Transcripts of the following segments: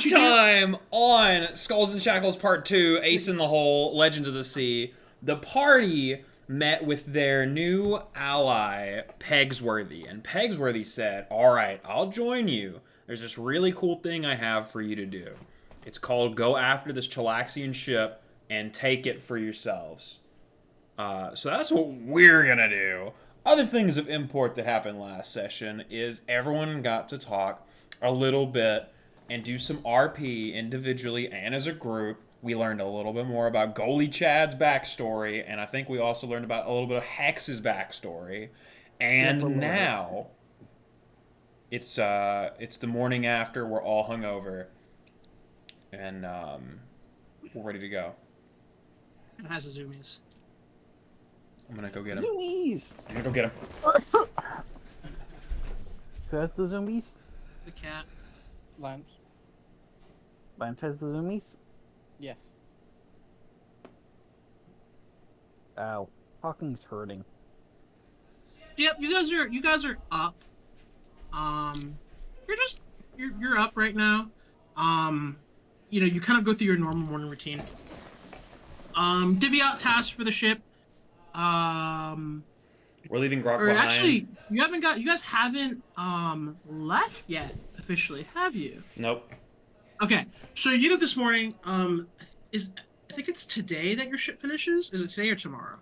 Last time on Skulls and Shackles Part 2, Ace in the Hole, Legends of the Sea, the party met with their new ally, Pegsworthy. And Pegsworthy said, alright, I'll join you. There's this really cool thing I have for you to do. It's called go after this Chilaxian ship and take it for yourselves. So that's what we're gonna do. Other things of import that happened last session is everyone got to talk a little bit and do some RP individually and as a group. We learned a little bit more about Goalie Chad's backstory, and I think we also learned about a little bit of Hex's backstory. And now it's the morning after. We're all hungover, and we're ready to go. It has a zoomies. I'm gonna go get him. Zoomies! I'm gonna go get him. Who has the zoomies? The cat. Lance. Lance has the zoomies? Yes. Ow. Hawking's hurting. Yep, you guys are up. You're up right now. You kind of go through your normal morning routine. Divvy out tasks for the ship. We're leaving Grok or behind. actually, you guys haven't left yet officially, have you? Nope. Okay, so you know this morning, I think it's today that your ship finishes? Is it today or tomorrow?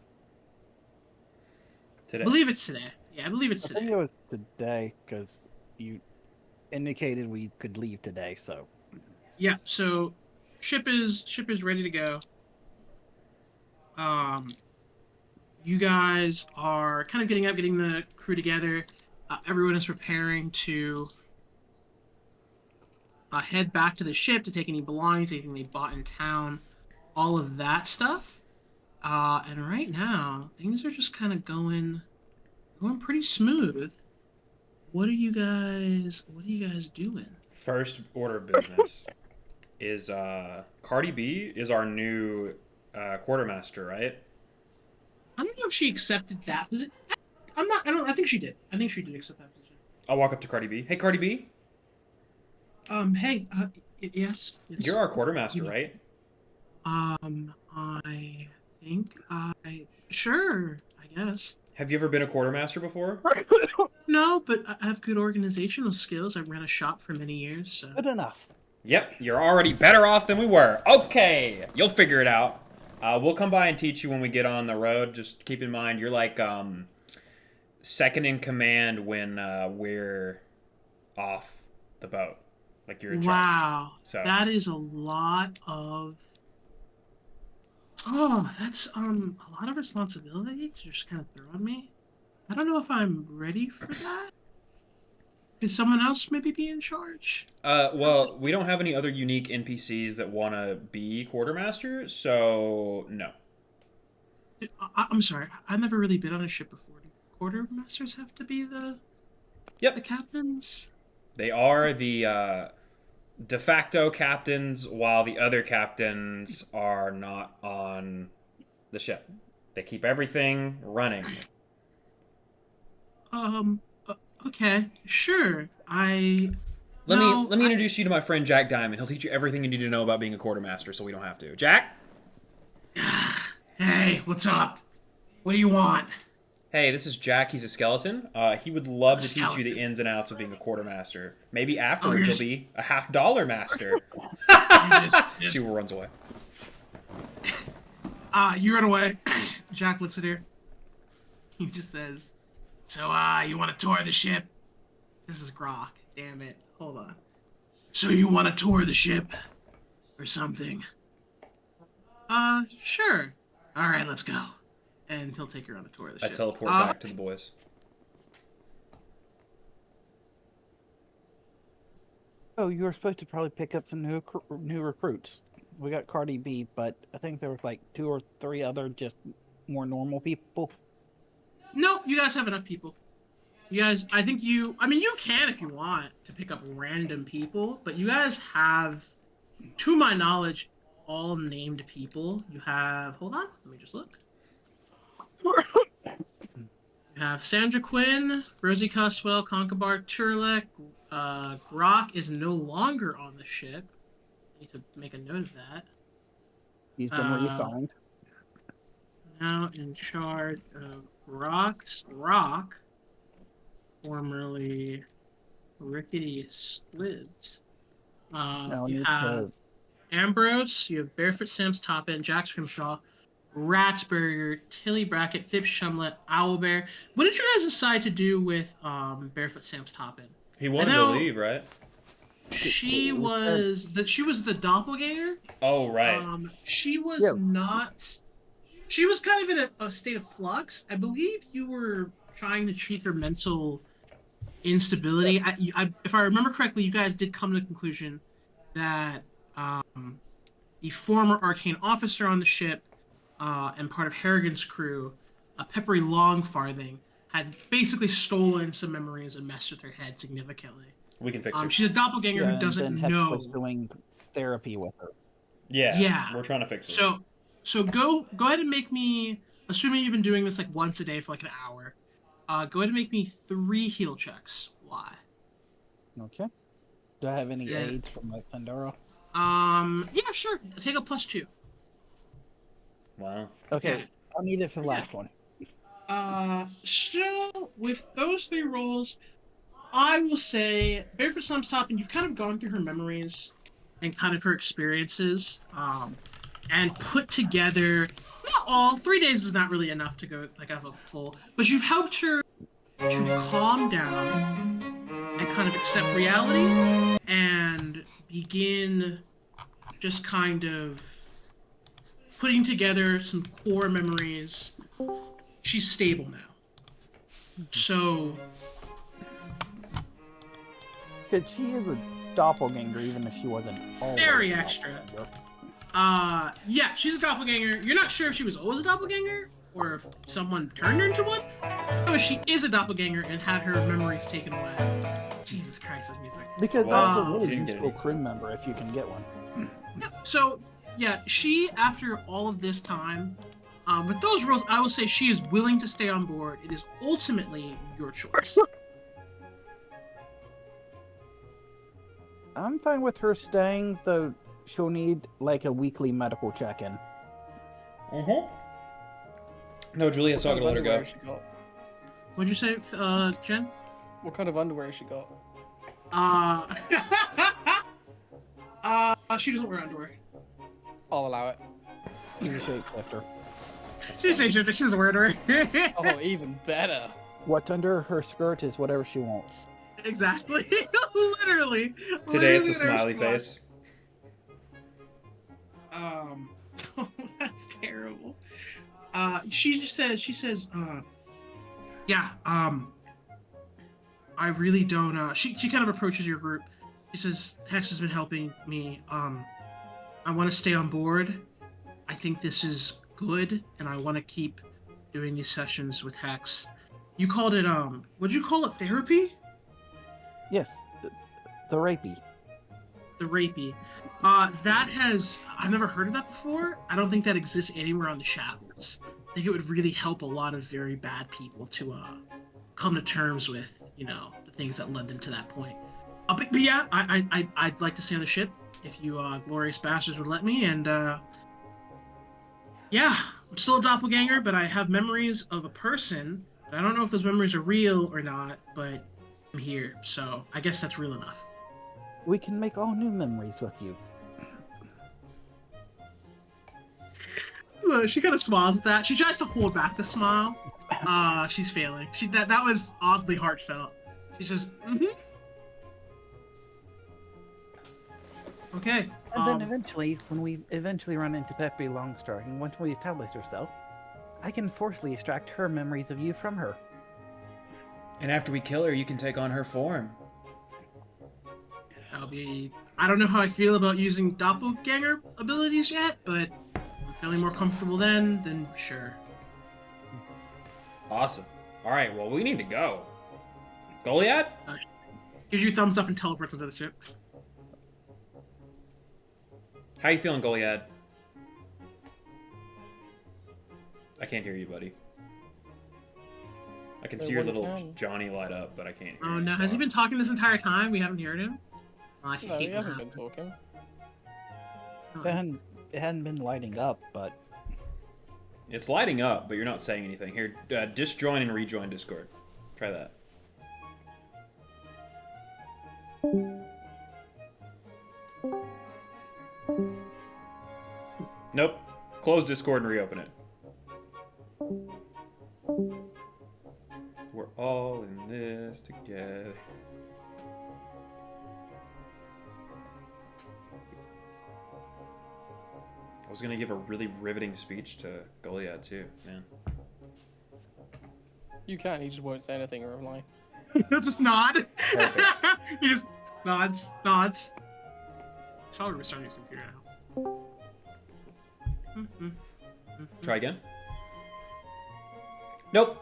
Today. I believe it's today. Yeah, I believe it's I today. think it was today, because you indicated we could leave today, so... Yeah, so ship is ready to go. You guys are kind of getting the crew together. Everyone is preparing to head back to the ship to take any belongings, anything they bought in town, all of that stuff. And right now, things are just kind of going pretty smooth. What are you guys doing? First order of business is Cardi B is our new quartermaster, right? I don't know if she accepted that position. I think she did. I think she did accept that position. I'll walk up to Cardi B. Hey, Cardi B. Hey, yes. You're our quartermaster, right? I think sure, I guess. Have you ever been a quartermaster before? No, but I have good organizational skills. I ran a shop for many years, so. Good enough. Yep, you're already better off than we were. Okay, you'll figure it out. We'll come by and teach you when we get on the road. Just keep in mind, you're like second in command when we're off the boat. Like you're in charge. Wow, So that is a lot of. Oh, that's a lot of responsibility to just kind of throw on me. I don't know if I'm ready for that. Could someone else maybe be in charge? well, we don't have any other unique NPCs that want to be quartermaster, so no. I'm sorry, I've never really been on a ship before. Do quartermasters have to be the captains? They are the de facto captains, while the other captains are not on the ship. They keep everything running. Okay, sure. Let me introduce you to my friend Jack Diamond. He'll teach you everything you need to know about being a quartermaster, so we don't have to. Jack? Hey, what's up? What do you want? Hey, this is Jack. He's a skeleton. He would love to teach you skeleton. the ins and outs of being a quartermaster. Maybe afterwards you'll be a $50 master. She runs away. You run away. Jack looks at her. He just says, "So, you want to tour the ship?" This is Grok. Damn it. Hold on. So you want to tour the ship? Or something? Sure. Alright, let's go. And he'll take her on a tour of the I ship. teleport back to the boys. Oh, you were supposed to probably pick up some new recruits. We got Cardi B, but I think there was like 2 or 3 other just more normal people. No, you guys have enough people. You guys, I mean, you can if you want to pick up random people, but you guys have, to my knowledge, all named people. You have, hold on, let me just look. You have Sandra Quinn, Rosie Coswell, Conkabar Turlek. Grok is no longer on the ship. Need to make a note of that. He's been reassigned. Now in charge of Rock, formerly Rickety Slids. Now I You need have to. Ambrose, you have Barefoot Sam's Toppin, Jack Scrimshaw, Ratsburger, Tilly Brackett, Phipps Shumlet, Owlbear. What did you guys decide to do with Barefoot Sam's Toppin? He wanted to leave, right? She was the doppelganger. Oh, right. She was Yeah. not. She was kind of in a state of flux. I believe you were trying to treat her mental instability. If I remember correctly, you guys did come to the conclusion that the former arcane officer on the ship and part of Harrigan's crew, Peppery Longfarthing, had basically stolen some memories and messed with her head significantly. We can fix her. She's a doppelganger who and doesn't then Hex know. was doing therapy with her. Yeah. We're trying to fix her. So go ahead and make me, assuming you've been doing this like once a day for like an hour, go ahead and make me 3 heal checks. Why? Okay. Do I have any aids from like Thundera? Yeah, sure. Take a +2. Wow. Okay. Yeah. I'll need it for the last one. So with those 3 rolls, I will say Barefoot Sam's Top, and you've kind of gone through her memories and kind of her experiences, and put together, not all, 3 days is not really enough to go like have a full, but you've helped her to calm down and kind of accept reality and begin just kind of putting together some core memories. She's stable now. So Because she is a doppelganger, even if she wasn't always very a extra. doppelganger. Yeah, she's a doppelganger. You're not sure if she was always a doppelganger or if someone turned her into one. Oh, she is a doppelganger and had her memories taken away. Jesus Christ, this music. Because Well, that's a you really didn't get useful any. crew member if you can get one. Yeah, so, yeah, she, after all of this time, with those rules, I will say she is willing to stay on board. It is ultimately your choice. I'm fine with her staying, though she'll need like a weekly medical check-in. No, Juliet's not What gonna kind let her of underwear go. she got? What'd you say, Jen? What kind of underwear she got? She doesn't wear underwear. I'll allow it. She's a shapeshifter. She doesn't wear underwear. Oh, even better. What's under her skirt is whatever she wants. Exactly. Literally. Today it's a Literally smiley whatever face. Oh, that's terrible. She says, yeah, I really don't, she kind of approaches your group. She says, Hex has been helping me, I want to stay on board. I think this is good, and I want to keep doing these sessions with Hex. You called it, what'd you call it, therapy? Yes, the rapey. The rapey. I've never heard of that before. I don't think that exists anywhere on the Shadows. I think it would really help a lot of very bad people to come to terms with, the things that led them to that point. But yeah, I'd like to stay on the ship if you glorious bastards would let me. And yeah, I'm still a doppelganger, but I have memories of a person. I don't know if those memories are real or not, but I'm here, so I guess that's real enough. We can make all new memories with you. She kind of smiles at that. She tries to hold back the smile. She's failing. That was oddly heartfelt. She says, "Mm-hmm." Okay. And then eventually, when we eventually run into Pepe Longstar, and once we establish herself, I can forcefully extract her memories of you from her. And after we kill her, you can take on her form. I don't know how I feel about using doppelganger abilities yet, but I'm feeling more comfortable then sure. Awesome. All right, well, we need to go. Goliath? Gives you a thumbs up and teleports into the ship. How you feeling, Goliath? I can't hear you, buddy. I can see your little Johnny light up, but I can't hear you. Oh no, so- has he been talking this entire time? We haven't heard him? Oh, I No, he hate hasn't that. been talking. It hadn't been lighting up, but It's lighting up, but you're not saying anything. Here, disjoin and rejoin Discord. Try that. Nope. Close Discord and reopen it. We're all in this together. I was gonna give a really riveting speech to Goliath too, man. You can, he just won't say anything or reply. He'll just nod. Perfect. He just nods. Shall we restart your computer now? Try again. Nope.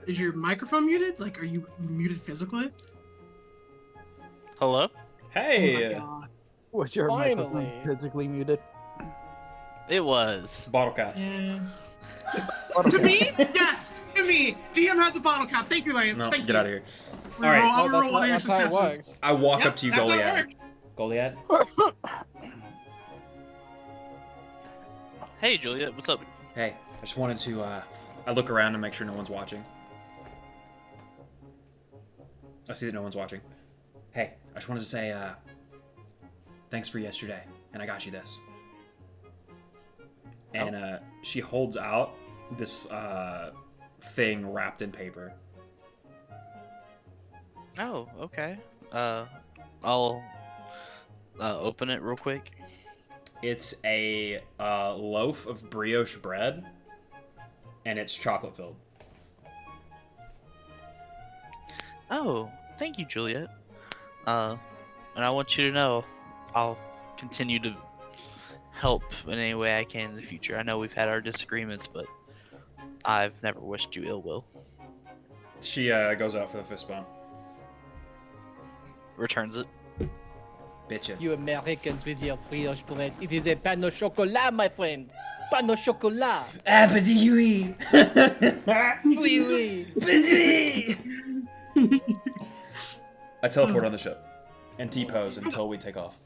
Is your microphone muted? Like, are you muted physically? Hello? Hey. Oh my god. was your microphone Finally. physically muted? It was. Bottle cap. Yeah. Bottle To cap. me? Yes. To me. DM has a bottle cap. Thank you, Lance. No, Thank get you. out of here. All right. I'll Well, roll one of your that's how it successes. works. I walk Yep, up to you, that's how it Goliath. works. Goliath. Hey, Juliet, what's up? Hey, I just wanted to. I look around and make sure no one's watching. I see that no one's watching. Hey, I just wanted to say, thanks for yesterday, and I got you this. And she holds out this thing wrapped in paper. Oh, okay. I'll open it real quick. It's a loaf of brioche bread, and it's chocolate filled. Oh, thank you, Juliet. And I want you to know, I'll continue to help in any way I can in the future. I know we've had our disagreements, but I've never wished you ill will. She goes out for the fist bump. Returns it. Bitchin'. You Americans with your brioche bread. It is a pain au chocolat, my friend. Pain au chocolat. Ah, petit oui. Oui, oui. Petit oui. I teleport on the ship and T-pose until we take off.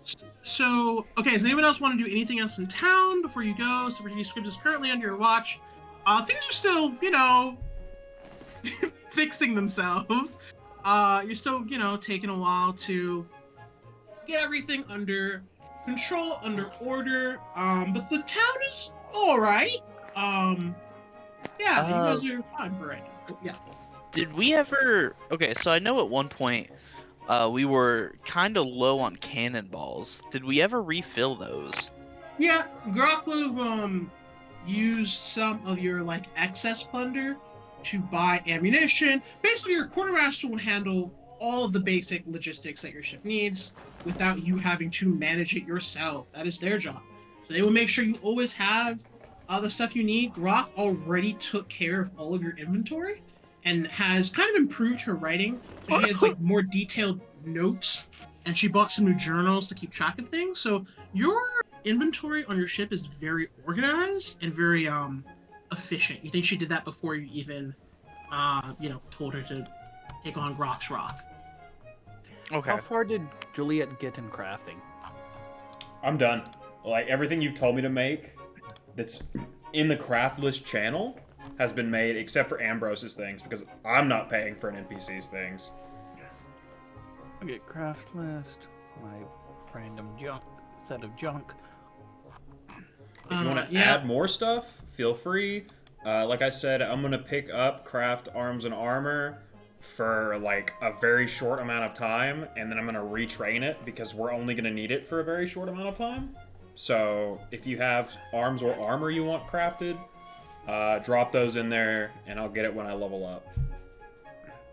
So, okay, does anyone else want to do anything else in town before you go? Super Scribs is currently under your watch. Things are still, fixing themselves. You're still, taking a while to get everything under control, under order. But the town is all right. You guys are fine for right now. Yeah. Did we ever... Okay, so I know at one point we were kind of low on cannonballs. Did we ever refill those? Yeah, Grok would have used some of your excess plunder to buy ammunition. Basically, your quartermaster will handle all of the basic logistics that your ship needs without you having to manage it yourself. That is their job. So they will make sure you always have the stuff you need. Grok already took care of all of your inventory and has kind of improved her writing. So she has more detailed notes, and she bought some new journals to keep track of things. So your inventory on your ship is very organized and very efficient. You think she did that before you even told her to take on Grok's Rock? Okay. How far did Juliet get in crafting? I'm done. Everything you've told me to make that's in the craft list channel has been made, except for Ambrose's things, because I'm not paying for an NPC's things. I get craft list, my random set of junk. If you want to add more stuff, feel free. Like I said, I'm going to pick up craft arms and armor for a very short amount of time, and then I'm going to retrain it because we're only going to need it for a very short amount of time. So if you have arms or armor you want crafted, drop those in there, and I'll get it when I level up.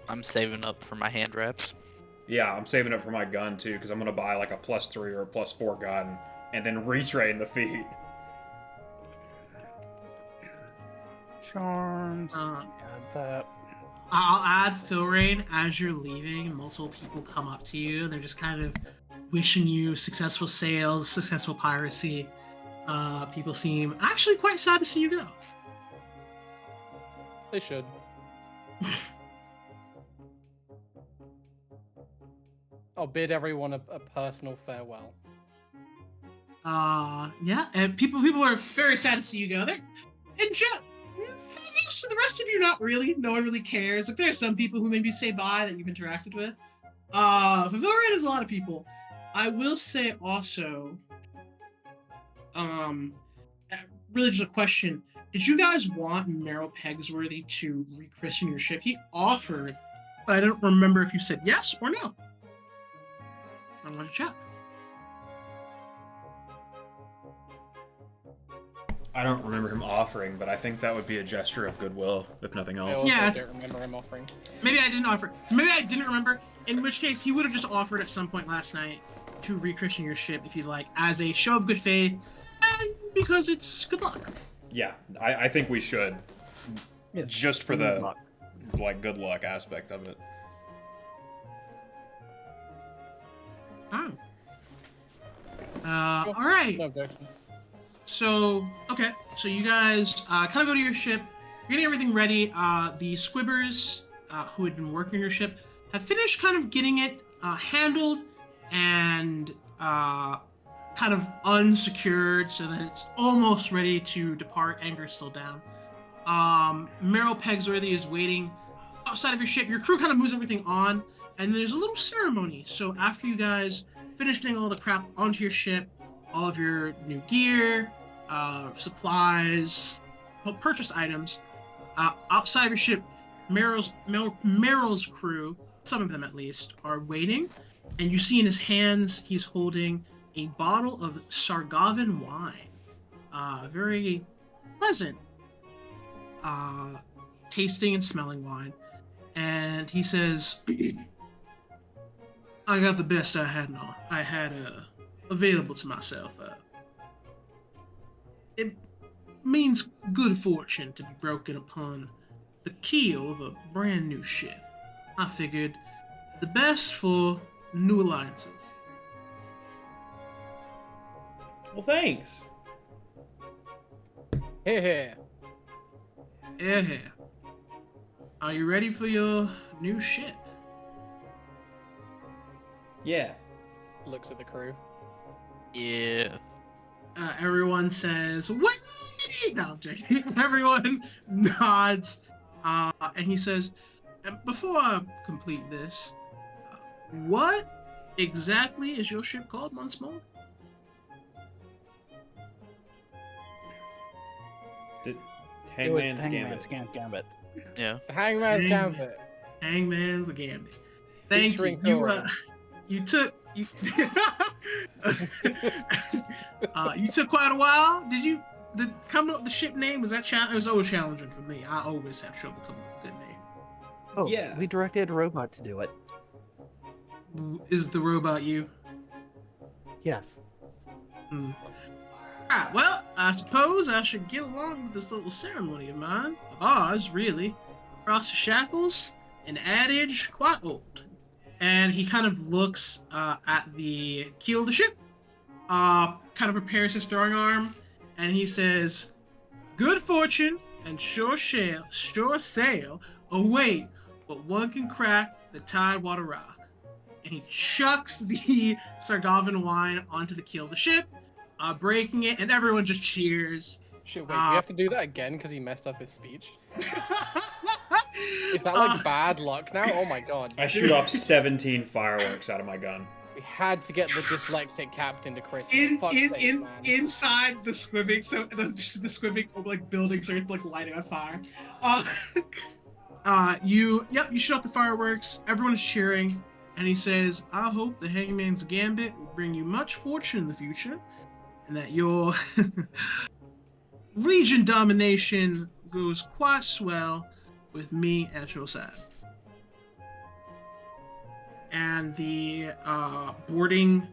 I'm saving up for my hand wraps. Yeah, I'm saving up for my gun too, because I'm going to buy a +3 or a +4 gun, and then retrain the feet. Charms. Add that. I'll add Philrain as you're leaving. Multiple people come up to you. They're just kind of wishing you successful sales, successful piracy. People seem actually quite sad to see you go. They should. I'll bid everyone a personal farewell. Yeah, and people are very sad to see you go. There, and for the rest of you, not really. No one really cares. Like there are some people who maybe say bye that you've interacted with. Valorian is a lot of people. I will say also, really just a question. Did you guys want Merrill Pegsworthy to rechristen your ship? He offered, but I don't remember if you said yes or no. I'm gonna check. I don't remember him offering, but I think that would be a gesture of goodwill, if nothing I else. also Yeah. don't remember him offering. Maybe I didn't offer. Maybe I didn't remember. In which case, he would have just offered at some point last night to rechristen your ship if you'd like, as a show of good faith, and because it's good luck. Yeah, I think we should. Yes, Just for good the luck. like good luck aspect of it. Oh. All right. No objection. So, okay. So you guys kind of go to your ship. You're getting everything ready. The squibbers who had been working on your ship have finished kind of getting it handled and kind of unsecured so that it's almost ready to depart. Anger's still down. Merrill Pegsworthy is waiting outside of your ship. Your crew kind of moves everything on, and there's a little ceremony. So after you guys finish getting all the crap onto your ship, all of your new gear, supplies, purchased items, outside of your ship, Merrill's crew, some of them at least, are waiting, and you see in his hands he's holding a bottle of Sargovan wine. Very pleasant tasting and smelling wine. And he says, I got the best I had available to myself. It means good fortune to be broken upon the keel of a brand new ship. I figured the best for new alliances. Well, thanks. Here. Yeah. Are you ready for your new ship? Yeah. Looks at the crew. Yeah. Everyone says, "Wait!" No, I'm joking. Everyone nods, and he says, "Before I complete this, what exactly is your ship called once more?" It was Hangman's Gambit. Gambit. Yeah. Hangman's Gambit. Hangman's Gambit. Thank you. Featuring You, Thorin. you took you, you took quite a while. Did you come up with the ship name? Was that it was always challenging for me. I always have trouble coming up with a good name. Oh, Yeah. we directed a robot to do it. Is the robot you? Yes. Alright, well, I suppose I should get along with this little ceremony of mine, of ours, really. Cross the shackles, an adage quite old. And he kind of looks at the keel of the ship, kind of prepares his throwing arm, and he says, "Good fortune and sure sail await what one can crack the Tidewater Rock." And he chucks the Sargovan wine onto the keel of the ship, breaking it, and everyone just cheers. Shit, wait, we have to do that again because he messed up his speech? Is that like bad luck now? Oh my god. I shoot off 17 fireworks out of my gun. We had to get the dyslexic captain to Chris. Man. Inside the squibbing, so the squibbing like building starts like lighting on fire. You shoot off the fireworks. Everyone is cheering, and he says, "I hope the Hangman's Gambit will bring you much fortune in the future, and that your region domination goes quite swell with me at your side." And the boarding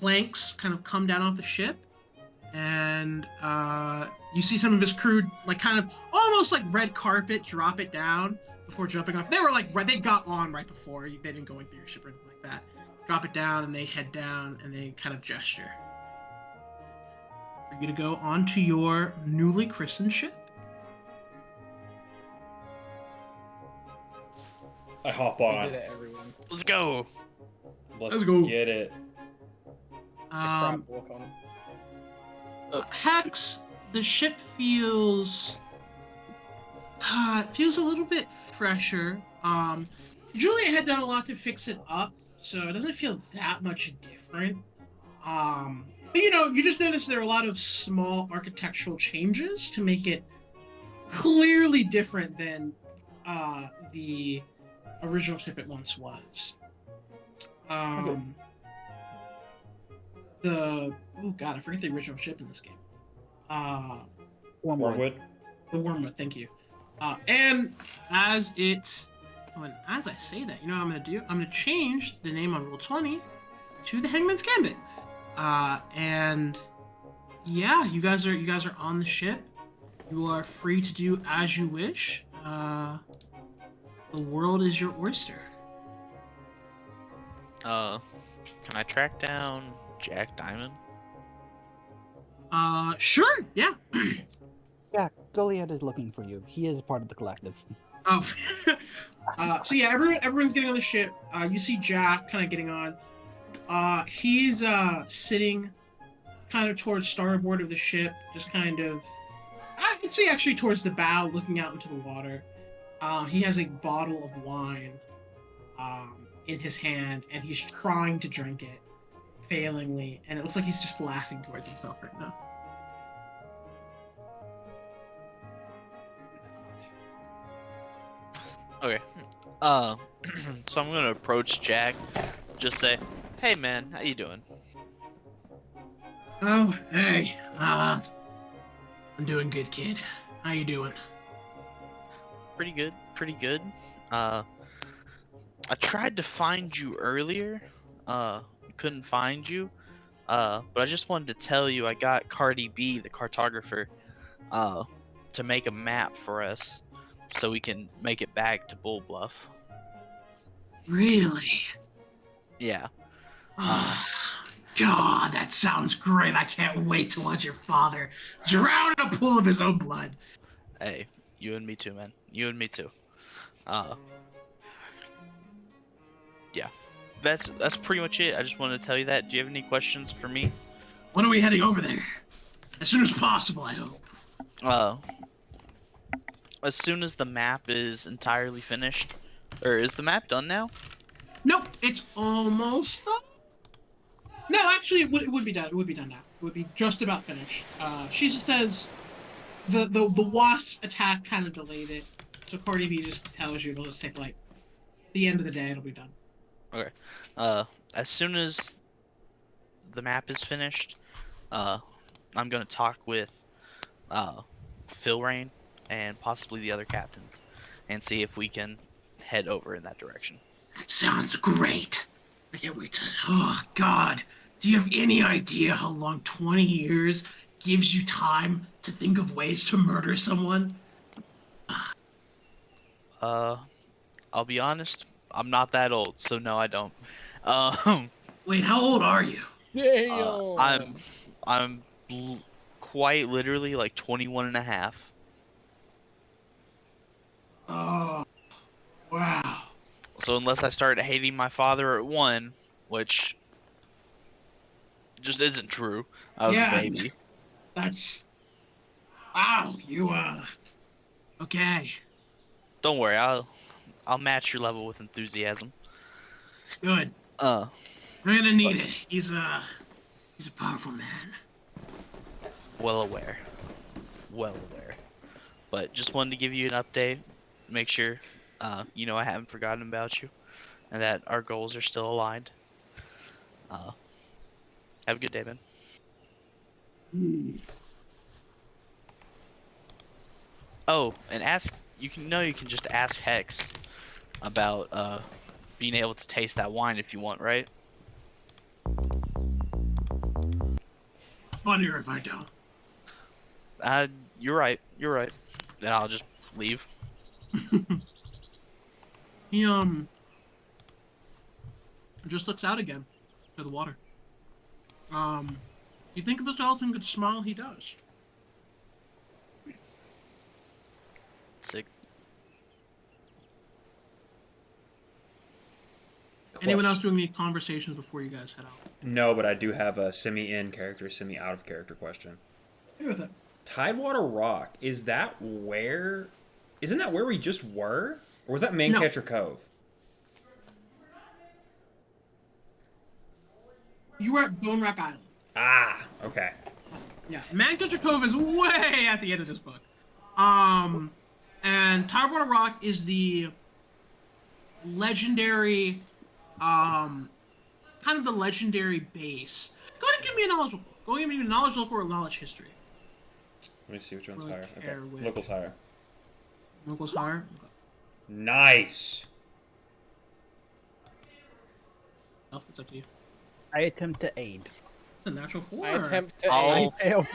planks kind of come down off the ship, and you see some of his crew like kind of almost like red carpet drop it down before jumping off. They were like they got on right before. They didn't go into your ship or anything like that. Drop it down, and they head down, and they kind of gesture for you to go onto your newly christened ship. I hop We on. did it, everyone. Let's go. Let's go. get it. Crap look on. Hex, the ship feels a little bit fresher. Julia had done a lot to fix it up, so it doesn't feel that much different. But you just notice there are a lot of small architectural changes to make it clearly different than the original ship it once was. I forget the original ship in this game. Wormwood. The Wormwood, thank you. And as I say that, you know what I'm gonna do? I'm gonna change the name on Roll20 to the Hangman's Gambit. And yeah, you guys are on the ship. You are free to do as you wish. The world is your oyster. Can I track down Jack Diamond? Sure, yeah. Yeah, Goliath is looking for you. He is part of the collective. Oh, so yeah, everyone's getting on the ship. You see Jack kind of getting on. He's sitting kind of towards starboard of the ship, just kind of, I could say actually towards the bow, looking out into the water. He has a bottle of wine in his hand, and he's trying to drink it, failingly, and it looks like he's just laughing towards himself right now. Okay. So I'm gonna approach Jack, just say, "Hey man, how you doing?" Oh, hey, I'm doing good, kid. How you doing? Pretty good, pretty good. I tried to find you earlier. Couldn't find you. But I just wanted to tell you I got Cardi B, the cartographer, to make a map for us, so we can make it back to Bull Bluff. Really? Yeah. God, that sounds great. I can't wait to watch your father drown in a pool of his own blood. Hey, you and me too, man. You and me too. Yeah. That's pretty much it. I just wanted to tell you that. Do you have any questions for me? When are we heading over there? As soon as possible, I hope. As soon as the map is entirely finished. Or is the map done now? Nope, it's almost done. No, actually, it would be done. It would be done now. It would be just about finished. She just says the wasp attack kind of delayed it, so Cardi B just tells you it'll just take like the end of the day. It'll be done. Okay. As soon as the map is finished, I'm gonna talk with Phil Rain and possibly the other captains, and see if we can head over in that direction. That sounds great. I can't wait to. Oh God, do you have any idea how long 20 years gives you time to think of ways to murder someone? I'll be honest, I'm not that old, so no, I don't. Wait, how old are you? Damn. I'm quite literally like 21 and a half. Oh, wow. So unless I start hating my father at 1, which just isn't true, I was Yeah. a baby. That's. Wow, you, Okay, Don't worry, I'll match your level with enthusiasm. good. Uh, I'm gonna need it. He's a powerful man. well aware. But just wanted to give you an update, make sure, I haven't forgotten about you, and that our goals are still aligned. Have a good day, man. Oh, and you can just ask Hex about, being able to taste that wine if you want, right? It's funnier if I don't. You're right. Then I'll just leave. He, just looks out again to the water. You think if a skeleton could smile, he does. Sick. Anyone else doing any conversations before you guys head out? No, but I do have a semi-in character, semi-out of character question. Hey with it. Tidewater Rock, isn't that where we just were? Or was that No. Maincatcher Cove? You were at Bone Rack Island. Ah, okay. Yeah, Mancatcher Cove is way at the end of this book. And Tidewater Rock is the legendary, kind of the legendary base. Go ahead and give me a knowledge local. Go ahead and give me a knowledge local or knowledge history. Let me see which one's Really higher. Okay. care which. Local's higher. Local's higher? Okay. Nice. Elf, it's up to you. I attempt to aid. It's a natural 4. I attempt to I'll- aid. Fail.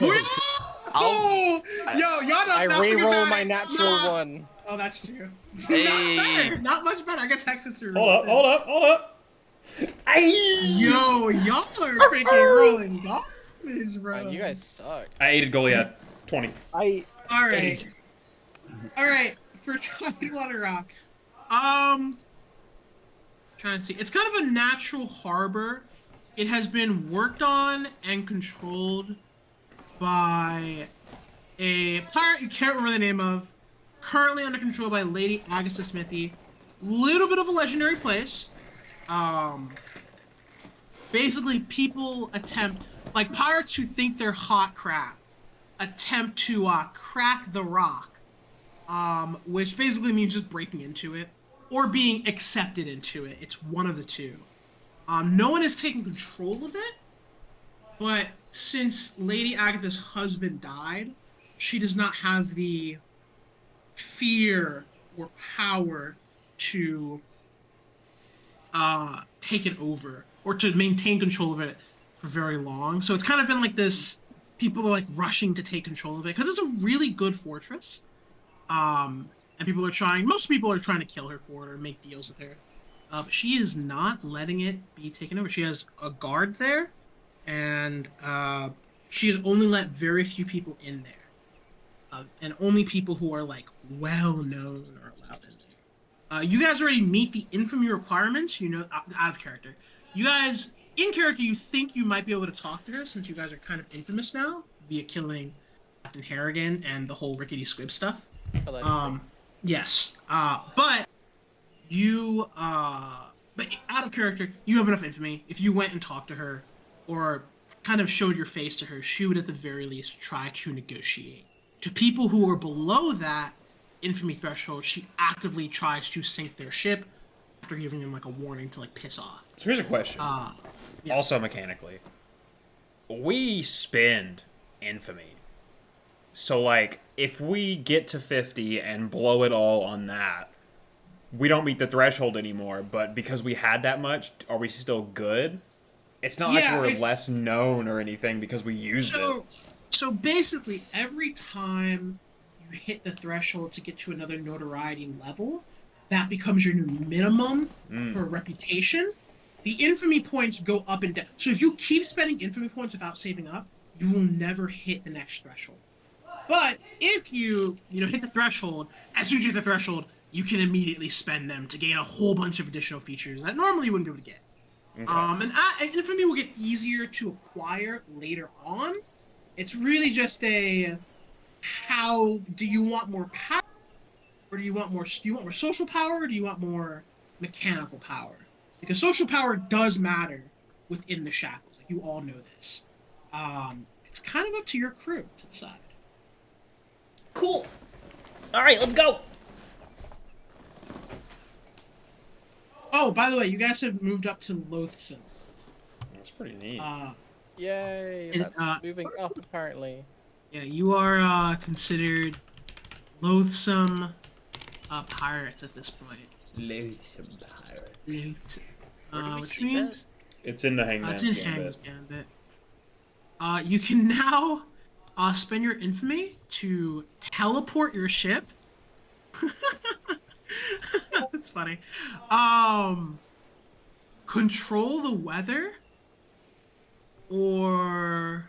Oh! Yo, y'all don't I not think re-roll about my it. natural Nah. 1. Oh, that's true. Hey. Not better. Not much better. I guess Hexes are. Hold up. Aye! Yo, y'all are freaking rolling garbage, bro. Man, you guys suck. I aided Goliath. 20. All right. All right. For Tidewater Rock, trying to see. It's kind of a natural harbor. It has been worked on and controlled by a pirate you can't remember the name of. Currently under control by Lady Agatha Smithy. Little bit of a legendary place. Basically, people attempt, like pirates who think they're hot crap, attempt to crack the rock, which basically means just breaking into it or being accepted into it. It's one of the two. No one has taken control of it, but since Lady Agatha's husband died, she does not have the fear or power to take it over or to maintain control of it for very long. So it's kind of been like this, people are like rushing to take control of it because it's a really good fortress. And most people are trying to kill her for it or make deals with her. But she is not letting it be taken over. She has a guard there, and she has only let very few people in there. And only people who are like well known are allowed in there. You guys already meet the infamy requirements, you know, out of character. You guys, in character, you think you might be able to talk to her since you guys are kind of infamous now via killing Captain Harrigan and the whole Rickety Squib stuff. Yes. But out of character, you have enough infamy. If you went and talked to her or kind of showed your face to her, she would at the very least try to negotiate. To people who are below that infamy threshold, she actively tries to sink their ship after giving them like a warning to like piss off. So here's a question. Yeah. Also mechanically. We spend infamy. So like, if we get to 50 and blow it all on that, we don't meet the threshold anymore, but because we had that much, are we still good? It's not Yeah, like we're less known or anything because we used it. So basically, every time you hit the threshold to get to another notoriety level, that becomes your new minimum for reputation. The infamy points go up and down. So if you keep spending infamy points without saving up, you will never hit the next threshold. But if you hit the threshold, as soon as you hit the threshold, you can immediately spend them to gain a whole bunch of additional features that normally you wouldn't be able to get. Okay. And infamy will get easier to acquire later on. It's really just how do you want more power, or do you want more social power, or do you want more mechanical power? Because social power does matter within the shackles. Like, you all know this. It's kind of up to your crew to decide. Cool. All right, let's go. Oh, by the way, you guys have moved up to Loathsome. That's pretty neat. Yay, And, that's moving up apparently. Yeah, you are considered loathsome pirates at this point. Loathsome pirate. Loathsome. Where do we Which see means It's in the Hangman's it's in Gambit. Hangman's Gambit. You can now spend your infamy to teleport your ship. That's funny. Control the weather, or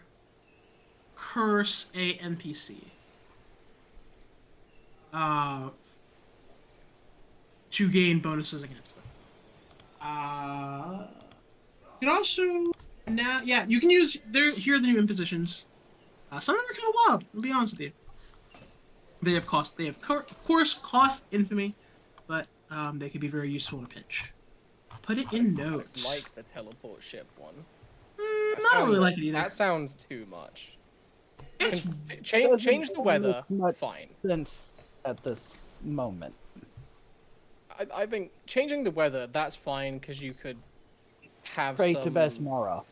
curse a NPC. To gain bonuses against them. You can also now, yeah, you can use. Here are the new impositions. Some of them are kind of wild. I'll be honest with you. They have cost. They have, of course, cost infamy, but they could be very useful in a pinch. I'll put it in notes. I like the teleport ship one. I don't really like it either. That sounds too much. It's Change the weather. Much Fine. sense at this moment. I think changing the weather, that's fine, because you could have Pray some to Besmara.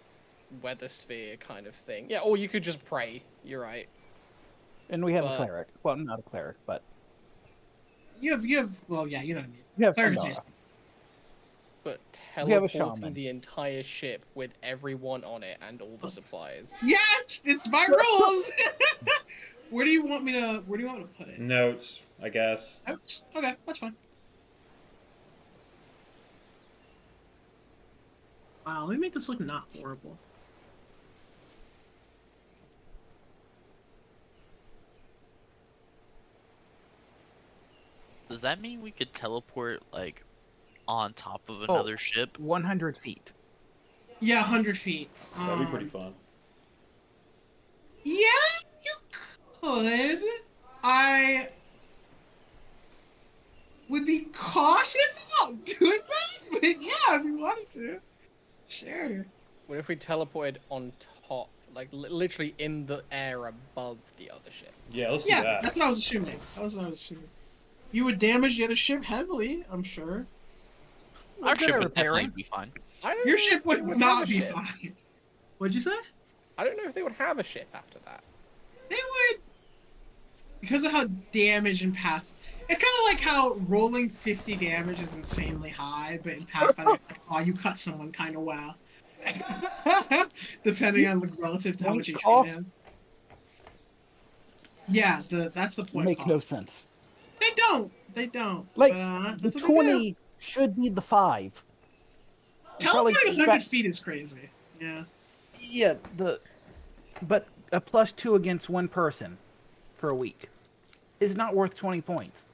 weather sphere kind of thing. Yeah, or you could just pray. You're right. And we have But- a cleric. Well, not a cleric, but you have. Well, yeah, you know what I mean. we have Cleric Sandara. taste. But We have a teleporting shaman. the entire ship with everyone on it and all the supplies. Yeah, it's my rules. Where do you want me to put it? Notes, I guess. Notes? Okay, that's fine. Wow, let me make this look not horrible. Does that mean we could teleport like on top of Oh. another ship? 100 feet. Yeah, 100 feet. That'd be pretty fun. Yeah, you could. I would be cautious about doing that, but yeah, if you wanted to. Sure. What if we teleported on top, like literally in the air above the other ship? Yeah, let's do Yeah, that. that's what I was assuming. That was what I was assuming. You would damage the other ship heavily, I'm sure. Our good ship at would definitely repairing. be fine. I don't Your know ship if they would have not a be ship. fine. What'd you say? I don't know if they would have a ship after that. They would, because of how damage in Path. It's kind of like how rolling 50 damage is insanely high, but in Pathfinder, it's like, oh, you cut someone kind of well. Depending on the relative to how much HP they Cost have. Yeah, that's the point. make cost. no sense. They don't. They don't. Like, but, the that's what they do. 20 should be the 5. Probably Teleporting 100 back- feet is crazy. Yeah. Yeah, but a +2 against one person for a week is not worth 20 points.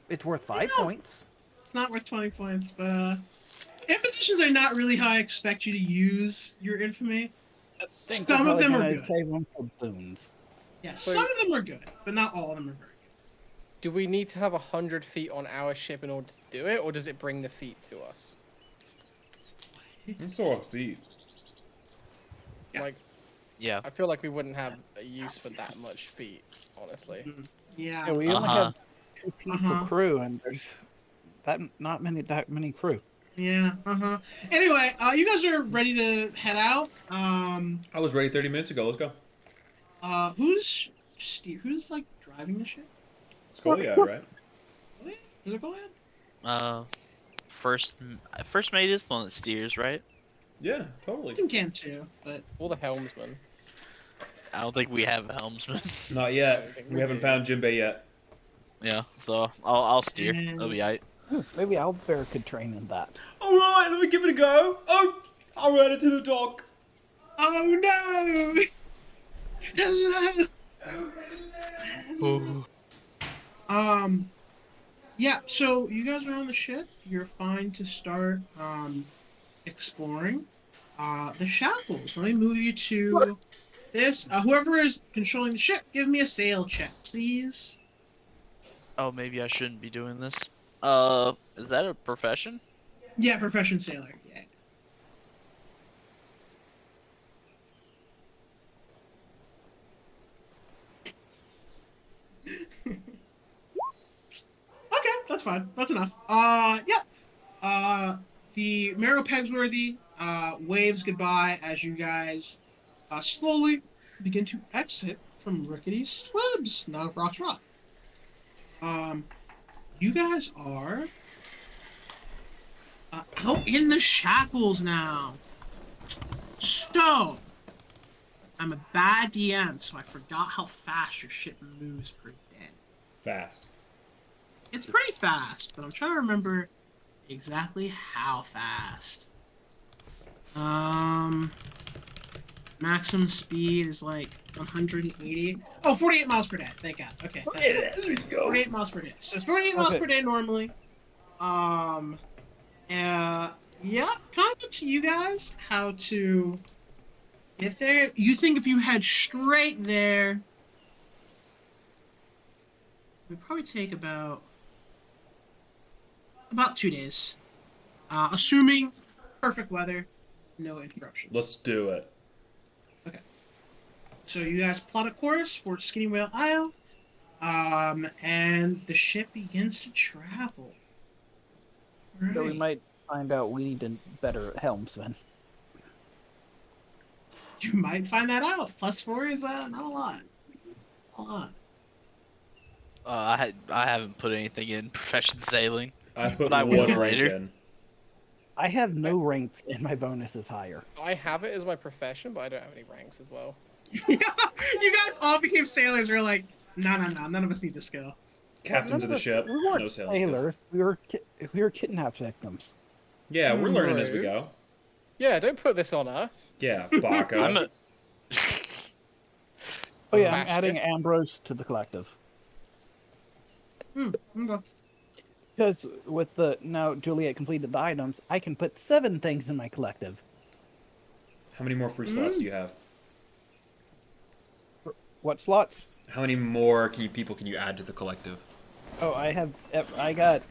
It's worth 5 No. points. It's not worth 20 points, but impositions are not really how I expect you to use your infamy. Think Some we're of them probably are gonna good. save them for boons. Yeah, So- some of them are good, but not all of them are very good. Do we need to have 100 feet on our ship in order to do it, or does it bring the feet to us? It's all feet. Yeah. Like, Yeah. I feel like we wouldn't have a use for that much feet, honestly. Yeah. Yeah, we only Uh-huh. have 2 feet Uh-huh. per crew, and there's not many crew. Yeah. Anyway, you guys are ready to head out. I was ready 30 minutes ago. Let's go. Who's like driving the ship? It's Goliath, right? Really? Is it Goliath? First mate is the one that steers, right? Yeah, totally. You can too, but Or the helmsman. I don't think we have a helmsman. Not yet. We haven't found Jinbei yet. Yeah, so I'll steer. Mm. That'll be alright. Maybe Owlbear could train in that. All right, let me give it a go. Oh, I ran into the dock. oh no! Hello. Yeah. So you guys are on the ship. You're fine to start exploring. The shackles. Let me move you to this. Whoever is controlling the ship, give me a sail check, please. Oh, maybe I shouldn't be doing this. Is that a profession? Yeah, profession sailor. Yeah. Okay, that's fine. That's enough. Yeah. The Marrow Pegsworthy waves goodbye as you guys slowly begin to exit from Rickety Swibs, now Rock's Rock. You guys are out in the shackles now. So, I'm a bad DM, so I forgot how fast your ship moves per day. Fast. It's pretty fast, but I'm trying to remember exactly how fast. Maximum speed is like 180. Oh, 48 miles per day. Thank God. Okay. That's it. 48 miles per day. So it's 48 miles Okay. per day normally. Yeah, kind of up to you guys how to get there. You think if you head straight there, it would probably take about 2 days. Assuming perfect weather, no interruptions. Let's do it. Okay. So you guys plot a course for Skinny Whale Isle, and the ship begins to travel. So we Right. might find out we need a better helmsman. You might find that out. +4 is not a lot. A lot. I haven't put anything in profession sailing. I put But I will one rank later. in. I have no ranks and my bonus is higher. I have it as my profession, but I don't have any ranks as well. You guys all became sailors. You're like, no, none of us need to skill. Captains of the ship. We weren't No sailing skill. sailors. We were kidnapped victims. Yeah, we're learning as we Rude. go. Yeah, don't put this on us. Yeah, Baka. I'm a, Oh yeah, I'm adding Fascist. Ambrose to the collective. Okay. Because with the now Juliet completed the items, I can put 7 things in my collective. How many more free slots do you have? What slots? How many more people can you add to the collective? Oh, I got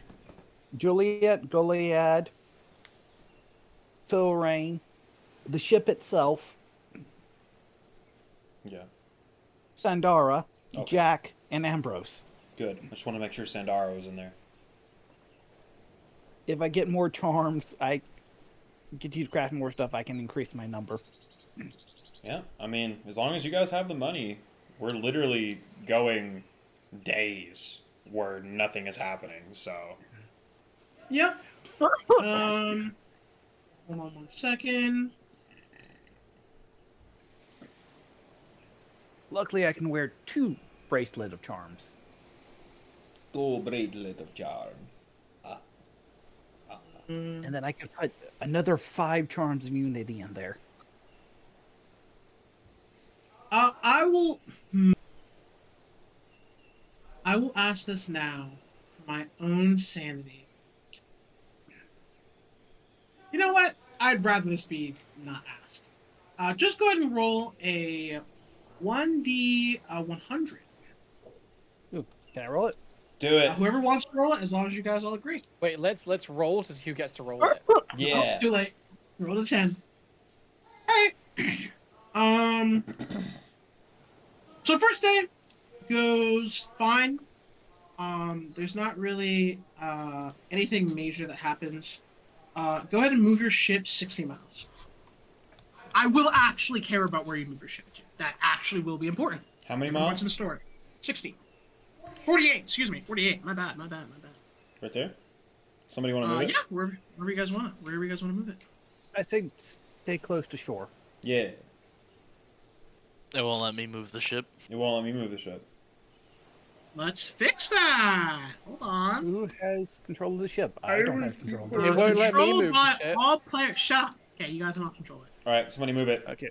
Juliet, Goliad, Phil Rain, the ship itself, Yeah, Sandara, Okay. Jack, and Ambrose. good. I just want to make sure Sandara was in there. If I get more charms, I get to use craft more stuff, I can increase my number. Yeah, I mean, as long as you guys have the money, we're literally going days where nothing is happening, so. Yep. Hold on 1 second. Luckily, I can wear 2 bracelet of charms. Two bracelet of charm. And then I can put another 5 charms of unity in there. I will ask this now for my own sanity. You know what? I'd rather this be not asked. Just go ahead and roll a 1d 100. Ooh, can I roll it? Do it. Whoever wants to roll it, as long as you guys all agree. Wait, let's roll to see who gets to roll it. Yeah. Oh, too late. Roll a 10. Alright. So first day goes fine. There's not really anything major that happens. Go ahead and move your ship 60 miles. I will actually care about where you move your ship to. That actually will be important. How many What's miles? in the story? 60. 48, excuse me. 48. My bad. Right there? Somebody want to move it? Yeah, wherever you guys want it. Wherever you guys want to move it. I say stay close to shore. Yeah. it won't let me move the ship. It won't let me move the ship. Let's fix that. Hold on. Who has control of the ship? I don't have control of the It ship. won't let me Controlled move the by ship. all players. Shut up. Okay, you guys don't control it. Alright, somebody move it. Okay.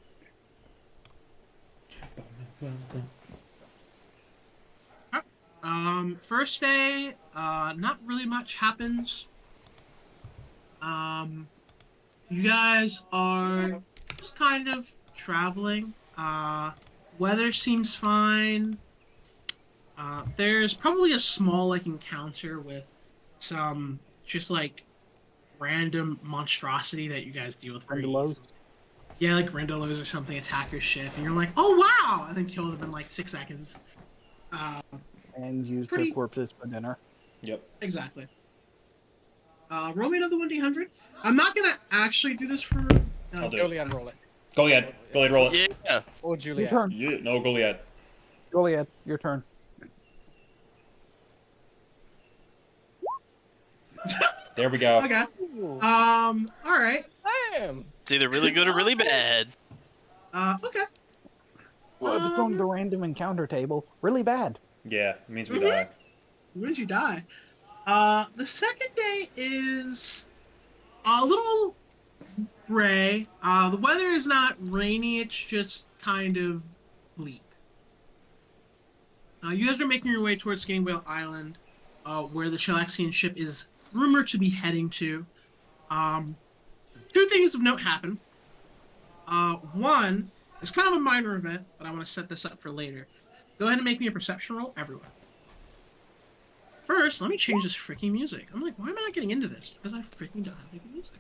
First day, not really much happens. You guys are just kind of traveling. Weather seems fine. There's probably a small encounter with some just random monstrosity that you guys deal with. very Grindelows? easily. Yeah, like Grindelows or something attack your ship, and you're like, oh wow! I think killed them in 6 seconds. And use Pretty- their corpses for dinner. Yep. Exactly. Roll me another 1d100. I'm not gonna actually do this for. I'll do it. Goliad, roll it. Goliad. Goliad, roll it. Yeah. Or Your Juliet. turn. Yeah. No, Goliad. Goliad, your turn. There we go. Okay. All right. Damn. It's either really good or really bad. Okay. Well, if it's on the random encounter table, really bad. Yeah, it means we Mhm. die. When did you die? The second day is a little gray. The weather is not rainy. It's just kind of bleak. You guys are making your way towards Skinny Whale Island, where the Shellaxian ship is rumored to be heading to. two things of note happen. One is kind of a minor event, but I want to set this up for later. Go ahead and make me a perception roll, everyone. First, let me change this freaking music. I'm like, why am I not getting into this? Because I freaking don't have any music.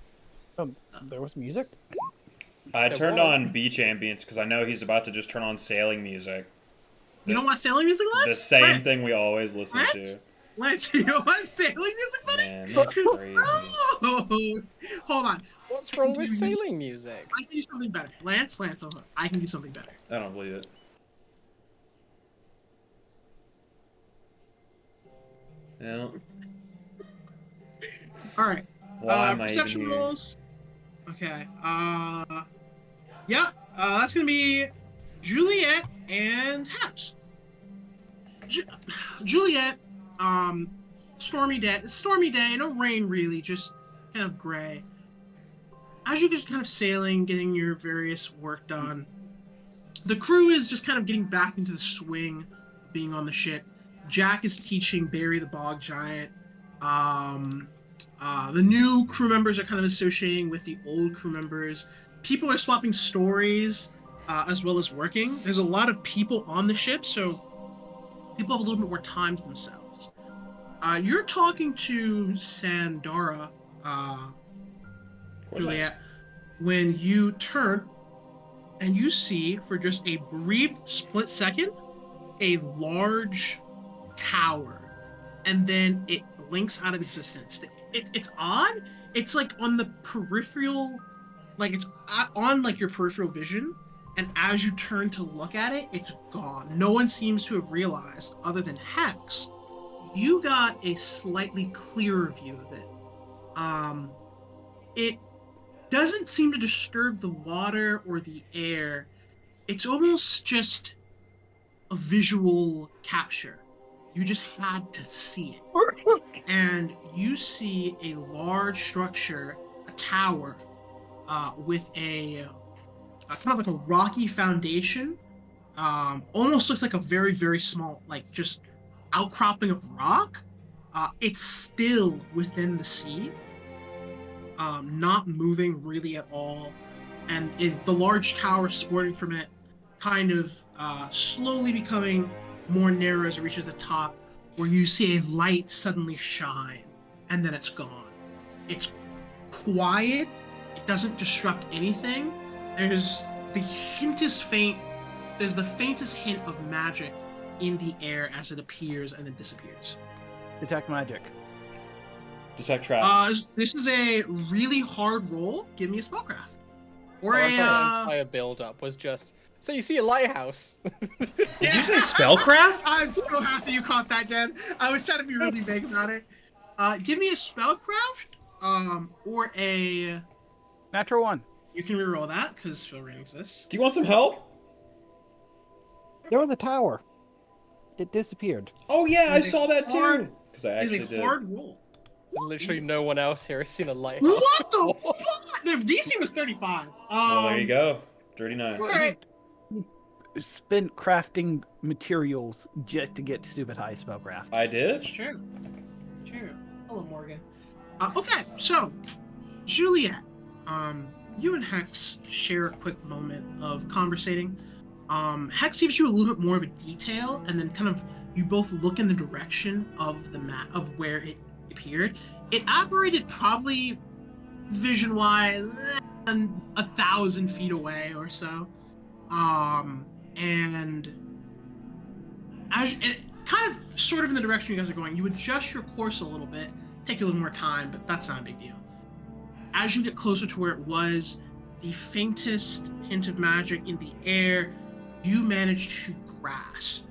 There was music. I There turned was. on beach ambience because I know he's about to just turn on sailing music. You don't want sailing music, Lance? The same Lance? thing we always listen Lance? to. Lance, you don't want sailing music, buddy? Man, that's crazy. Oh, hold on. What's wrong with sailing music? I can do something better. Lance, hold on. I can do something better. I don't believe it. Yeah. All right. Why am I even Perception here? rolls. Okay. Yeah. That's gonna be Juliet and Haps. Juliet. Stormy day. No rain really. Just kind of gray. As you just kind of sailing, getting your various work done, the crew is just kind of getting back into the swing of being on the ship. Jack is teaching Barry the Bog Giant. The new crew members are kind of associating with the old crew members. People are swapping stories as well as working. There's a lot of people on the ship, so people have a little bit more time to themselves. You're talking to Sandara, Juliet, when you turn and you see, for just a brief split second, a large tower, and then it blinks out of existence. It's odd. It's like on the peripheral, like it's on like your peripheral vision, and as you turn to look at it, it's gone. No one seems to have realized, other than Hex. You got a slightly clearer view of it. It doesn't seem to disturb the water or the air. It's almost just a visual capture. You just had to see it. And you see a large structure, a tower, with a kind of like a rocky foundation. Almost looks like a very, very small, like just outcropping of rock. It's still within the sea, not moving really at all. And the large tower sporting from it kind of slowly becoming more narrow as it reaches the top, where you see a light suddenly shine, and then it's gone. It's quiet. It doesn't disrupt anything. There's the faintest hint of magic in the air as it appears and then disappears. Detect magic. Detect traps. This is a really hard roll. Give me a spellcraft. Or Our a entire build-up was just, so you see a lighthouse. Did you say spellcraft? I'm so happy you caught that, Jen. I was trying to be really vague about it. Give me a spellcraft, or a... Natural one. You can reroll that, because spell rating exists. Do you want some help? There was a tower. It disappeared. Oh yeah, I It's a saw that too. hard- Because I It's actually a did. hard roll. Literally no one else here has seen a lighthouse. What the fuck? The DC was 35. Well, there you go. 39. Alright. He spent crafting materials just to get stupid high spellcraft. I did? That's true. True. Hello, Morgan. Okay, so, Juliet, you and Hex share a quick moment of conversating. Hex gives you a little bit more of a detail, and then kind of you both look in the direction of the map of where it appeared. It operated probably vision-wise 1,000 feet away or so, and as it kind of sort of in the direction you guys are going, you adjust your course a little bit. Take you a little more time, but that's not a big deal. As you get closer to where it was, the faintest hint of magic in the air, you manage to grasp.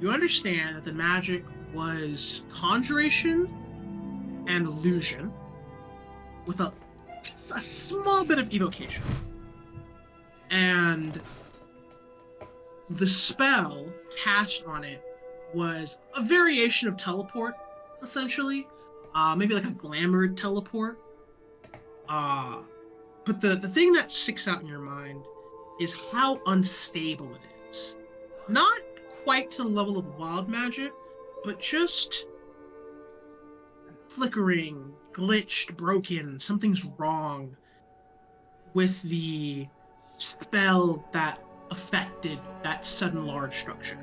You understand that the magic was conjuration and illusion with a small bit of evocation. And the spell cast on it was a variation of teleport, essentially. Maybe like a glamored teleport. But the thing that sticks out in your mind is how unstable it is. Not quite to the level of wild magic, but just flickering, glitched, broken, something's wrong. with the spell that affected that sudden large structure.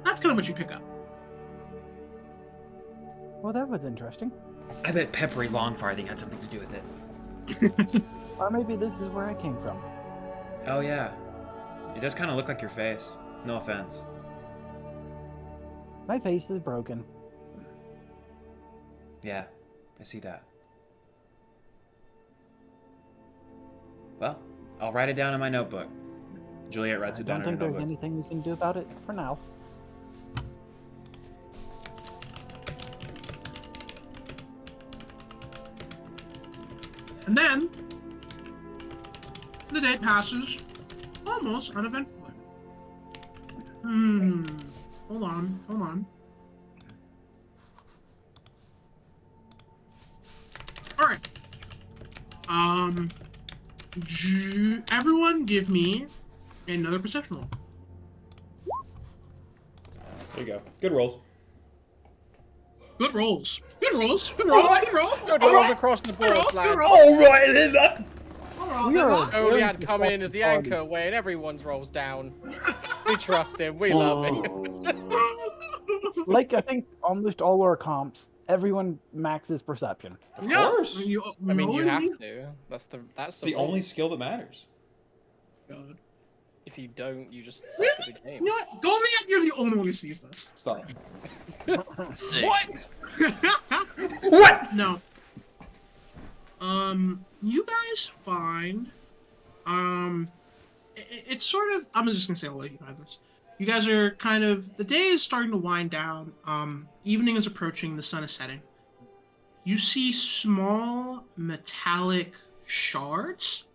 That's kind of what you pick up. Well, that was interesting. I bet peppery long farthing had something to do with it. Or maybe this is where I came from. Oh yeah, it does kind of look like your face. No offense. My face is broken. Yeah, I see that. Well, I'll write it down in my notebook. Juliet writes I it down don't in her think there's notebook. anything we can do about it for now. And then the day passes almost uneventfully. Hold on. All right. Everyone give me another perception roll. There you go. Good rolls. Good rolls. Good rolls. Good rolls. Good rolls. Good rolls across the board, Good lads. rolls. All right then. We are Only very had come in as the party. anchor, weighing everyone's rolls down. We trust him. We love him. Like, I think almost all our comps, everyone maxes perception. Of Yeah, course. You I mean, you always have need- to. That's It's the the rule. only skill that matters. God. If you don't, you just suck at the You game. know what? Go me up. You're the only one who sees this. Stop. Sick. What? What? No. You guys find, it's sort of. I'm just gonna say I'll let you find this. You guys are kind of. The day is starting to wind down. Evening is approaching. The sun is setting. You see small metallic shards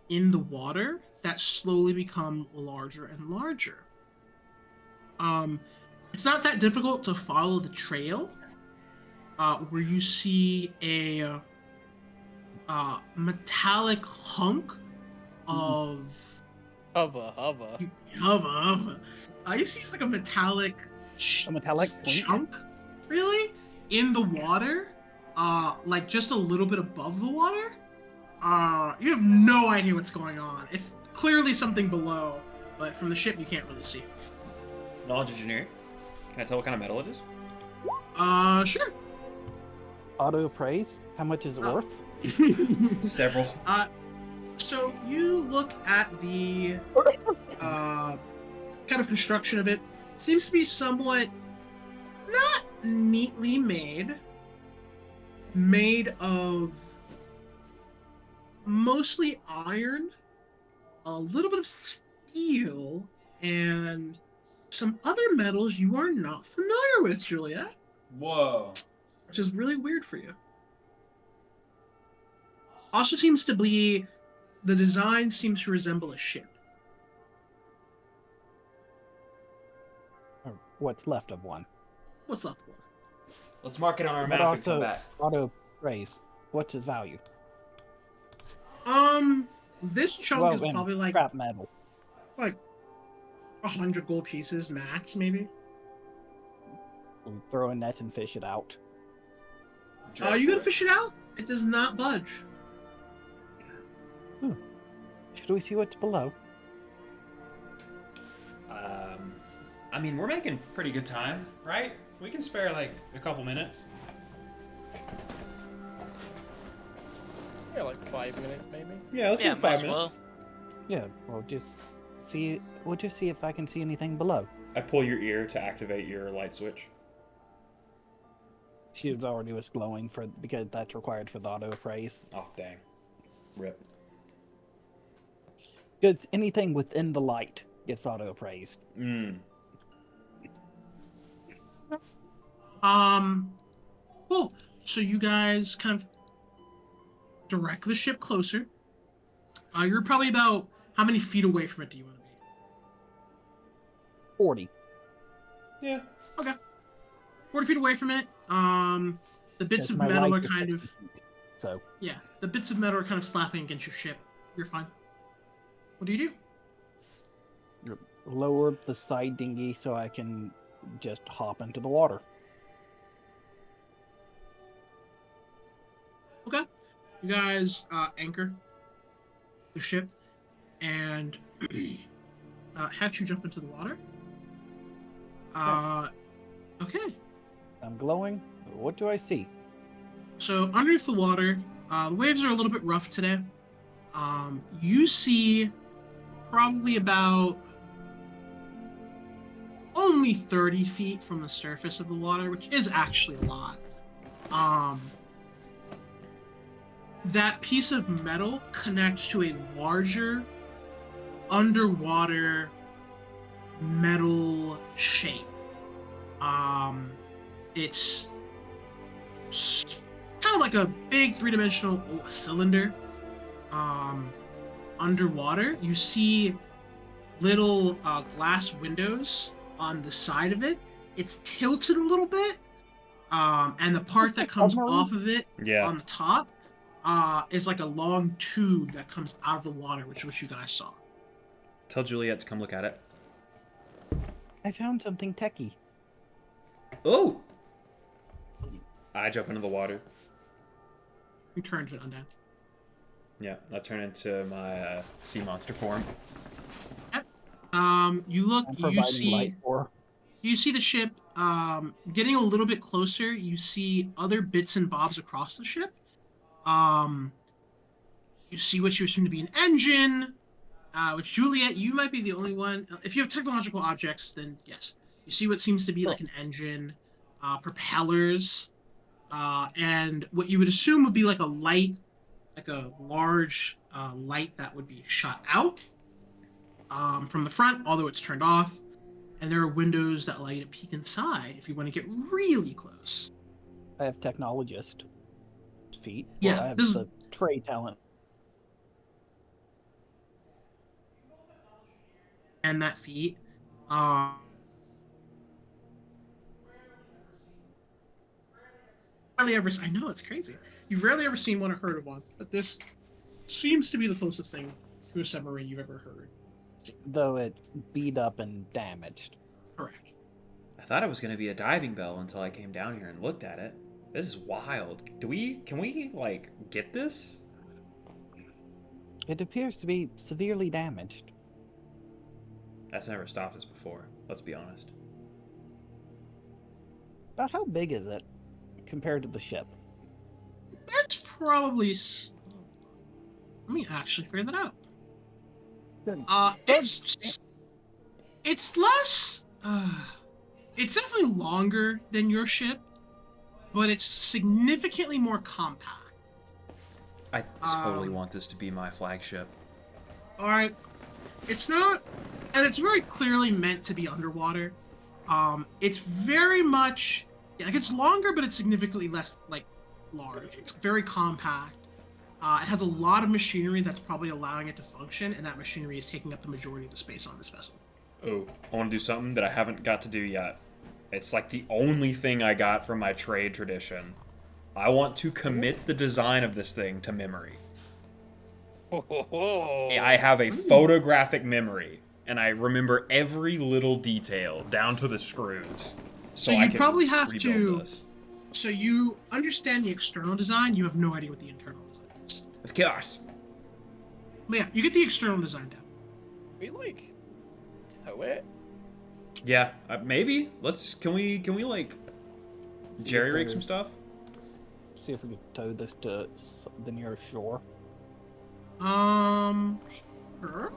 in the water that slowly become larger and larger. It's not that difficult to follow the trail, where you see a metallic hunk of Hubba. you see just like a metallic A metallic chunk, really, in the water, like just a little bit above the water. You have no idea what's going on. It's clearly something below, but from the ship you can't really see. Knowledge engineering. Can I tell what kind of metal it is? Sure. Auto praise? How much is it worth? Several. So you look at the kind of construction of it. Seems to be somewhat not neatly made of mostly iron, a little bit of steel, and some other metals you are not familiar with, Juliet, Whoa. which is really weird for you. Also seems to be, the design seems to resemble a ship. Or what's left of one? What's left of one? Let's mark it on our But map and also, come back. auto praise. What's its value? This chunk is and probably like scrap metal. 100 gold pieces max, maybe. We throw a net and fish it out. You gonna fish it out? It does not budge. Should we see what's below? I mean, we're making pretty good time, right? We can spare like a couple minutes. Yeah, like 5 minutes maybe. Yeah, let's Yeah, go might 5 as minutes. well. Yeah, we'll just see. We'll just see if I can see anything below. I pull your ear to activate your light switch. Shields already was glowing because that's required for the auto appraise. Oh, dang. Rip. Because anything within the light gets auto appraised. Cool. So you guys kind of direct the ship closer. You're probably about, how many feet away from it do you want to be? 40. Yeah. 40 feet away from it. The bits Because of my metal light are is kind 60 of, feet, So yeah, the bits of metal are kind of slapping against your ship. You're fine. What do you do? lower the side dinghy so I can just hop into the water. Okay. You guys anchor. the ship, and Hatch, you jump into the water. Okay. I'm glowing. What do I see? So underneath the water, the waves are a little bit rough today. You see probably about only 30 feet from the surface of the water, which is actually a lot. That piece of metal connects to a larger underwater metal shape. It's kind of like a big three-dimensional cylinder. Underwater, you see little glass windows on the side of it. It's tilted a little bit, and the part that comes off of it on the top is like a long tube that comes out of the water, which is what you guys saw. Tell Juliet to come look at it. I found something techie. Oh! I jump into the water. You turned it on down. Yeah, I turn into my sea monster form. Yep. You look. I'm You providing light see. for. You see the ship. Getting a little bit closer, you see other bits and bobs across the ship. You see what you assume to be an engine. Which Juliet, you might be the only one. If you have technological objects, then yes, you see what seems to be like an engine, propellers, and what you would assume would be like a light, like a large light that would be shot out from the front, although it's turned off. And there are windows that allow you to peek inside if you want to get really close. I have technologist feet. Yeah, Well, I have this is- the tray talent. And that feat. Rarely ever. I know it's crazy. You've rarely ever seen one or heard of one, but this seems to be the closest thing to a submarine you've ever heard. Though it's beat up and damaged. Correct. I thought it was going to be a diving bell until I came down here and looked at it. This is wild. Can we, like, get this? It appears to be severely damaged. That's never stopped us before, let's be honest. About how big is it compared to the ship? That's probably. Let me actually figure that out. It's less. It's definitely longer than your ship, but it's significantly more compact. I totally want this to be my flagship. All right, it's not, and it's very clearly meant to be underwater. It's very much like it's longer, but it's significantly less like large. It's very compact. It has a lot of machinery that's probably allowing it to function, and that machinery is taking up the majority of the space on this vessel. Oh, I want to do something that I haven't got to do yet. It's like the only thing I got from my trade tradition. I want to commit the design of this thing to memory. I have a photographic memory, and I remember every little detail down to the screws. So I you can probably have rebuild to. this. So you understand the external design. You have no idea what the internal design is. Of course. But yeah, you get the external design down. We like tow it. Yeah, maybe. Can we like jerry rig some stuff? See if we can tow this to the nearest shore. Sure.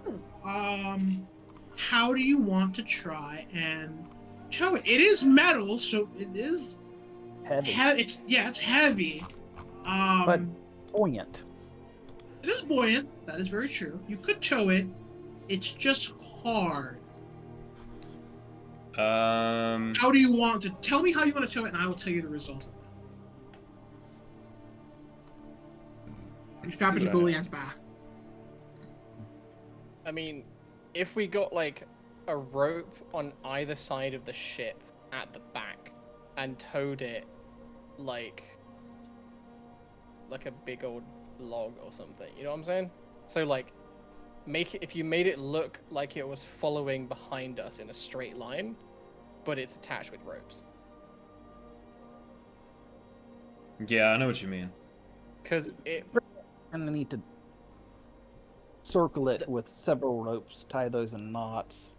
How do you want to try and tow it? It is metal, so it is Heavy. It's heavy. But buoyant. It is buoyant. That is very true. You could tow it. It's just hard. How do you want to tell me how you want to tow it, and I will tell you the result of that. You strap it to Goliath's back. I mean, if we got like a rope on either side of the ship at the back and towed it like a big old log or something, you know what I'm saying? So like if you made it look like it was following behind us in a straight line, but it's attached with ropes. Yeah, I know what you mean. Because it And I need to circle it with several ropes, tie those in knots.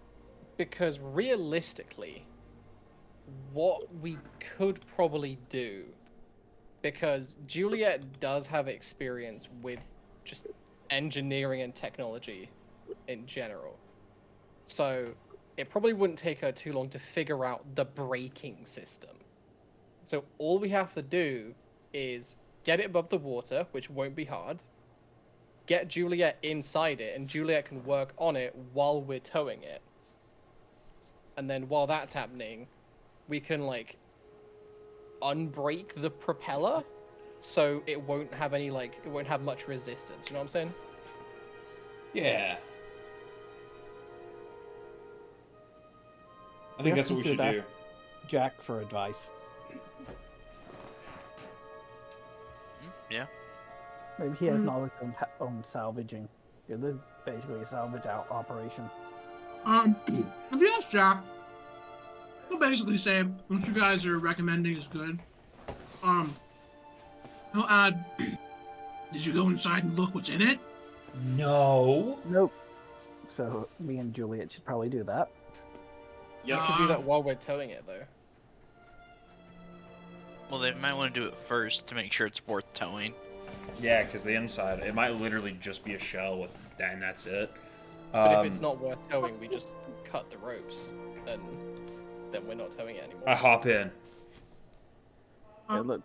Because realistically, what we could probably do, because Juliet does have experience with just engineering and technology in general. So it probably wouldn't take her too long to figure out the braking system. So all we have to do is get it above the water, which won't be hard, get Juliet inside it, and Juliet can work on it while we're towing it. And then while that's happening, we can, like, unbrake the propeller so it won't have any, like, it won't have much resistance. You know what I'm saying? Yeah. I think that's what we should do. Jack for advice. Yeah. Maybe he has knowledge on salvaging. Yeah, this is basically a salvage out operation. If you ask Jack, he'll basically say what you guys are recommending is good. He'll add, did you go inside and look what's in it? No. Nope. So me and Juliet should probably do that. Yeah, we can do that while we're towing it, though. Well, they might want to do it first to make sure it's worth towing. Yeah, because the inside, it might literally just be a shell with that, and that's it. But if it's not worth towing, we just cut the ropes, and then we're not towing it anymore. I hop in. Yeah, look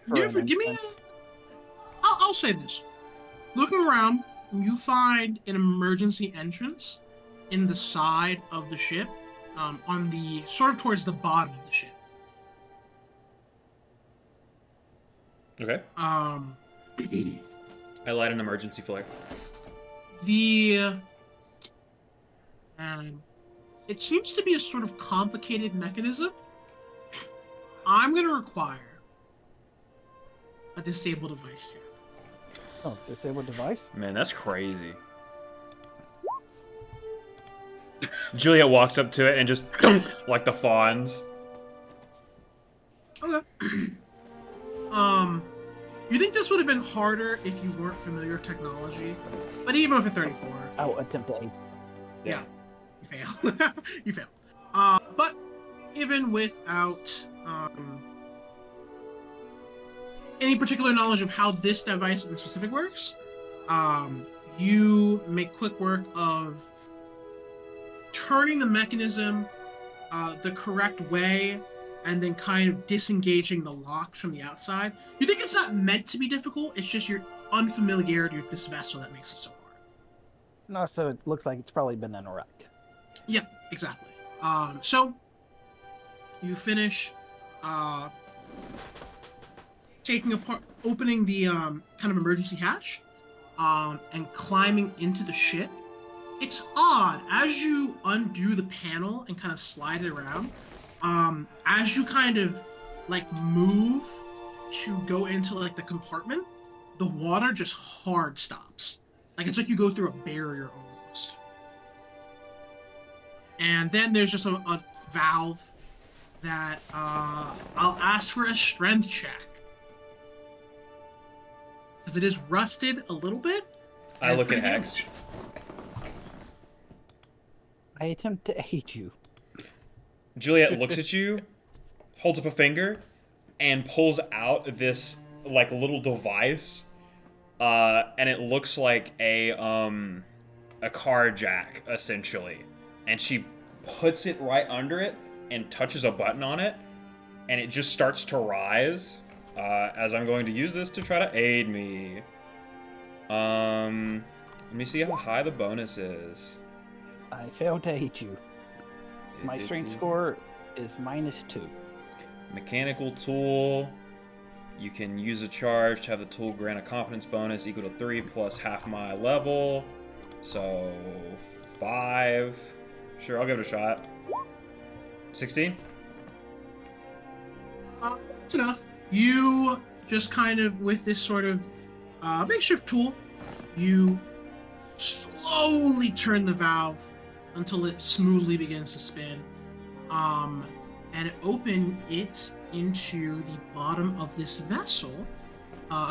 for an Give me entrance. I'll say this. Looking around, you find an emergency entrance in the side of the ship, on the sort of towards the bottom of the ship. Okay. I light an emergency flare. It seems to be a sort of complicated mechanism. I'm gonna require a disable device check. Oh, disable device? Man, that's crazy. Juliet walks up to it and just dunk, like the fawns. Okay. You think this would have been harder if you weren't familiar with technology, but even with a 34, I'll attempt to aid. yeah, you fail. You fail. But even without any particular knowledge of how this device in specific works, you make quick work of turning the mechanism the correct way and then kind of disengaging the locks from the outside. You think it's not meant to be difficult, it's just your unfamiliarity with this vessel that makes it so hard. No, so it looks like it's probably been in a wreck. Yeah, exactly. So you finish taking apart, opening the kind of emergency hatch, and climbing into the ship. It's odd as you undo the panel and kind of slide it around. As you kind of like move to go into like the compartment, the water just hard stops. Like it's like you go through a barrier almost. And then there's just a valve that I'll ask for a strength check. Because it is rusted a little bit. I look at Hex. I attempt to aid you. Juliet looks at you, holds up a finger, and pulls out this like little device, and it looks like a car jack essentially. And she puts it right under it and touches a button on it, and it just starts to rise. As I'm going to use this to try to aid me. Let me see how high the bonus is. I failed to aid you. My strength score is -2. Mechanical tool. You can use a charge to have the tool grant a competence bonus equal to 3 plus half my level. So 5. Sure, I'll give it a shot. 16? That's enough. You just kind of, with this sort of makeshift tool, you slowly turn the valve until it smoothly begins to spin, and open it into the bottom of this vessel,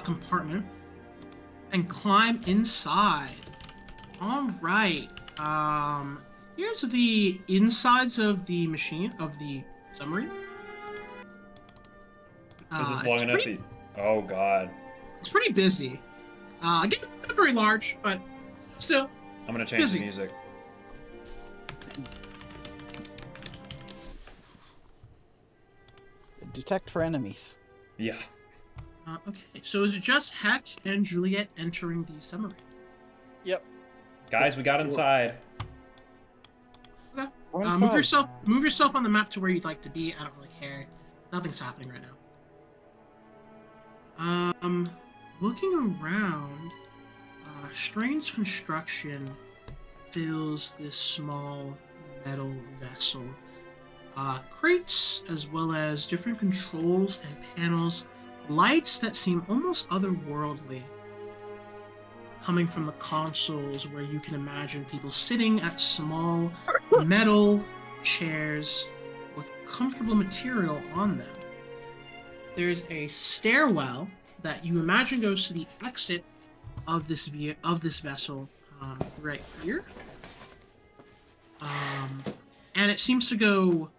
compartment, and climb inside All right. Here's the insides of the machine of the submarine. Is this long enough? Oh god. It's pretty busy. Again, not very large, but still. I'm gonna change Busy. the music. Detect for enemies. Yeah. Okay, so is it just Hex and Juliet entering the submarine? Yep. Guys, we got inside. Okay. We're Move inside. yourself on the map to where you'd like to be. I don't really care. Nothing's happening right now. Looking around, strange construction fills this small metal vessel. Crates, as well as different controls and panels, lights that seem almost otherworldly, coming from the consoles where you can imagine people sitting at small metal chairs with comfortable material on them. There's a stairwell that you imagine goes to the exit of this vessel right here. And it seems to go.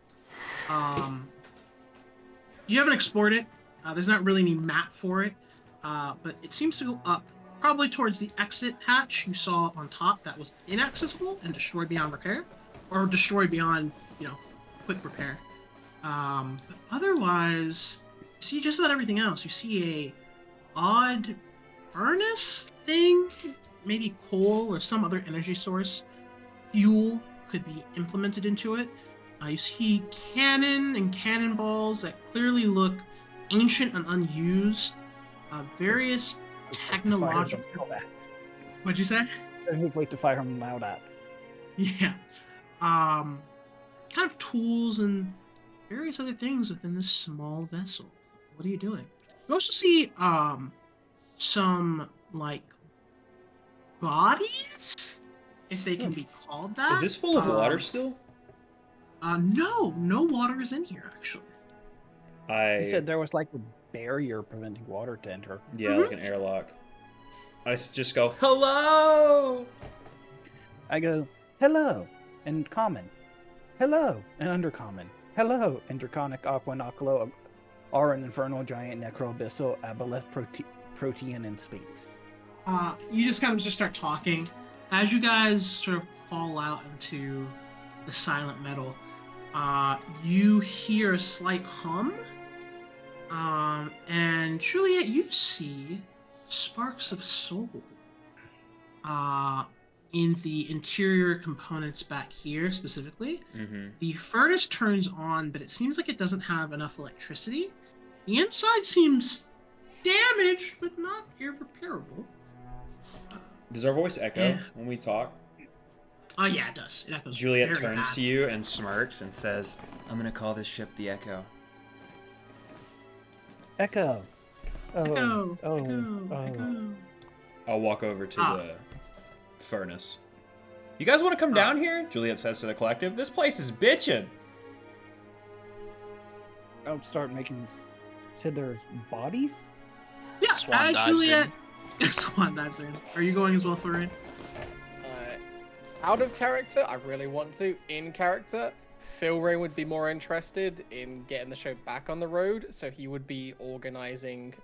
You haven't explored it. There's not really any map for it, but it seems to go up, probably towards the exit hatch you saw on top that was inaccessible and destroyed beyond repair, or destroyed beyond, quick repair. But otherwise, you see just about everything else. You see a odd furnace thing, maybe coal or some other energy source. Fuel could be implemented into it. You see cannon and cannonballs that clearly look ancient and unused. Various technological. What'd you say? I'd like to fire them out at. Yeah. Kind of tools and various other things within this small vessel. What are you doing? You also see some like bodies, if they can be called that. Is this full of water still? No water is in here actually. You said there was like a barrier preventing water to enter. Yeah, like an airlock. I just go, hello! I go, hello, in common. Hello, in undercommon. Hello, in draconic, aqua, noclo, aran, infernal, giant, necro, abyssal, aboleth, protean, and sphinx. You just kind of just start talking. As you guys sort of call out into the silent metal, you hear a slight hum. And Juliet, you see sparks of soul in the interior components back here specifically. Mm-hmm. The furnace turns on, but it seems like it doesn't have enough electricity. The inside seems damaged, but not irreparable. Does our voice echo when we talk? Yeah, it does. It echoes. Juliet very turns bad. to you and smirks and says, I'm gonna call this ship the Echo. Echo. Oh, Echo. oh, Echo. oh. Echo. I'll walk over to the furnace. You guys want to come down here? Juliet says to the collective. This place is bitchin'. I'll start making. Said there's bodies. Yeah, Swan as dives Juliet. Swan dives in. Are you going as well, Florian? Out of character, I really want to. In character, Phil Ray would be more interested in getting the show back on the road, so he would be organizing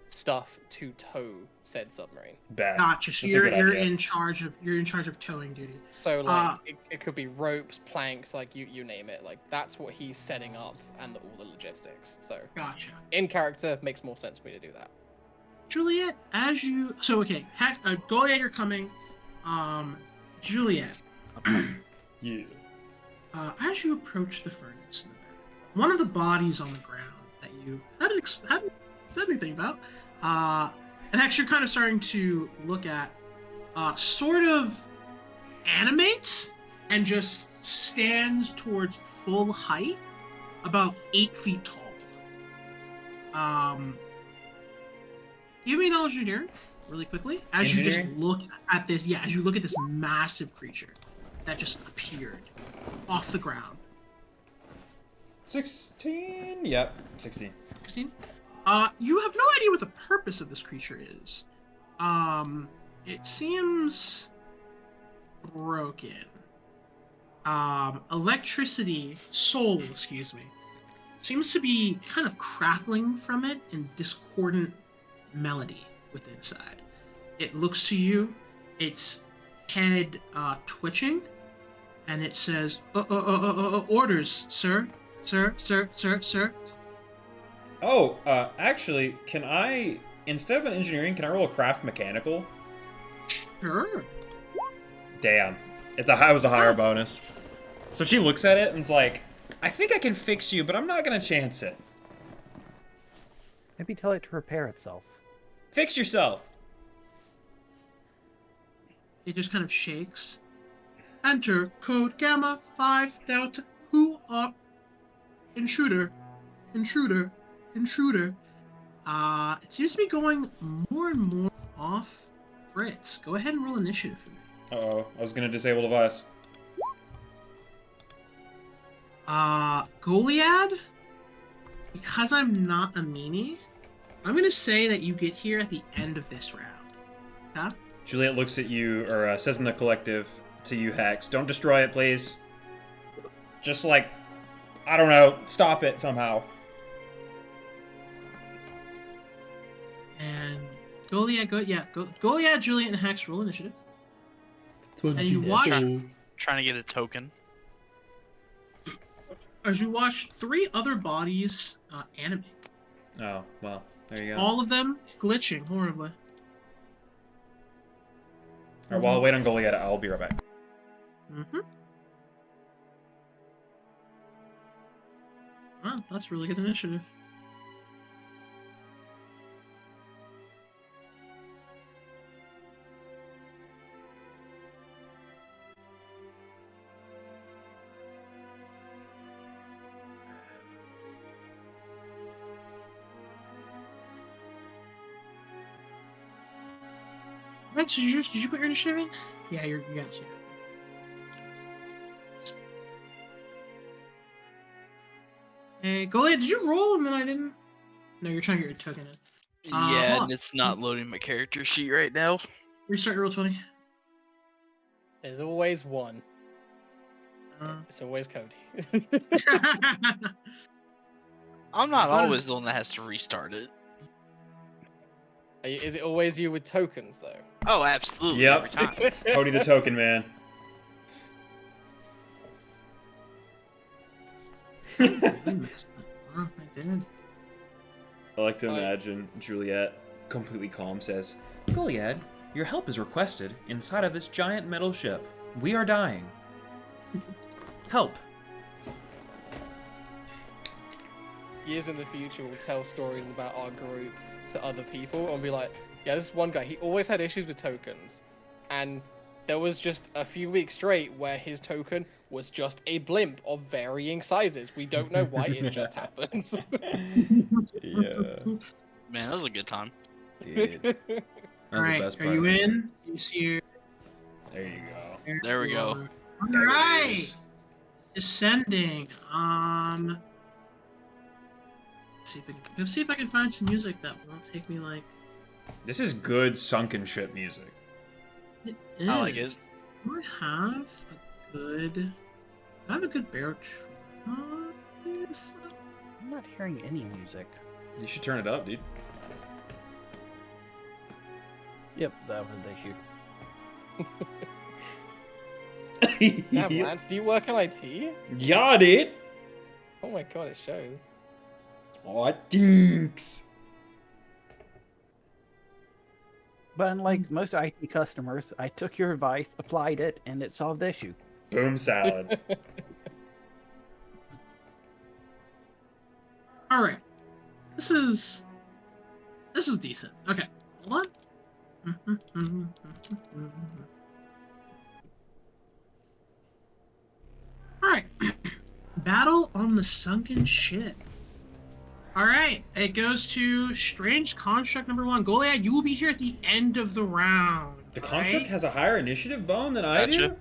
stuff to tow said submarine. Bad. Gotcha. So That's a good you're idea. in charge of towing duty. So like it could be ropes, planks, like you name it. Like that's what he's setting up and all the logistics. So Gotcha. in character makes more sense for me to do that. Juliet, as you Goliath, you're coming. Juliet, Yeah. as you approach the furnace in the back, one of the bodies on the ground that you hadn't said anything about, and actually you're kind of starting to look at, sort of animates and just stands towards full height, about 8 feet tall. Give me knowledge engineering really quickly as you just look at this. Yeah, as you look at this massive creature that just appeared off the ground. 16? Yep, 16. 16? You have no idea what the purpose of this creature is. It seems broken. Excuse me, seems to be kind of crackling from it in discordant melody with inside. It looks to you, its head twitching, and it says, orders, sir, sir, sir, sir, sir. Oh, actually, can I, instead of an engineering, can I roll a craft mechanical? Sure. Damn. It was a higher bonus. So she looks at it and is like, I think I can fix you, but I'm not gonna chance it. Maybe tell it to repair itself. Fix yourself. It just kind of shakes. Enter code Gamma 5 Delta. Who are intruder? Intruder. Intruder. It seems to be going more and more off Fritz. Go ahead and roll initiative for me. Uh-oh, I was gonna disable device. Goliad? Because I'm not a meanie, I'm gonna say that you get here at the end of this round. Huh? Juliet looks at you, or says in the collective to you, Hex, don't destroy it, please. Just like, I don't know, stop it somehow. And Goliad, Goliad, Juliet, and Hex roll initiative. 20 And you watch Trying to get a token. as you watch 3 other bodies animate. Oh, well, there you go. All of them glitching horribly. Alright, while I wait on Goliath, I'll be right back. Mm-hmm. Wow, that's really good initiative. Rex, did you put your initiative in? Yeah, you got it. Hey, Goliath, did you roll and then I didn't? No, you're trying to get your token in. Yeah, hold on. and it's not loading my character sheet right now. Restart your roll 20. There's always one. Uh, It's always Cody. I'm not What? always the one that has to restart it. Is it always you with tokens though? Oh, absolutely. Yep. Every time. Cody the token man. I missed that. Oh, I did. I like to imagine Juliet, completely calm, says, Goliad, your help is requested inside of this giant metal ship. We are dying. Help. Years in the future, we'll tell stories about our group to other people and be like, yeah, this one guy, he always had issues with tokens. And there was just a few weeks straight where his token was just a blimp of varying sizes. We don't know why, it just happens. Yeah. Man, that was a good time. Dude. That was Alright, the best are part. you in? You see your... There you go. There we go. There it Alright! is. Descending. Let's see if I can find some music that won't take me like... This is good sunken ship music. It is. I like it. Do I have a good... I have a good bear choice. I'm not hearing any music. You should turn it up, dude. Yep, that was the issue. Damn, Lance, do you work in IT? Yeah, dude. Oh my god, it shows. Oh, thanks. But unlike most IT customers, I took your advice, applied it, and it solved the issue. Boom salad. Alright. This is decent. Okay. Hold on. Alright. Battle on the sunken ship. Alright, it goes to Strange Construct number 1. Goliath, you will be here at the end of the round. The construct alright? has a higher initiative bone than I do? Gotcha.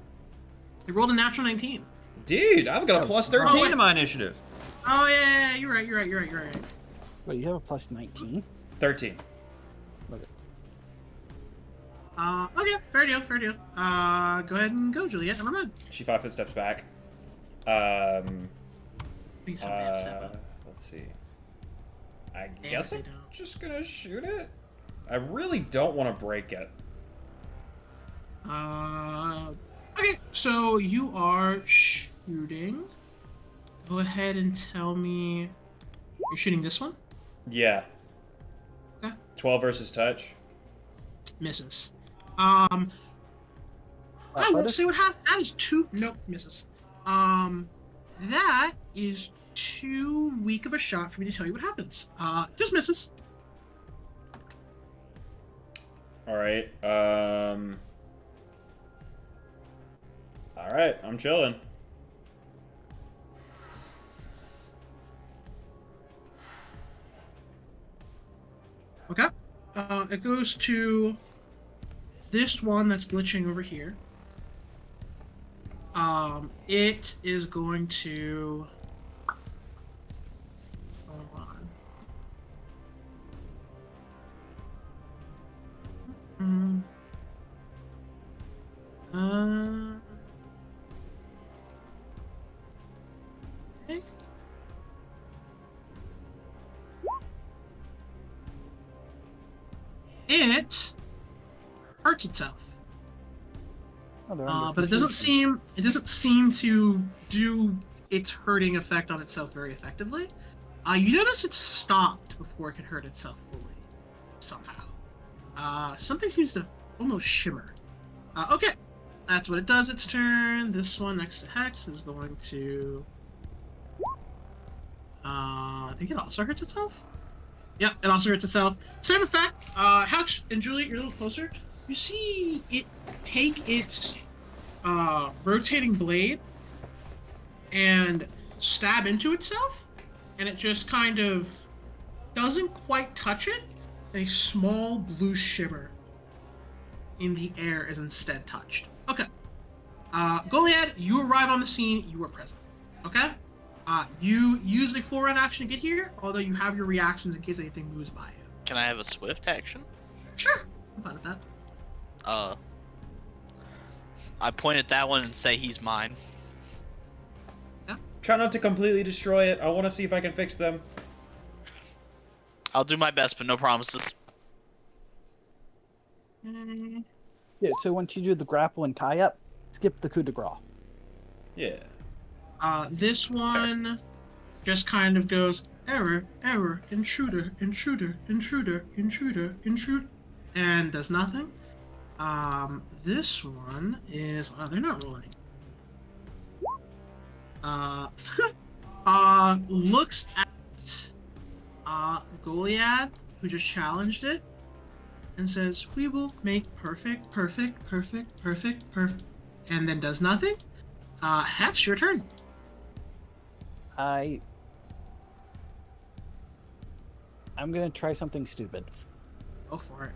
He rolled a natural 19. Dude, I've got a plus 13 to my initiative. Oh yeah, you're right. Wait, you have a plus 19? 13. Okay, fair deal, fair deal. Go ahead and go, Juliet. I'm gonna She 5 foot steps back. be some damn step up. Let's see. I Damn guess if I'm they don't. just gonna shoot it. I really don't want to break it. Okay, so you are shooting. Go ahead and tell me. You're shooting this one? Yeah. Okay. 12 versus touch. Misses. I won't Flat-footed? say what has. That is two. Nope, misses. That is too weak of a shot for me to tell you what happens. Just misses. All right. All right. I'm chilling. Okay. It goes to this one that's glitching over here. It is going to. Hold on. Okay. It hurts itself. Oh, they're under But it doesn't confusion. seem to do its hurting effect on itself very effectively. You notice it stopped before it could hurt itself fully, somehow. Something seems to almost shimmer. Okay, that's what it does. Its turn. This one next to Hex is going to. I think it also hurts itself. Yeah, it also hurts itself. Same effect. Hex and Juliet, you're a little closer. You see it take its rotating blade and stab into itself, and it just kind of doesn't quite touch it. A small blue shimmer in the air is instead touched. Okay. Goliad, you arrive on the scene. You are present. Okay. You use a full round action to get here, although you have your reactions in case anything moves by you. Can I have a swift action? Sure. I'm fine with that. I point at that one and say he's mine. Try not to completely destroy it. I want to see if I can fix them. I'll do my best, but no promises. Yeah, so once you do the grapple and tie up, skip the coup de grace. Yeah. This one just kind of goes error, error, intruder, intruder, intruder, intruder, intruder, and does nothing. This one is wow, they're not rolling. Looks at Goliad, who just challenged it, and says, "We will make perfect, perfect, perfect, perfect, perfect," and then does nothing. Hex, your turn. I'm gonna try something stupid. Go for it.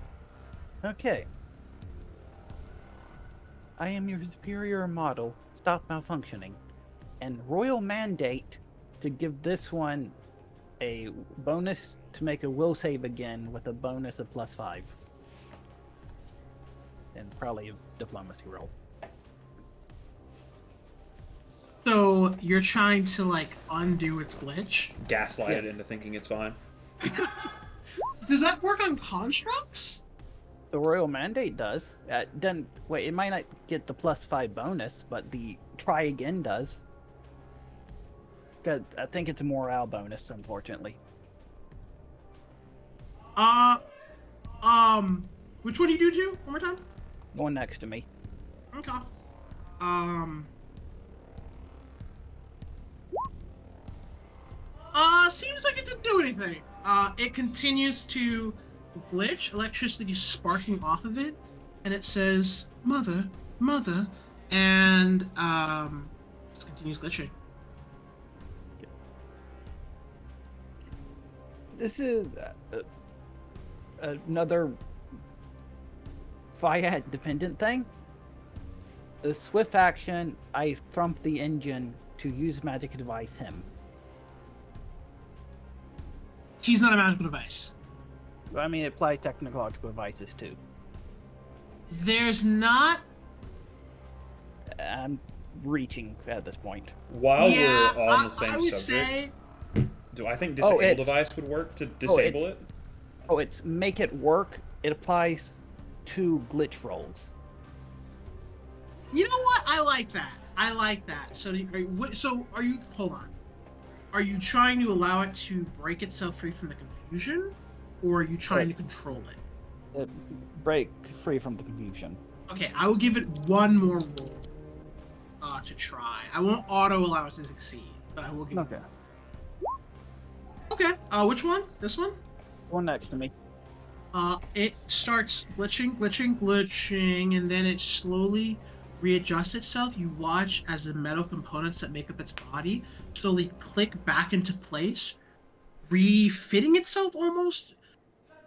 Okay. I am your superior model. Stop malfunctioning. And royal mandate to give this one a bonus to make a will save again with a bonus of +5. And probably a diplomacy roll. So you're trying to like undo its glitch. Gaslight it Yes. into thinking it's fine. Does that work on constructs? The royal mandate does. Doesn't wait. It might not get the +5 bonus, but the try again does. 'Cause I think it's a morale bonus, unfortunately. Which one do you do to? One more time. One next to me. Okay. Seems like it didn't do anything. It continues to glitch, electricity sparking off of it, and it says, "Mother, mother," and it continues glitching. This is another Fiat dependent thing. The swift action, I thump the engine to use magic device him. He's not a magical device. I mean, it applies technological devices too. There's not. I'm reaching at this point. While Yeah, we're on I the same would subject, say. do I think Oh, disable it's- device would work to disable it's- it? Oh, it's make it work. It applies to glitch rolls. You know what? I like that. I like that. So, are you? Hold on. Are you trying to allow it to break itself free from the confusion, or are you trying to control it? Break free from the confusion. Okay, I will give it one more roll to try. I won't auto allow it to succeed, but I will give Okay. it. Okay. Which one? This one? One next to me. It starts glitching, and then it slowly readjusts itself. You watch as the metal components that make up its body slowly click back into place, refitting itself almost,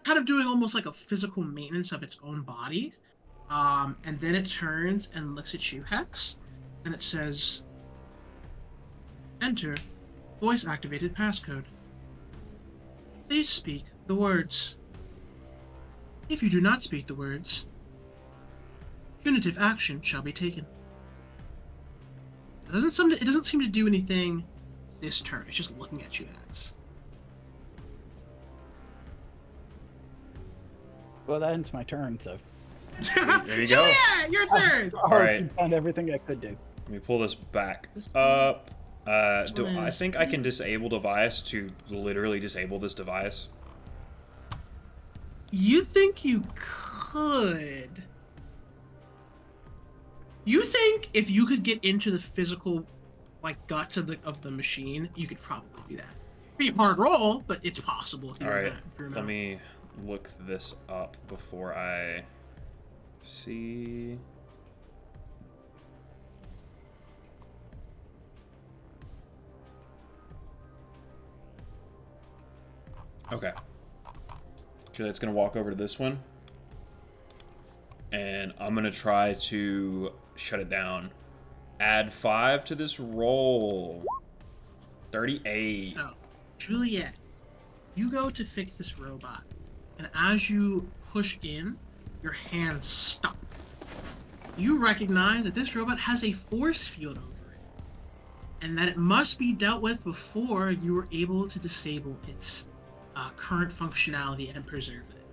kind of doing almost like a physical maintenance of its own body. And then it turns and looks at you, Hex, and it says, "Enter voice-activated passcode. Please speak the words. If you do not speak the words, punitive action shall be taken." It doesn't seem to do anything this turn. It's just looking at you, Hex. Well, that ends my turn, so. There you go. Yeah, your turn. Alright. I've done everything I could do. Let me pull this back up. Do one I is- think I can disable device to literally disable this device? You think you could? You think if you could get into the physical, like, guts of the machine, you could probably do that. Be a hard roll, but it's possible. If All right, you're let me look this up before I see. Okay. Juliet's gonna walk over to this one, and I'm gonna try to shut it down. Add 5 to this roll. 38. So, Juliet, you go to fix this robot, and as you push in, your hands stop. You recognize that this robot has a force field over it, and that it must be dealt with before you are able to disable its current functionality and preserve it.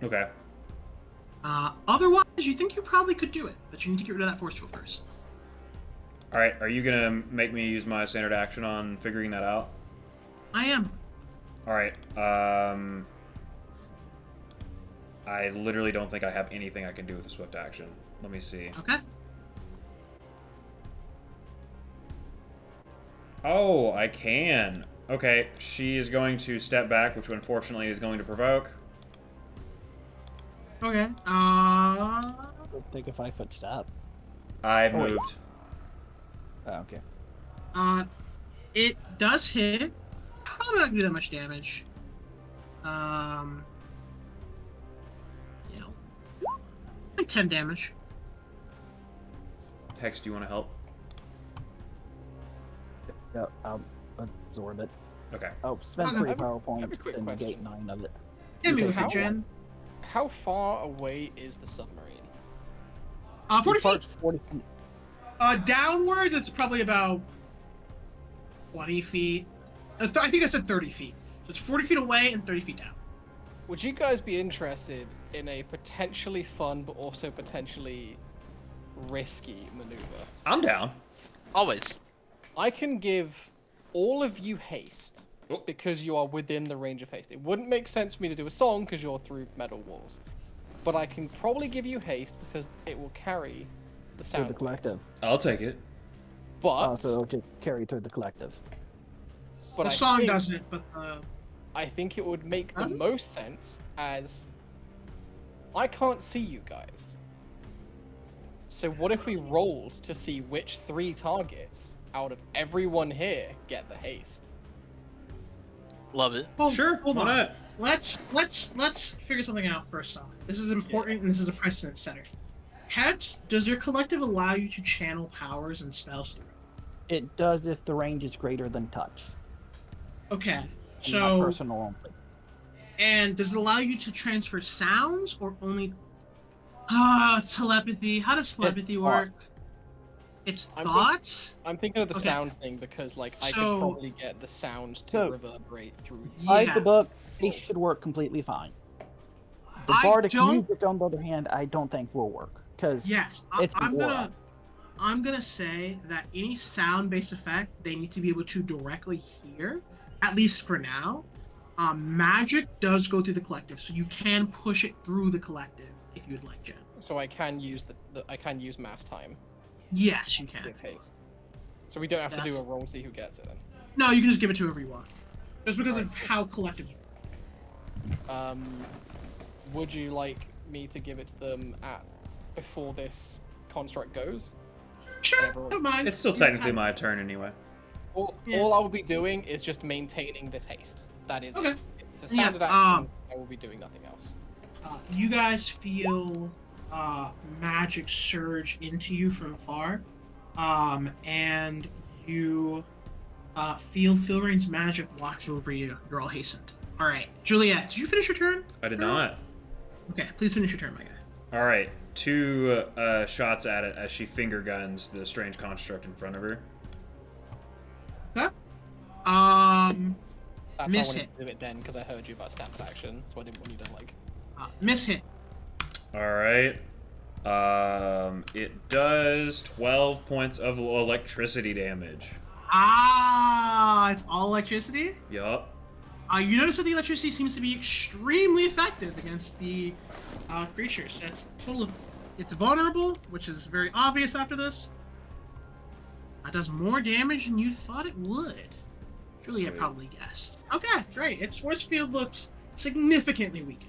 Okay. Otherwise, you think you probably could do it, but you need to get rid of that force field first. All right. Are you gonna make me use my standard action on figuring that out? I am. All right. I literally don't think I have anything I can do with a swift action. Let me see. Okay. Oh, I can. Okay, she is going to step back, which unfortunately is going to provoke. Okay. Take a 5-foot step. I Oh, wait. moved. Oh, okay. It does hit. Probably not gonna do that much damage. Yeah, like 10 damage. Hex, do you want to help? Yeah, I'll absorb it. Okay. Oh, spend Okay. 3 I have a power points quick and question. negate 9 of it. Hit me Okay, with how- it, Jen. How far away is the submarine? 40 feet. Parts 40 feet. Downwards, it's probably about 20 feet. I think I said 30 feet. So it's 40 feet away and 30 feet down. Would you guys be interested in a potentially fun but also potentially risky maneuver? I'm down. Always. I can give all of you haste Oh. because you are within the range of haste. It wouldn't make sense for me to do a song because you're through metal walls. But I can probably give you haste because it will carry the Through sound. the collective. I'll take it. But, So it'll just carry through the collective. but The I song think, doesn't, but I think it would make the Does it? most sense as I can't see you guys. So what if we rolled to see which 3 targets out of everyone here get the haste? Love it. Sure, Hold why on. not? Let's figure something out first off. This is important and this is a precedent setter. Hex, does your collective allow you to channel powers and spells through it? It does if the range is greater than touch. Okay. Not So personal only. And does it allow you to transfer sounds or only telepathy? How does telepathy thought. work? It's thoughts? I'm thinking of the Okay. sound thing because, like, I could So- probably get the sound to So- reverberate through. By Yeah. the book, they should work completely fine. The I bardic don't- music, on the other hand, I don't think will work because Yes, it's I'm aura. gonna say that any sound-based effect they need to be able to directly hear, at least for now. Magic does go through the collective, so you can push it through the collective if you'd like, Jen. So I can use I can use mass time Yes, you to can. give haste. So we don't have to do That's- a roll to see who gets it then. No, you can just give it to whoever you want, just because of Alright. how collective. Would you like me to give it to them before this construct goes? Sure, Everyone- don't mind. It's still You technically have- my turn anyway. Yeah. All I will be doing is just maintaining this haste. That is Okay. it. It's a Yeah, standard action. I will be doing nothing else. You guys feel magic surge into you from afar, and you feel Philrain's magic watch over you. You're all hastened. All right, Juliet, did you finish your turn? I did not. Okay, please finish your turn, my guy. All right, 2 shots at it as she finger guns the strange construct in front of her. Okay. That's why I Miss wanted hit. to do it then because I heard you about stamped action, so I didn't want you to like. Miss hit. All right. It does 12 points of electricity damage. It's all electricity. Yup. You notice that the electricity seems to be extremely effective against the creatures. That's total. It's vulnerable, which is very obvious after this. It does more damage than you thought it would. Juliet Sweet. probably guessed. Okay, great. Its force field looks significantly weakened.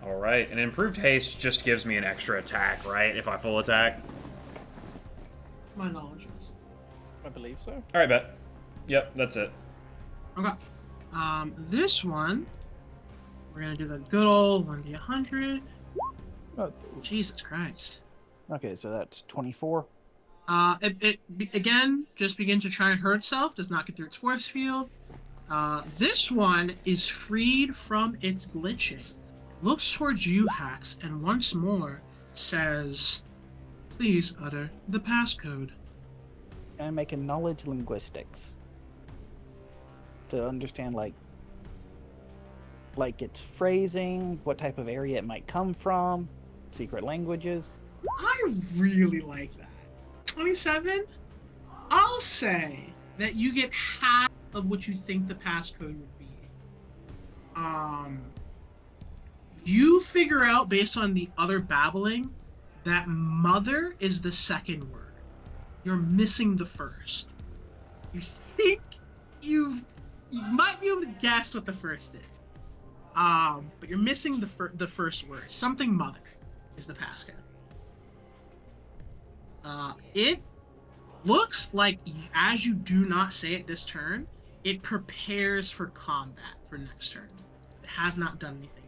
All right, and improved haste just gives me an extra attack, right? If I full attack. My knowledge is. I believe so. All right, bet. Yep, that's it. Okay. This one, we're gonna do the good old 1d100. Oh, Jesus Christ. okay, so that's 24. Again just begins to try and hurt itself. Does not get through its force field. This one is freed from its glitching. Looks towards you, Hax, and once more says, "Please utter the passcode." And I'm making knowledge linguistics to understand like its phrasing, what type of area it might come from, secret languages. I really like that. 27? I'll say that you get half of what you think the passcode would be. You figure out based on the other babbling that mother is the second word. You're missing the first. You think you might be able to guess what the first is. But you're missing the first word. Something mother is the passcode. It looks like as you do not say it this turn, it prepares for combat for next turn. It has not done anything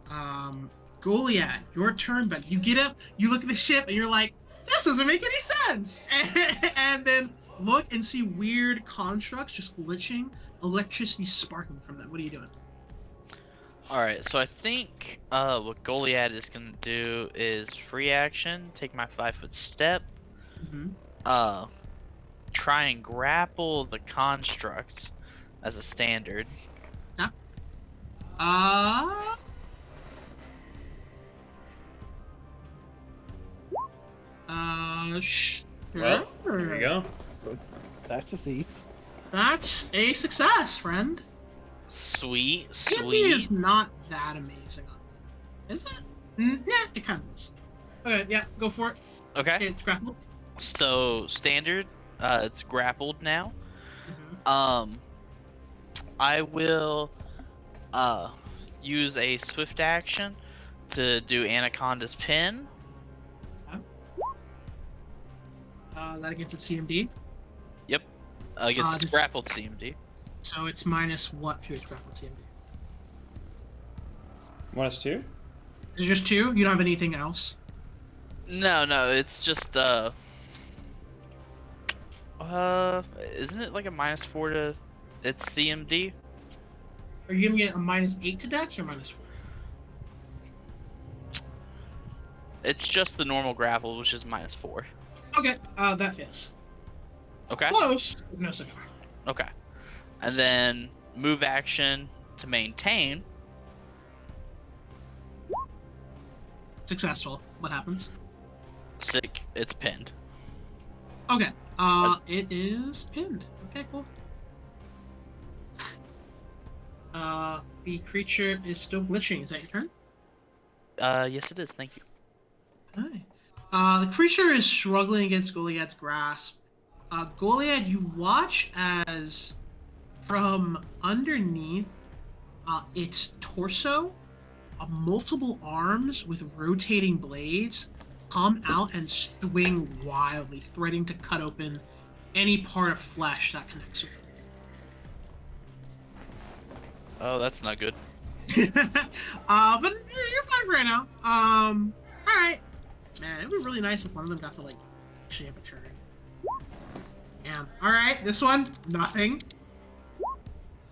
yet. Goliath, your turn, but you get up, you look at the ship, and you're like, this doesn't make any sense! And then look and see weird constructs just glitching, electricity sparking from them. What are you doing? Alright, so I think what Goliath is going to do is free action, take my 5-foot step, Mm-hmm. try and grapple the construct as a standard. Sure. Well, here we go. That's the seat. That's a success, friend. Sweet, Candy is sweet. not that amazing. Is it? Nah, it kind of is. Okay, yeah, go for it. Okay, It's grappled. so standard, it's grappled now. Mm-hmm. I will use a swift action to do Anaconda's Pin. That against its CMD. Against its just- grappled CMD. So it's minus what to its grappled CMD? -2? Is it just 2? You don't have anything else? No, it's just isn't it like a -4 to its CMD? Are you giving it a -8 to Dex or -4? It's just the normal grapple, which is -4. Okay, that fails. Okay. Close, but no cigar. Okay. And then move action to maintain. Successful. What happens? Sick. It's pinned. Okay, it is pinned. Okay, cool. The creature is still glitching. Is that your turn? Yes, it is. Thank you. Okay. The creature is struggling against Goliath's grasp. Goliath, you watch as from underneath its torso, multiple arms with rotating blades come out and swing wildly, threatening to cut open any part of flesh that connects with it. Oh, that's not good. But you're fine for right now. Alright. Man, it'd be really nice if one of them got to, like, actually have a turn. Damn. Alright, this one, nothing.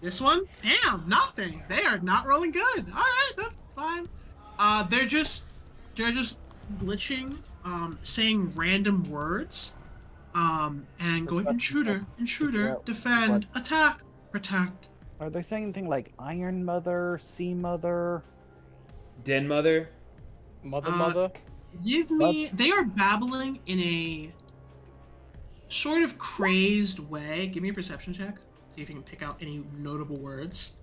This one, damn, nothing. They are not rolling good. Alright, that's fine. They're just glitching, saying random words, and going intruder, defend, attack, protect. Are they saying anything like Iron Mother, Sea Mother? Den Mother. Mother. Give me. They are babbling in a sort of crazed way. Give me a perception check. See if you can pick out any notable words.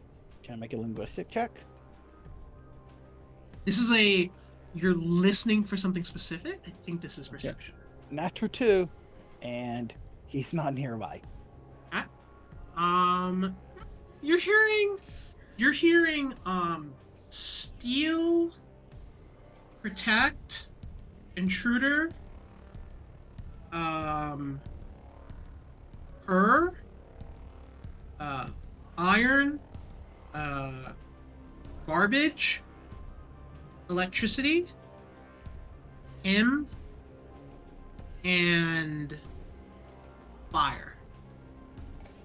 Can I make a linguistic check? This is a. You're listening for something specific. I think this is perception. Natural 2, and he's not nearby. You're hearing. Steal. Protect. Intruder. Her. Iron. Garbage. Electricity. Him. And fire.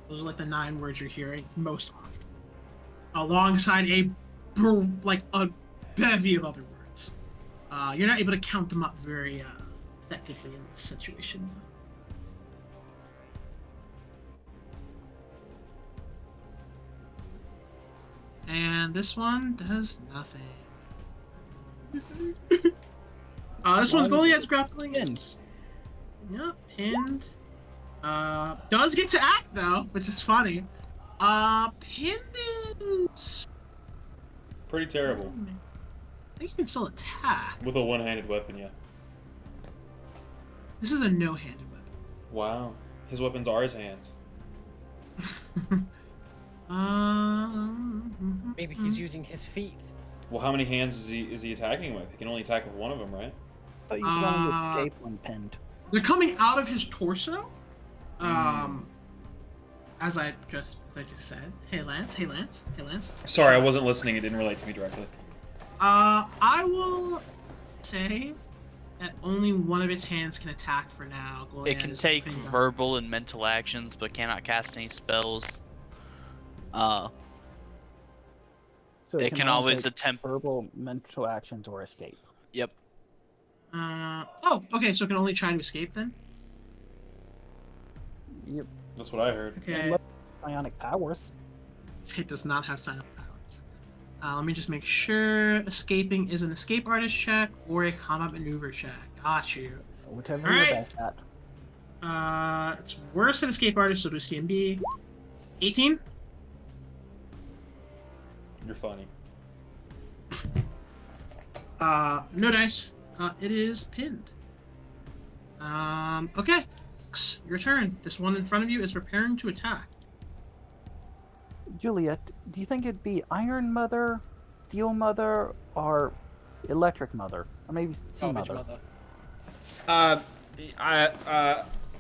Those are like the 9 words you're hearing most often. Alongside a bevy of other words. You're not able to count them up very effectively in this situation. And this one does nothing. This one's Goliath's grappling. Pins. Yep, pinned. Does get to act though, which is funny. Pinned is Pretty terrible. I think you can still attack. With a one-handed weapon, yeah. This is a no-handed weapon. Wow. His weapons are his hands. Maybe he's using his feet. Well, how many hands is he attacking with? He can only attack with one of them, right? I thought you could only escape when pinned. They're coming out of his torso. As I just said. Hey Lance. Sorry, I wasn't listening. It didn't relate to me directly. I will say that only one of its hands can attack for now. It can take verbal and mental actions, but cannot cast any spells. So it can always take attempt verbal, mental actions, or escape. Yep. Oh, okay. So it can only try to escape then. Yep. That's what I heard. Okay. Unless psionic powers. It does not have sign up powers. Let me just make sure escaping is an escape artist check or a combat maneuver check. Got you. Whichever All you're right. best at. It's worse than escape artist, so do CMB. 18. You're funny. No dice. It is pinned. Okay. Your turn. This one in front of you is preparing to attack. Juliet, do you think it'd be Iron Mother, Steel Mother, or Electric Mother? Or maybe Sea Garbage Mother? mother.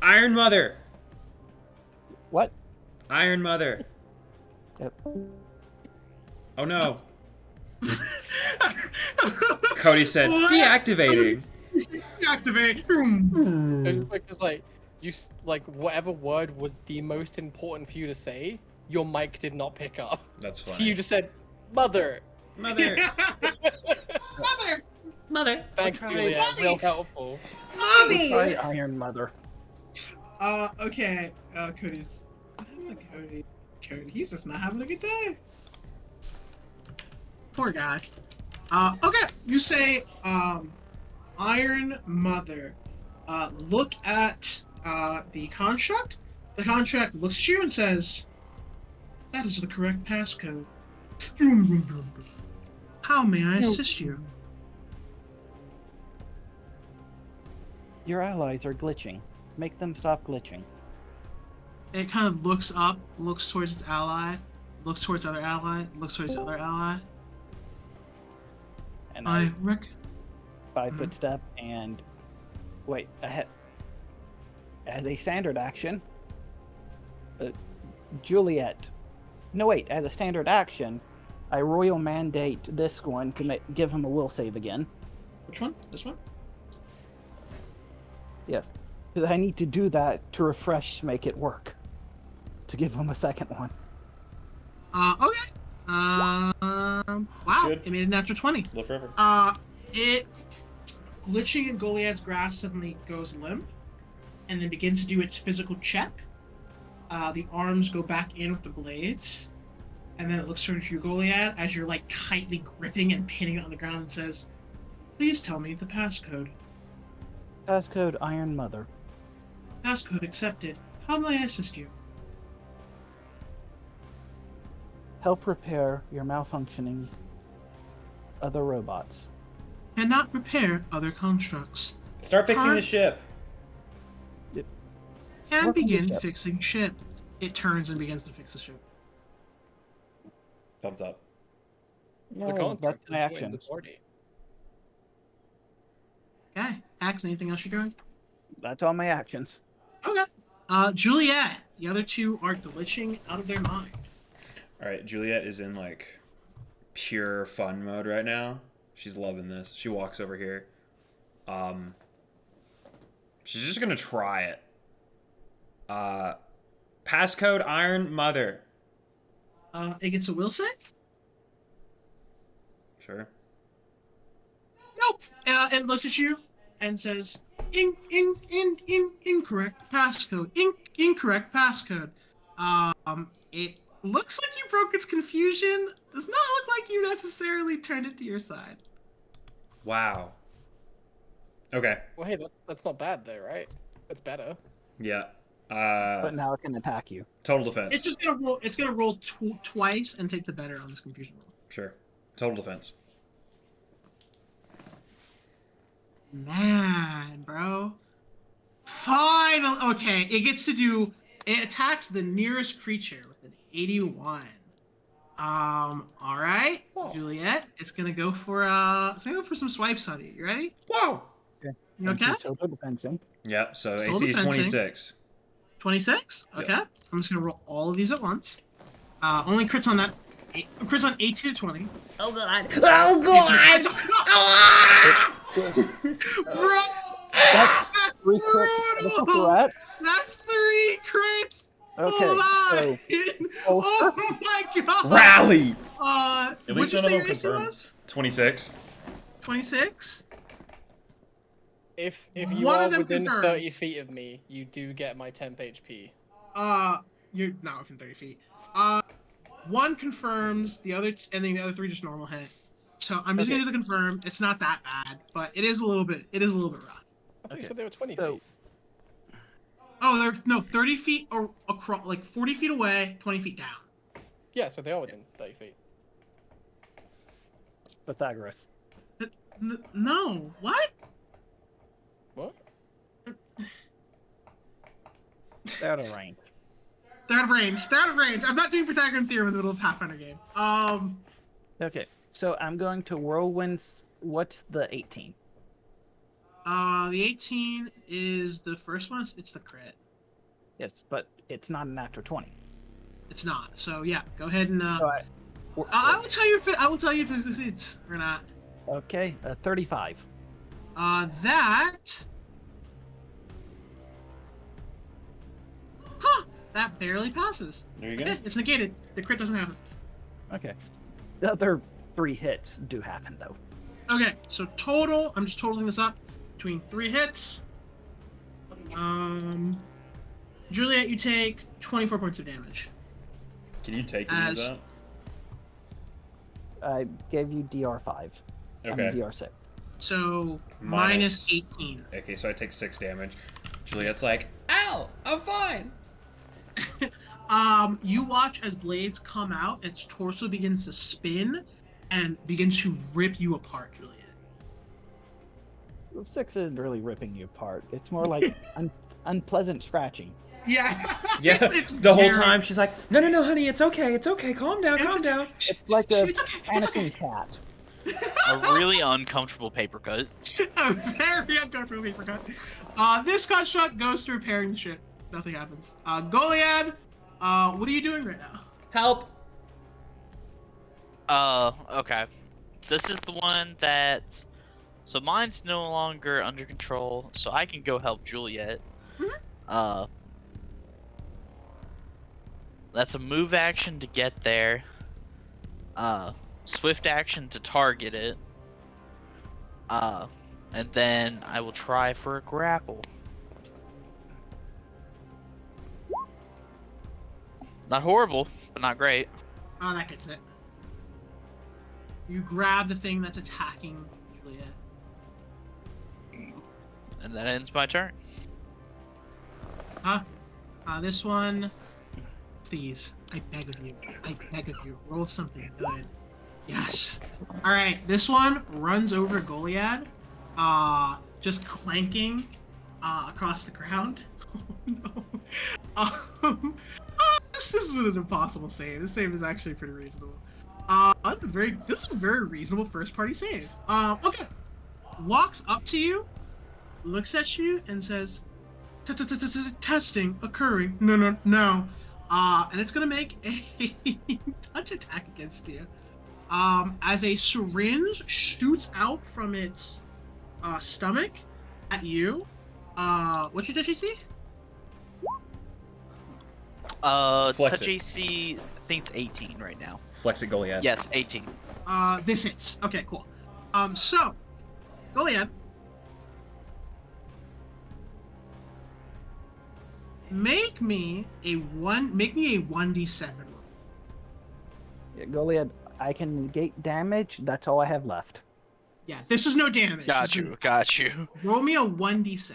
Iron Mother. What? Iron Mother. Yep. Oh no. Cody said, What? deactivating. Deactivate. It's like whatever word was the most important for you to say, your mic did not pick up. That's So funny. you just said, "Mother." Mother. Mother! Mother. Thanks, Okay. Juliet. Mommy! Real helpful. Mommy! Sorry, Iron Mother. Okay. Cody's. Cody, he's just not having a good day. Poor guy. Okay. You say, Iron Mother. Look at, the construct. The contract looks at you and says, "That is the correct passcode. Vroom, vroom, vroom, vroom. How may I assist you?" Your allies are glitching. Make them stop glitching. It kind of looks up, looks towards its ally, looks towards other ally, looks towards other ally. And I I rec. 5-foot step and wait ahead. As a standard action, Juliet. No, wait. As a standard action, I royal mandate this one to give him a will save again. Which one? This one? Yes, because I need to do that to refresh, make it work. To give him a second one. Okay. Wow. good. It made a natural 20. Live forever. It glitching in Goliath's grasp suddenly goes limp, and then begins to do its physical check. The arms go back in with the blades, and then it looks towards you, Goliath, as you're like tightly gripping and pinning it on the ground, and says, "Please tell me the passcode." Passcode Iron Mother. Passcode accepted. How may I assist you? Help repair your malfunctioning other robots. Cannot repair other constructs. Start fixing the ship. Can Work on the begin ship. fixing ship. It turns and begins to fix the ship. Thumbs up. The No, contract that's my has joined the actions. party. Okay. Axe, anything else you're doing? That's all my actions. Okay. Juliet. The other two are glitching out of their mind. All right, Juliet is in like pure fun mode right now. She's loving this. She walks over here. She's just gonna try it. Passcode Iron Mother. It gets a will save? Sure. Nope. It looks at you and says, incorrect passcode. Incorrect passcode. It looks like you broke its confusion. Does not look like you necessarily turned it to your side. Wow. Okay. Well, hey, that's not bad though, right? That's better. Yeah. But now it can attack you. Total defense. It's just gonna roll. It's gonna roll twice and take the better on this confusion roll. Sure. Total defense. Man, bro. Final. Okay, it gets to do. It attacks the nearest creature with an 81. All right, Juliet. It's gonna go for some swipes on you. You ready? Whoa. You And okay? she's total defensing. Yep. So Still AC is defensing. 26. 26. Okay. Yep. I'm just gonna roll all of these at once. Only crits on that. Crits on 18 to 20. Oh god. Oh god. Bro, That's 3 crits. brutal! Threat. That's 3 crits. Okay, Hold on. so- Oh my god. Rally. At At least least you none of say them your AC confirmed. was? 26. 26. If you One are of them within confirms. 30 feet of me, you do get my temp HP. You're not within 30 feet. One confirms, and then the other 3 just normal hit. So I'm just Okay. gonna do the confirm. It's not that bad, but it is a little bit. It is a little bit rough. I thought you Okay. said they were 20 So- feet. Oh, they're no 30 feet or across, like 40 feet away, 20 feet down. Yeah, so they are within 30 feet. Pythagoras. No, what? What? They're out of range. They're out of range. They're out of range. I'm not doing Pythagorean theorem in the middle of Pathfinder game. Okay, so I'm going to whirlwind. What's the 18? The 18 is the first one. It's the crit. Yes, but it's not a natural 20. It's not. So yeah, go ahead and. So I will tell you if it succeeds or not. Okay, 35. That barely passes. There you go. Okay, it's negated. The crit doesn't happen. Okay. The other 3 hits do happen though. Okay, so total, I'm just totaling this up between 3 hits. Juliet, you take 24 points of damage. Can you take any of As- that? I gave you DR5. I mean Okay. DR6. So Minus- minus 18. Okay, so I take 6 damage. Juliet's like, ow, I'm fine. You watch as blades come out, its torso begins to spin and begins to rip you apart, Juliet. 6 isn't really ripping you apart. It's more like unpleasant scratching. Yeah. Yeah, it's the whole very- time she's like, no, honey, it's okay, calm down, It's calm okay. down. It's like a It's okay. panicking cat. A really uncomfortable paper cut. A very uncomfortable paper cut. This construct goes to repairing the ship. Nothing happens. Goliad, what are you doing right now? Help. Okay. This is the one that. So mine's no longer under control, so I can go help Juliet. Mhm. That's a move action to get there. Swift action to target it. And then I will try for a grapple. Not horrible, but not great. Oh, that gets it. You grab the thing that's attacking Juliet. And that ends my turn. This one, please, I beg of you, roll something good. Yes. All right, this one runs over Goliad, just clanking, across the ground. Oh no. This is an impossible save. This save is actually pretty reasonable. This is a very reasonable first party save. Okay. Walks up to you, looks at you, and says, testing occurring. No. And it's gonna make a touch attack against you. As a syringe shoots out from its stomach at you. What's your touch AC? Flex Touch it. AC, I think it's 18 right now. Flex it, Goliath. Yes, 18. This hits. Okay, cool. So, Goliath. Make me a 1d7 roll. Yeah, Goliad, I can negate damage. That's all I have left. Yeah, this is no damage. Got This you, is- got you. Roll me a 1d7.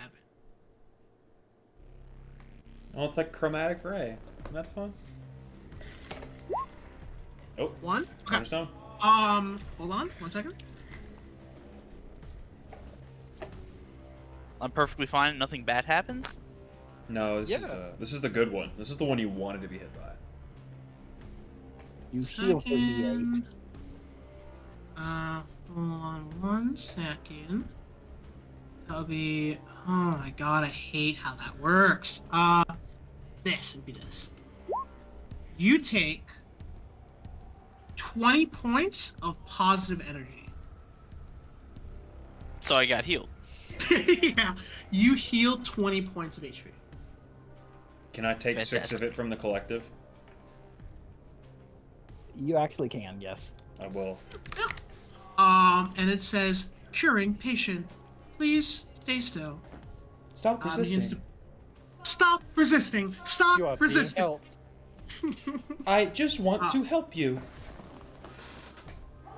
Oh, it's like chromatic ray. Isn't that fun? Oh, 1? Okay. cornerstone. Hold on, 1 second. I'm perfectly fine. Nothing bad happens. No, Yeah. this is the good one. This is the one you wanted to be hit by. You heal for the 8. Second. Hold on 1 second. That'll be. Oh my god, I hate how that works. This would be this. You take 20 points of positive energy. So I got healed. Yeah, you heal 20 points of HP. Can I take 6 Fantastic. of it from the collective? You actually can, yes. I will. And it says, curing patient. Please stay still. Stop Begins resisting. to- Stop resisting. Stop You are being resisting. helped. I just want to help you.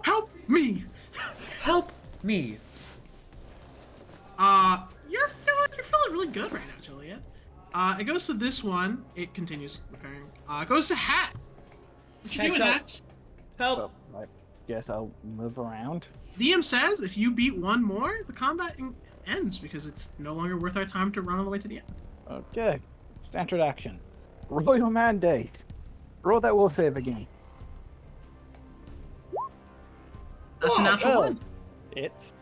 Help me. Help me. You're feeling really good right now, Juliet. It goes to this one. It continues repairing. It goes to Hat. What you Hat's doing, up. Hat? Help. So, I guess I'll move around. DM says if you beat one more, the combat ends because it's no longer worth our time to run all the way to the end. Okay. Standard action. Royal Mandate. Roll that will save again. That's a natural well. one. It's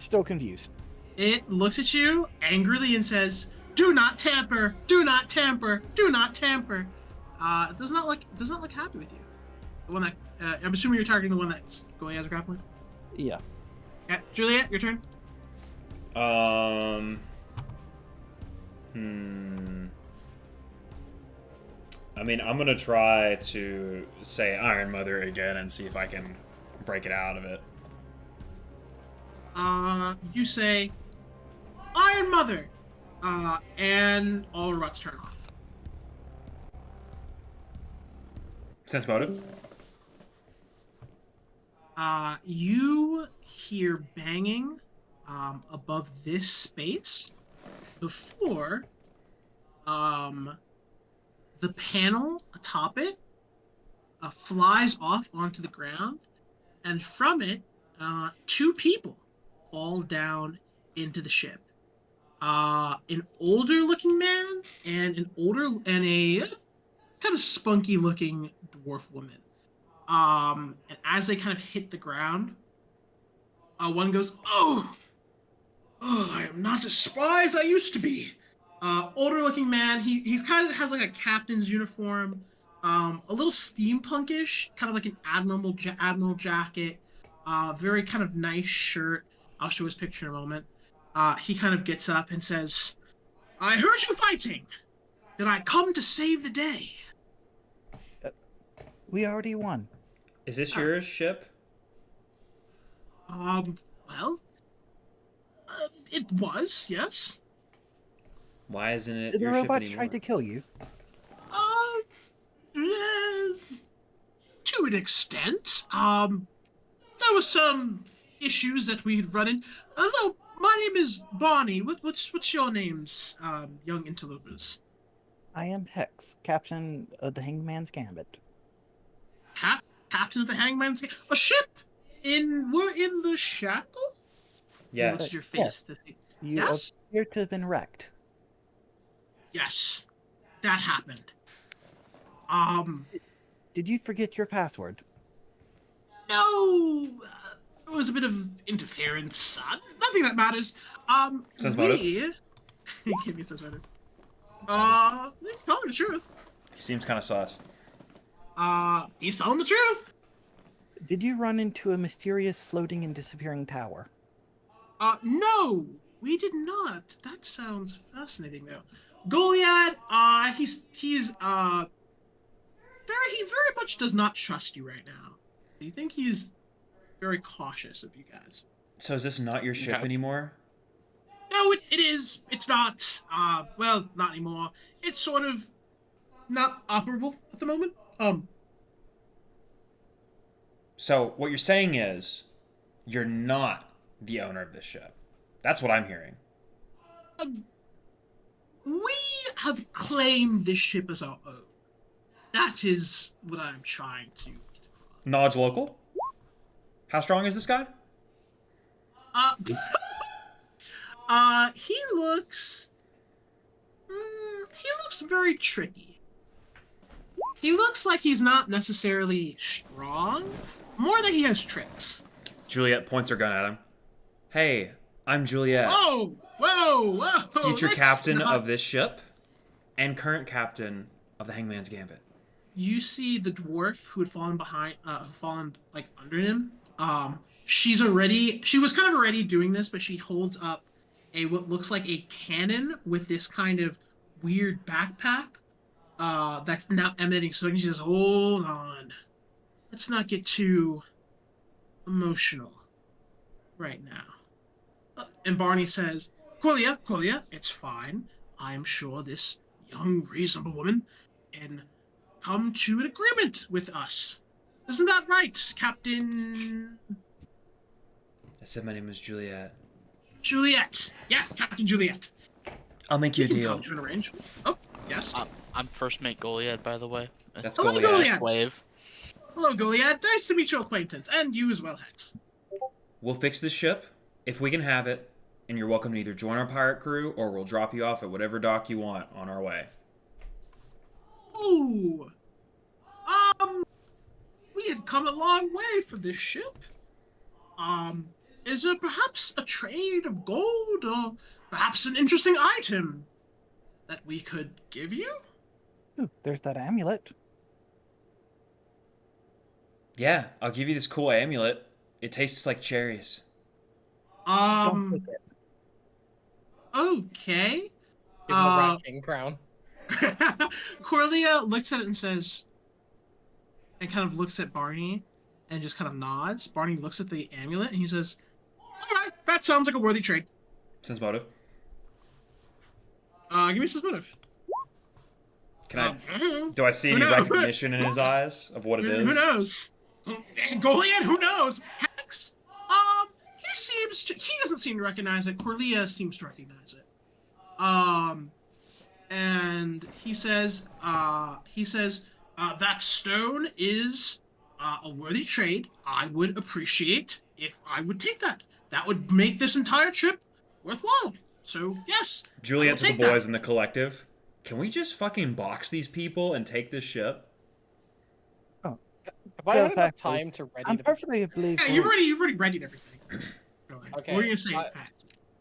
still confused. It looks at you angrily and says, "Do not tamper! Do not tamper! Do not tamper!" It does not look happy with you. The one that I'm assuming you're targeting the one that's going as a grappling. Yeah. Yeah, Juliet, your turn. I mean, I'm gonna try to say Iron Mother again and see if I can break it out of it. You say Iron Mother, and all robots turn off. Sense motive. You hear banging above this space before the panel atop it flies off onto the ground, and from it, two people fall down into the ship. An older-looking man and a kind of spunky-looking dwarf woman. And as they kind of hit the ground, one goes, "Oh, I am not as spry as I used to be." Older looking man. He's kind of has like a captain's uniform, a little steampunkish, kind of like an admiral jacket, very kind of nice shirt. I'll show his picture in a moment. He kind of gets up and says, "I heard you fighting. Did I come to save the day?" We already won. Is this your ship? Well, it was, yes. Why isn't it Did the your ship robots anymore? try to kill you? To an extent. There was some issues that we had run in. Although my name is Bonnie. What's your names, young interlopers? I am Hex, captain of the Hangman's Gambit. Captain of the Hangman's Gambit? A ship? We're in the shackle? Yeah. What's your face Yes. to see? You Yes? appear to have been wrecked. Yes. That happened. Did you forget your password? No. There was a bit of interference. Nothing that matters. Sense motive. Give me sense motive. He's telling the truth. He seems kind of sus. He's telling the truth. Did you run into a mysterious floating and disappearing tower? No, we did not. That sounds fascinating, though. Goliad, he very much does not trust you right now. You think he's very cautious of you guys. So is this not your ship Okay. anymore? No, it is. It's not. Well, not anymore. It's sort of not operable at the moment. So what you're saying is you're not the owner of this ship. That's what I'm hearing. We have claimed this ship as our own. That is what I'm trying to get across. Knowledge local? How strong is this guy? He looks very tricky. He looks like he's not necessarily strong, more that he has tricks. Juliet points her gun at him. Hey, I'm Juliet, Whoa! future let's captain not- of this ship and current captain of the Hangman's Gambit. You see the dwarf who had fallen like under him. She was kind of already doing this, but she holds up what looks like a cannon with this kind of weird backpack that's now emitting smoke. And she says, "Hold on, let's not get too emotional right now." And Barney says, Quillia, it's fine. I am sure this young, reasonable woman can come to an agreement with us. Isn't that right, Captain I said my name is Juliet. Juliet? Yes, Captain Juliet. I'll make you a We can deal. come to an arrangement. Oh, yes. I'm first mate Goliad, by the way. That's Hello, Goliath. Goliath. Wave. Hello, Goliath. Nice to meet your acquaintance, and you as well, Hex. We'll fix this ship if we can have it, and you're welcome to either join our pirate crew or we'll drop you off at whatever dock you want on our way. Ooh. We had come a long way for this ship. Is there perhaps a trade of gold or perhaps an interesting item that we could give you? Ooh, there's that amulet. Yeah, I'll give you this cool amulet. It tastes like cherries. Don't take it. Okay. Give him a rat king crown. Corlia looks at it and says, and kind of looks at Barney and just kind of nods. Barney looks at the amulet and he says, all right, that sounds like a worthy trade. Sense motive. Give me some motive. Can I? Do I see any recognition in his eyes of what it is? Who knows? Goliath, who knows? Hex? He doesn't seem to recognize it. Corlia seems to recognize it. And he says, that stone is a worthy trade. I would appreciate if I would take that. That would make this entire trip worthwhile. So, yes. Juliet to the boys in the collective. Can we just fucking box these people and take this ship? Have I had enough time to ready I'm the... perfectly believe. Yeah, you've already readied everything. Okay. What are you going to say?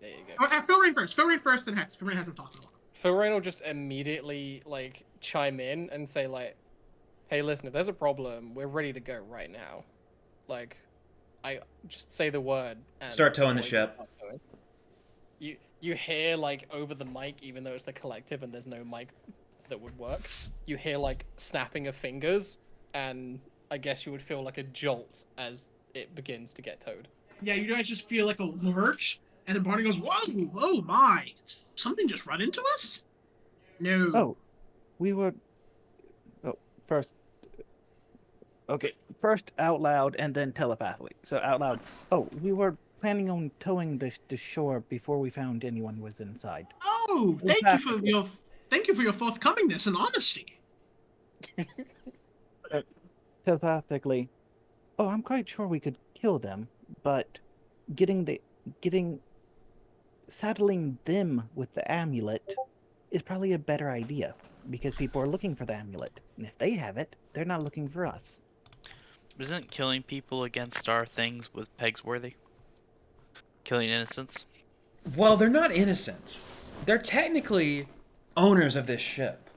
There you go. Phil Rain first. Phil Rain first, and Hex. Phil Rain hasn't talked in a while. Phil Rain will just immediately, like, chime in and say, like, hey, listen, if there's a problem, we're ready to go right now. Like, I just say the word. And Start towing the ship. You hear, like, over the mic, even though it's the collective and there's no mic that would work, you hear, like, snapping of fingers, and I guess you would feel like a jolt as it begins to get towed. Yeah, you guys just feel like a lurch, and then Barney goes, whoa, oh my, something just run into us? No. Oh, we were. Oh, first. Okay, first out loud and then telepathically. So out loud. Oh, we were planning on towing this to shore before we found anyone was inside. Oh, thank you for your forthcomingness and honesty. Telepathically. Oh, I'm quite sure we could kill them, but saddling them with the amulet is probably a better idea because people are looking for the amulet, and if they have it, they're not looking for us. Isn't killing people against our things with pegs worthy? Killing innocents? Well, they're not innocents. They're technically owners of this ship.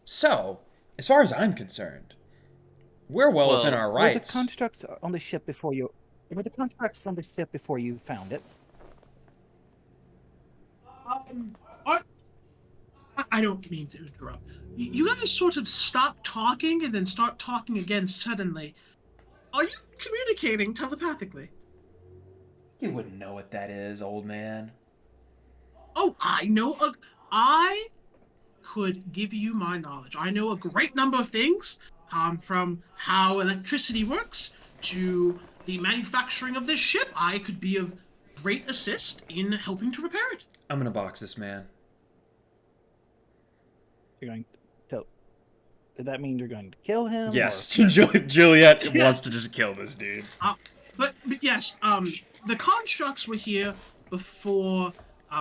So, as far as I'm concerned, we're well within our rights. Were the constructs on the ship before you found it? I don't mean to interrupt. You guys sort of stop talking and then start talking again suddenly. Are you communicating telepathically? You wouldn't know what that is, old man. Oh, I know. I could give you my knowledge. I know a great number of things, from how electricity works to the manufacturing of this ship. I could be of great assist in helping to repair it. I'm gonna box this man. You're going to tell. Did that mean you're going to kill him? Yes, Juliet wants to just kill this dude. But yes, the constructs were here before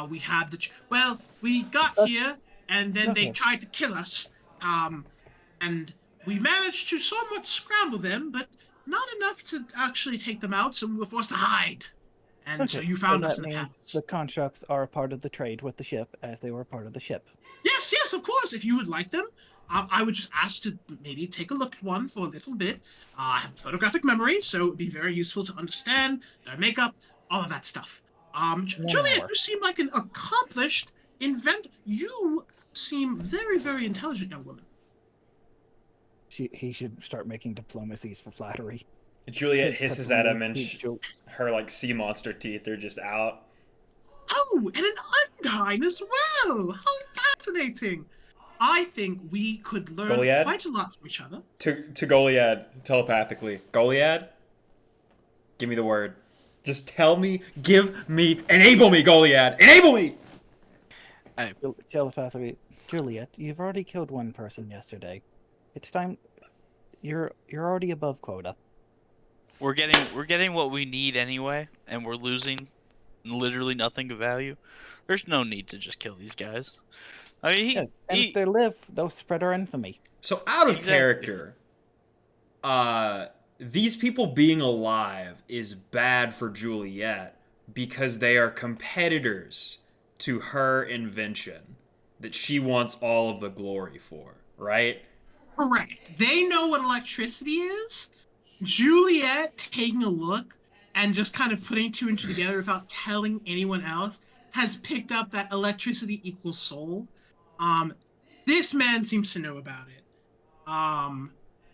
we had we got here, and then they tried to kill us, and we managed to somewhat scramble them, but not enough to actually take them out, so we were forced to hide. And so you found us in the past. The constructs are a part of the trade with the ship, as they were part of the ship. Yes, of course. If you would like them, I would just ask to maybe take a look at one for a little bit. I have photographic memory, so it would be very useful to understand their makeup, all of that stuff. Juliet, you seem like an accomplished inventor. You seem very, very intelligent, young woman. He should start making diplomacies for flattery. Juliet hisses at him, and her like sea monster teeth are just out. Oh, and an undine as well. How fascinating! I think we could learn quite a lot from each other. To Goliad, telepathically. Goliad? Give me the word. Just tell me, enable me, Goliad! Enable me! Telepathically, Juliet, you've already killed one person yesterday. It's time. You're already above quota. We're getting what we need anyway, and we're losing literally nothing of value. There's no need to just kill these guys. I mean, and if they live, they'll spread our infamy. So out of character, these people being alive is bad for Juliet because they are competitors to her invention that she wants all of the glory for, right? Correct. They know what electricity is. Juliet taking a look and just kind of putting two and two together without telling anyone else has picked up that electricity equals soul. this man seems to know about it.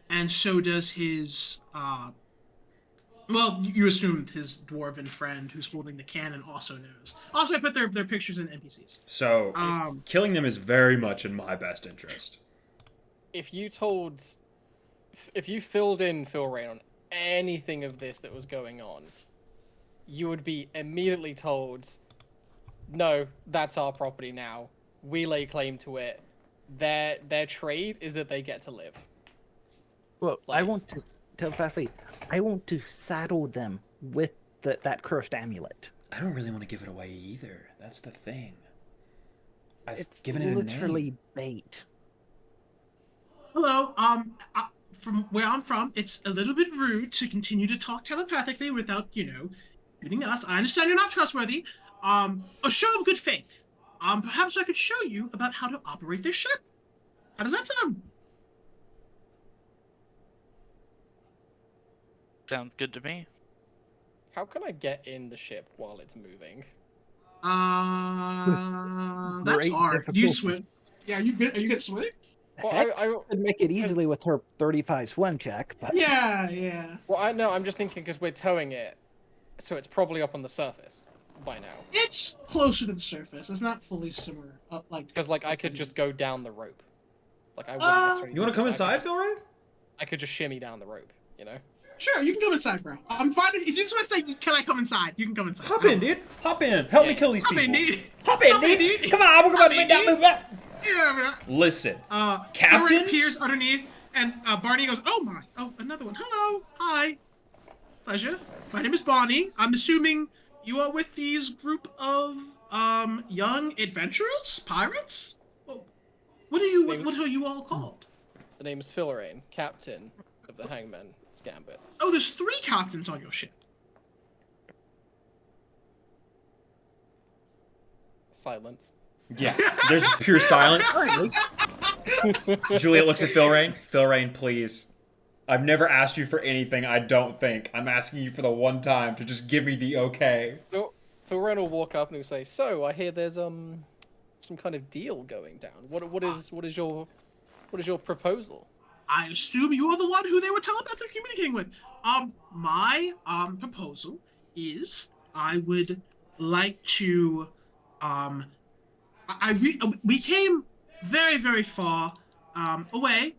And so does his well, you assumed his dwarven friend who's holding the cannon also knows. Also, I put their pictures in NPCs. So killing them is very much in my best interest. If you filled in Phil Rain on anything of this that was going on, you would be immediately told, no, that's our property now. We lay claim to it. Their trade is that they get to live. Well, I want to telepathically. I want to saddle them with that cursed amulet. I don't really want to give it away either. That's the thing. It's given it a literally name. bait. Hello. From where I'm from, it's a little bit rude to continue to talk telepathically without, shooting us. I understand you're not trustworthy. A show of good faith. Perhaps I could show you about how to operate this ship. How does that sound? Sounds good to me. How can I get in the ship while it's moving? That's Great hard. Do you difficulty. swim? Yeah, are you good to swim? Well, Hex could make it easily with her 35 swim check, but Yeah. Well, I'm just thinking because we're towing it, so it's probably up on the surface by now. It's closer to the surface. It's not fully similar. Because I could just go down the rope. I wouldn't necessarily. You want to come I inside, could, Phil Ray? I could just shimmy down the rope, Sure, you can come inside, bro. I'm fine. If you just want to say, "Can I come inside?" You can come inside. Hop in, dude. Hop in. Help me kill these Hop people. in, dude. Hop in, Hop in, dude. dude. Come on, we're about to Hop make in, that move back. Yeah, man. Listen, Thorin captains. appears underneath, and Barney goes, "Oh my! Oh, another one. Hello, hi, pleasure. My name is Barney. I'm assuming you are with these group of young adventurers, pirates. Well, what are you? What are you all called? The name's Philrain, captain of the Hangman's Gambit. Oh, there's 3 captains on your ship. Silence. Yeah, there's pure silence. Juliet looks at Phil Rain. Phil Rain, please. I've never asked you for anything, I don't think. I'm asking you for the one time to just give me the okay. Philrain will walk up and he'll say, "So I hear there's some kind of deal going down. What is your proposal?" I assume you are the one who they were telepathically communicating with. My proposal is I would like to we came very, very far away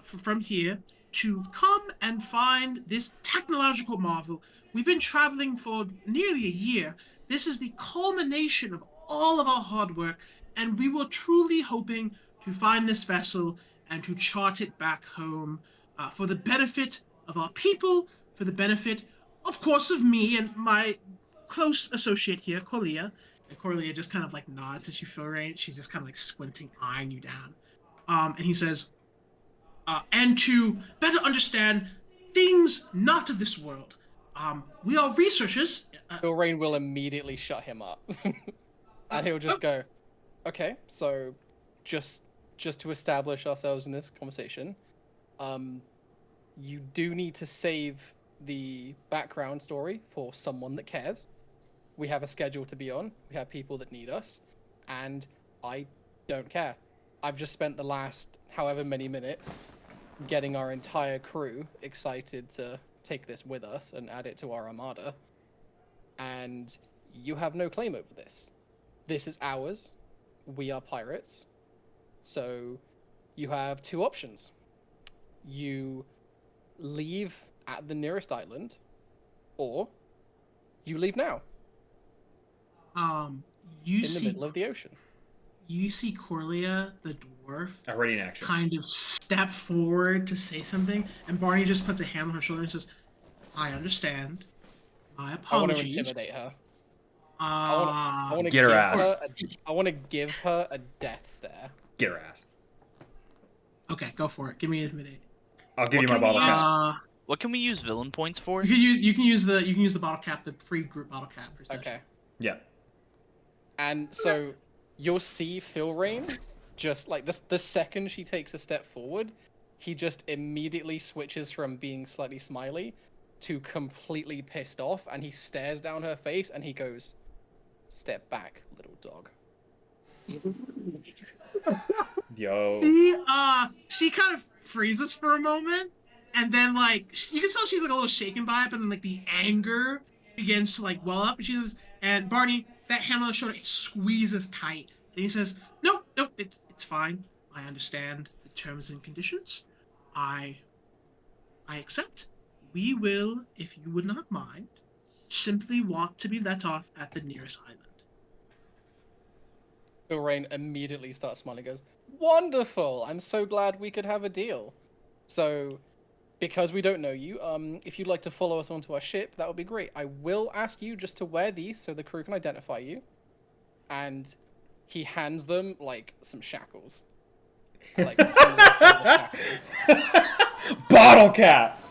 from here to come and find this technological marvel. We've been traveling for nearly a year. This is the culmination of all of our hard work, and we were truly hoping to find this vessel and to chart it back home for the benefit of our people, for the benefit, of course, of me and my close associate here, Corlia. And Corlia just kind of nods as you feel right. She's just kind of squinting, eyeing you down. And he says, and to better understand things not of this world, we are researchers. Philrain will immediately shut him up, and he'll just go, "Okay, so just to establish ourselves in this conversation, you do need to save the background story for someone that cares. We have a schedule to be on. We have people that need us, and I don't care. I've just spent the last however many minutes getting our entire crew excited to take this with us and add it to our armada, and you have no claim over this. This is ours. We are pirates. So you have 2 options. You leave at the nearest island, or you leave now You in the middle of the ocean." You see Corlia, the dwarf, Already in action. kind of step forward to say something, and Barney just puts a hand on her shoulder and says, "I understand. My I want to apologies." intimidate her. I I want to Get her give ass. I want to give her a death stare. Get her ass. Okay, go for it. Give me an intimidate. I'll give What you my can we bottle use? cap. What can we use villain points for? You can use the bottle cap, the free group bottle cap. For session. Okay. Yeah. And so you'll see Philrain just the second she takes a step forward, he just immediately switches from being slightly smiley to completely pissed off, and he stares down her face and he goes, "Step back, little dog." Yo. She kind of freezes for a moment, and then like you can tell she's like a little shaken by it, but then like the anger begins to like well up, and she says, "And Barney, that hand on the shoulder, it squeezes tight." And he says, "Nope, nope, it's fine. I understand the terms and conditions. I I accept. We will, if you would not mind, simply want to be let off at the nearest island." Rain immediately starts smiling. Goes, "Wonderful! I'm so glad we could have a deal. So, because we don't know you, if you'd like to follow us onto our ship, that would be great. I will ask you just to wear these so the crew can identify you." And he hands them like some shackles, like some shackles. Bottle cap.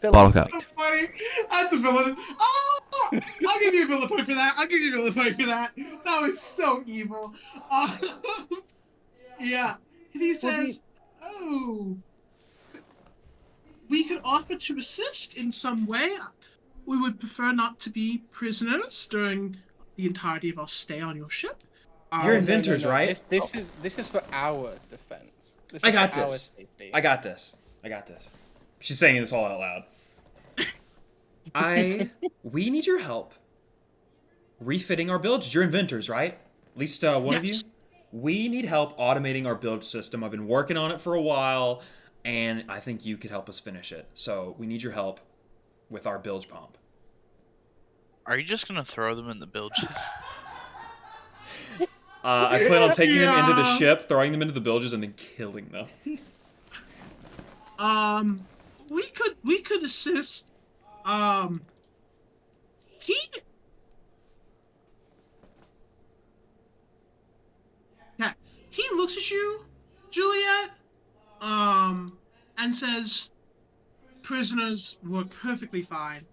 Bottle cap. So funny. That's a villain. Oh, I'll give you a villain point for that. I'll give you a villain point for that. That was so evil. Yeah. And he says, "Oh, we could offer to assist in some way. We would prefer not to be prisoners during the entirety of our stay on your ship." You're No, inventors, right? This is for our defense. This I is got for our this. safety. I got this. She's saying this all out loud. We need your help refitting our bilges. You're inventors, right? At least one of you. Yes. We need help automating our bilge system. I've been working on it for a while, and I think you could help us finish it. So we need your help with our bilge pump. Are you just gonna throw them in the bilges? I plan on taking them into the Yeah. ship, throwing them into the bilges, and then killing them. We could assist. He Yeah, he looks at you, Juliet, and says, "Prisoners were perfectly fine,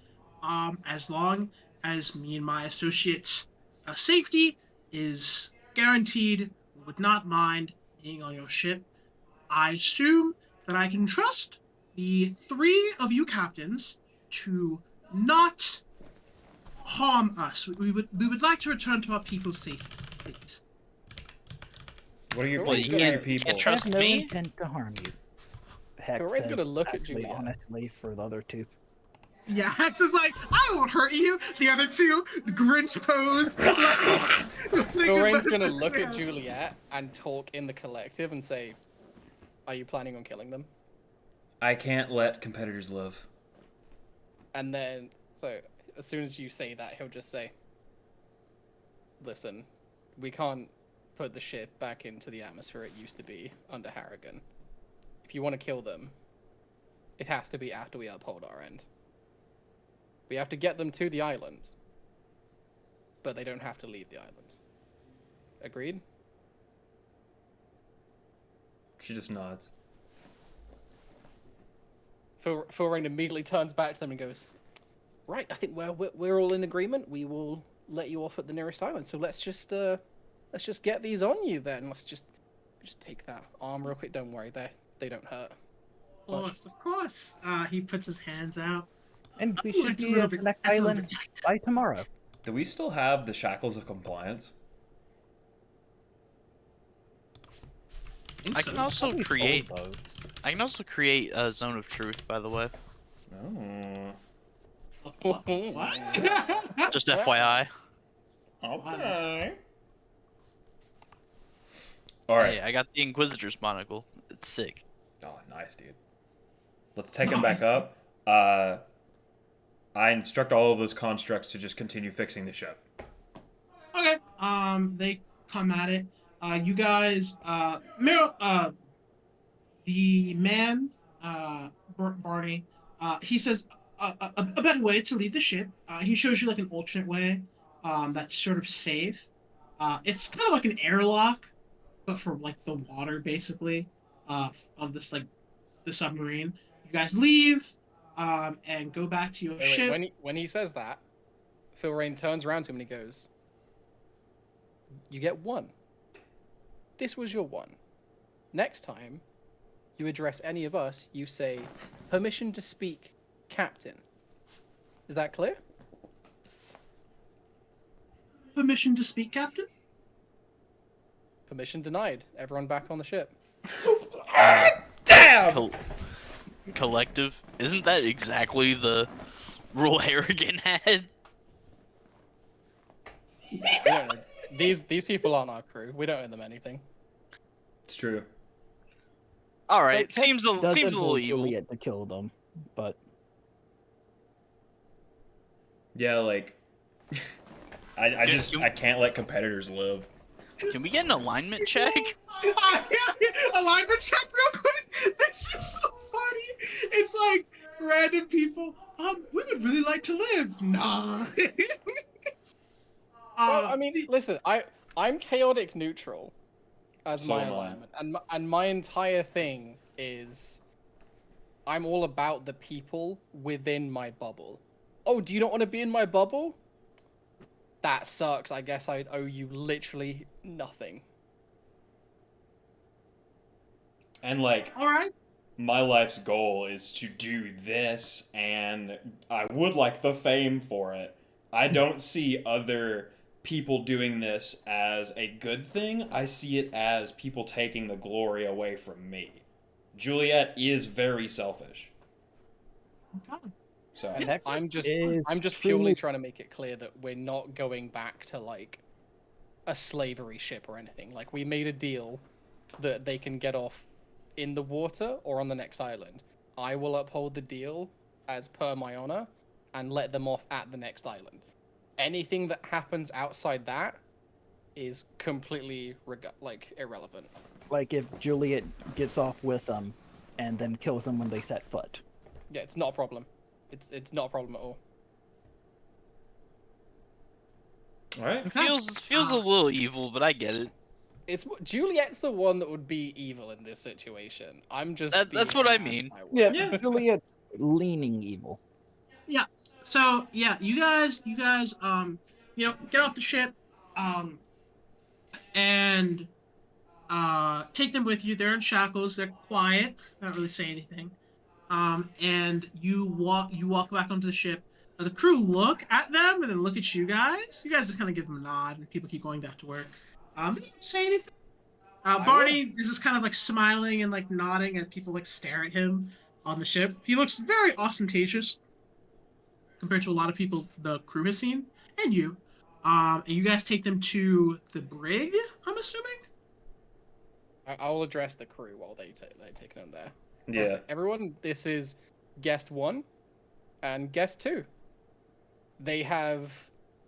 as long as me and my associates' safety is guaranteed. We would not mind being on your ship. I assume that I can trust the three of you captains to not harm us. We would like to return to our people's safety, please." What are your, Well, who you are your can't- people? can't trust I have no me? intent to harm you. Hex Corinne's says, gonna look at actually, Juliet. honestly, for the other two. Yeah, Hex is like, "I won't hurt you." The other two, the Grinch pose. Lorraine's gonna look at Juliet and talk in the collective and say, "Are you planning on killing them?" I can't let competitors live. And then, so as soon as you say that, he'll just say, "Listen, we can't put the ship back into the atmosphere it used to be under Harrigan. If you want to kill them, it has to be after we uphold our end. We have to get them to the island, but they don't have to leave the island. Agreed?" She just nods. Philrain immediately turns back to them and goes, "Right, I think we're all in agreement. We will let you off at the nearest island. So let's just get these on you then. Let's just take that arm real quick. Don't worry, they don't hurt." Of course. He puts his hands out. And we Ooh, should it's a be little at the bit- next that's a little island bit tight. by tomorrow. Do we still have the shackles of compliance? I can also We create. sold those. I can also create a zone of truth, by the way. Oh. What? Just FYI. Okay. All right. Hey, I got the Inquisitor's monocle. It's sick. Oh, nice, dude. Let's take him back Nice. up. I instruct all of those constructs to just continue fixing the ship. Okay. They come at it. You guys, the man, Barney, he says a better way to leave the ship. He shows you like an alternate way, that's sort of safe. It's kind of like an airlock, but for like the water, basically, of this like the submarine. You guys leave, and go back to your Wait, ship. when he says that, Philrain turns around to him and he goes, "You get one. This was your one. Next time you address any of us, you say, 'Permission to speak, Captain.' Is that clear?" Permission to speak, Captain? Permission denied. Everyone back on the ship. Damn! Collective? Isn't that exactly the rule Harrigan had? We don't know. These people aren't our crew. We don't owe them anything. It's true. All right, Like, Peg seems a doesn't little want evil. Juliet to kill them, but Yeah, like I can't let competitors live. Can we get an alignment check? Alignment check real quick. This is so funny. It's like random people. We would really like to live. Nah. Well, I mean, listen, I'm chaotic neutral as So my am I. alignment, and my entire thing is I'm all about the people within my bubble. Oh, do you not want to be in my bubble? That sucks. I guess I'd owe you literally nothing. And like, All right. my life's goal is to do this, and I would like the fame for it. I don't see other people doing this as a good thing. I see it as people taking the glory away from me. Juliet is very selfish. Okay. So And Nexus I'm just is purely truly- trying to make it clear that we're not going back to like a slavery ship or anything. Like we made a deal that they can get off in the water or on the next island. I will uphold the deal as per my honor and let them off at the next island. Anything that happens outside that is completely irrelevant. like if Juliet gets off with them and then kills them when they set foot. Yeah, it's not a problem. It's not a problem at all. all right. It feels a little evil, but I get it. It's Juliet's the one that would be evil in this situation. I'm just That's being what I mad mean. by what- Yeah. Juliet's leaning evil. So yeah, you guys, get off the ship, and take them with you. They're in shackles. They're quiet. They don't really say anything. And you walk back onto the ship. The crew look at them and then look at you guys. You guys just kind of give them a nod, and people keep going back to work. They don't say anything. Barney is just kind of like smiling and like nodding at people like stare at him on the ship. He looks very ostentatious compared to a lot of people the crew has seen, and you. And you guys take them to the brig, I'm assuming? I'll address the crew while they take them there. Yeah. So everyone, this is guest 1 and guest 2. They have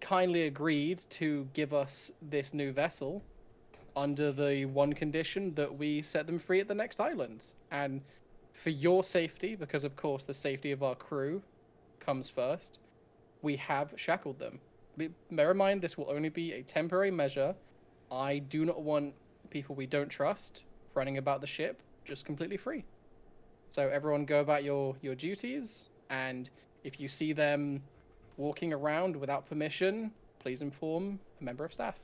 kindly agreed to give us this new vessel under the one condition that we set them free at the next island. And for your safety, because of course the safety of our crew comes first, we have shackled them. Bear in mind, this will only be a temporary measure. I do not want people we don't trust running about the ship just completely free. So everyone go about your duties, and if you see them walking around without permission, please inform a member of staff.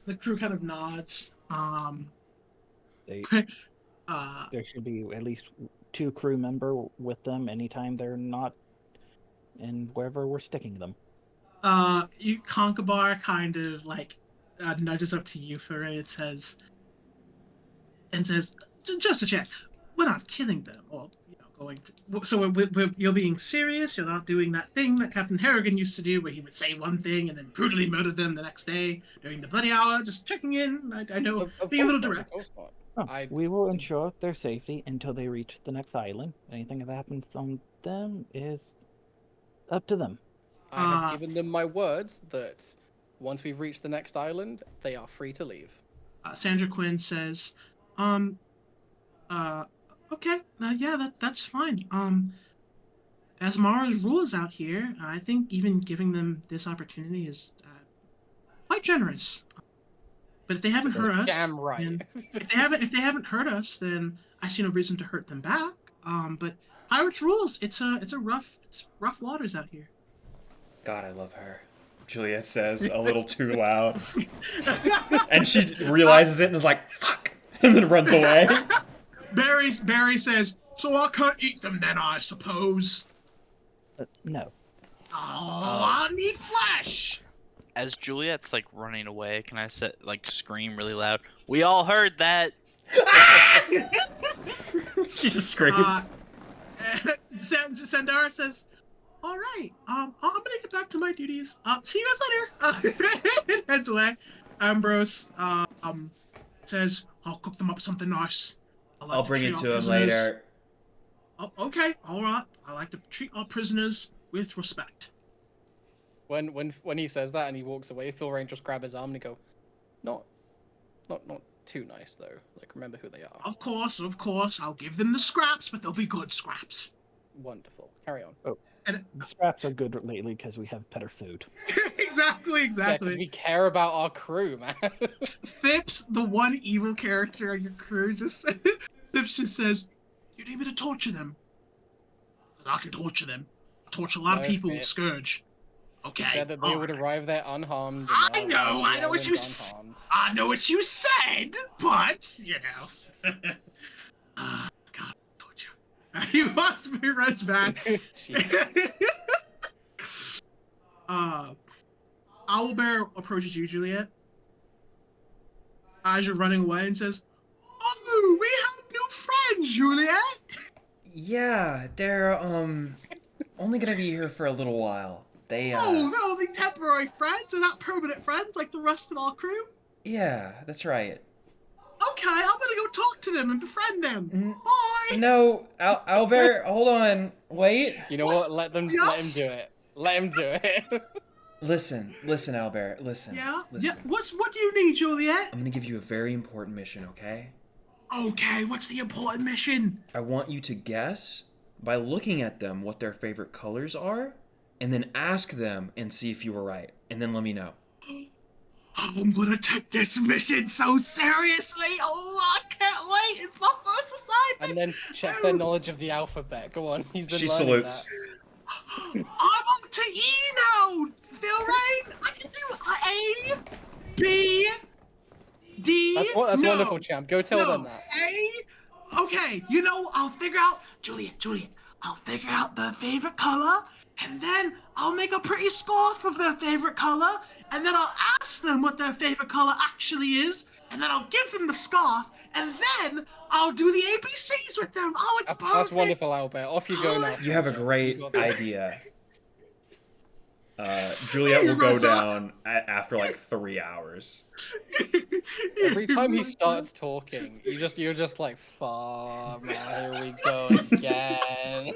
The crew kind of nods. They, Uh, there should be at least 2 crew member with them anytime they're not in wherever we're sticking them. Conkabar kind of like nudges up to you for it. Says, just to check, we're not killing them, or going to. So you're being serious. You're not doing that thing that Captain Harrigan used to do, where he would say one thing and then brutally murder them the next day during the bloody hour. Just checking in. I know, Of being a little course not, direct. Of course not. Oh, we will ensure their safety until they reach the next island. Anything that happens on them is up to them. I have given them my word that once we reach the next island, they are free to leave. Sandra Quinn says, okay, yeah, that's fine. As Mara's rules out here, I think even giving them this opportunity is quite generous. But if they haven't hurt us, Damn right. then if they haven't hurt us, then I see no reason to hurt them back. But Pirates rules. It's rough waters out here. God, I love her. Juliet says a little too loud. And she realizes it and is like, fuck, and then runs away. Barry says, so I can't eat them then, I suppose. No. Oh, I need flesh. as Juliet's like running away, can I scream really loud? We all heard that. She just Uh, screams. Sandara says, "All right, I'm gonna get back to my duties. See you guys later." And heads away. Ambrose says, "I'll cook them up something nice. I like I'll to bring treat it our to him prisoners." later. Oh, okay, all right. I like to treat our prisoners with respect. When he says that and he walks away, Phil Rain just grab his arm and he go, not too nice though. Like remember who they are. Of course. I'll give them the scraps, but they'll be good scraps. Wonderful. Carry on. And The scraps are good lately because we have better food. exactly. Yeah, because we care about our crew, man. Phipps, the one evil character on your crew, Phipps just says, "You need me to torture them? 'Cause I can torture them. I torture a lot of No, people with Phipps. Scourge." Okay. He said that they would alright. arrive there unharmed. I And know what unharmed. I know what you said, but you know. God, torture. He runs back. Jeez. Owlbear approaches you, Juliet, as you're running away, and says, "Oh, we have new friends, Juliet." Yeah, they're only gonna be here for a little while. They're only temporary friends. They're not permanent friends like the rest of our crew. Yeah, that's right. Okay, I'm gonna go talk to them and befriend them. Bye. No, Albert, hold on, wait. You know what? Let him do it. Let him do it. Listen, Albert, listen. Yeah. Listen. What do you need, Juliet? I'm gonna give you a very important mission, okay? Okay, what's the important mission? I want you to guess, by looking at them, what their favorite colors are, and then ask them and see if you were right, and then let me know. I'm gonna take this mission so seriously. Oh, I can't wait. It's my first assignment. And then check their knowledge of the alphabet. Go on. He's been She learning salutes. that. I'm up to E now. Phil Rain, I can do A, B, D. That's wonderful, champ. Go tell them that. A. Okay, I'll figure out Juliet. I'll figure out their favorite color, and then I'll make a pretty scarf of their favorite color, and then I'll ask them what their favorite color actually is, and then I'll give them the scarf, and then I'll do the ABCs with them. Oh, it's perfect. That's wonderful, Albert. Off you go now. You have a great You got that. idea. Juliet will go down after like 3 hours. Every time he starts talking, you're just like, fuck, man, here we go again.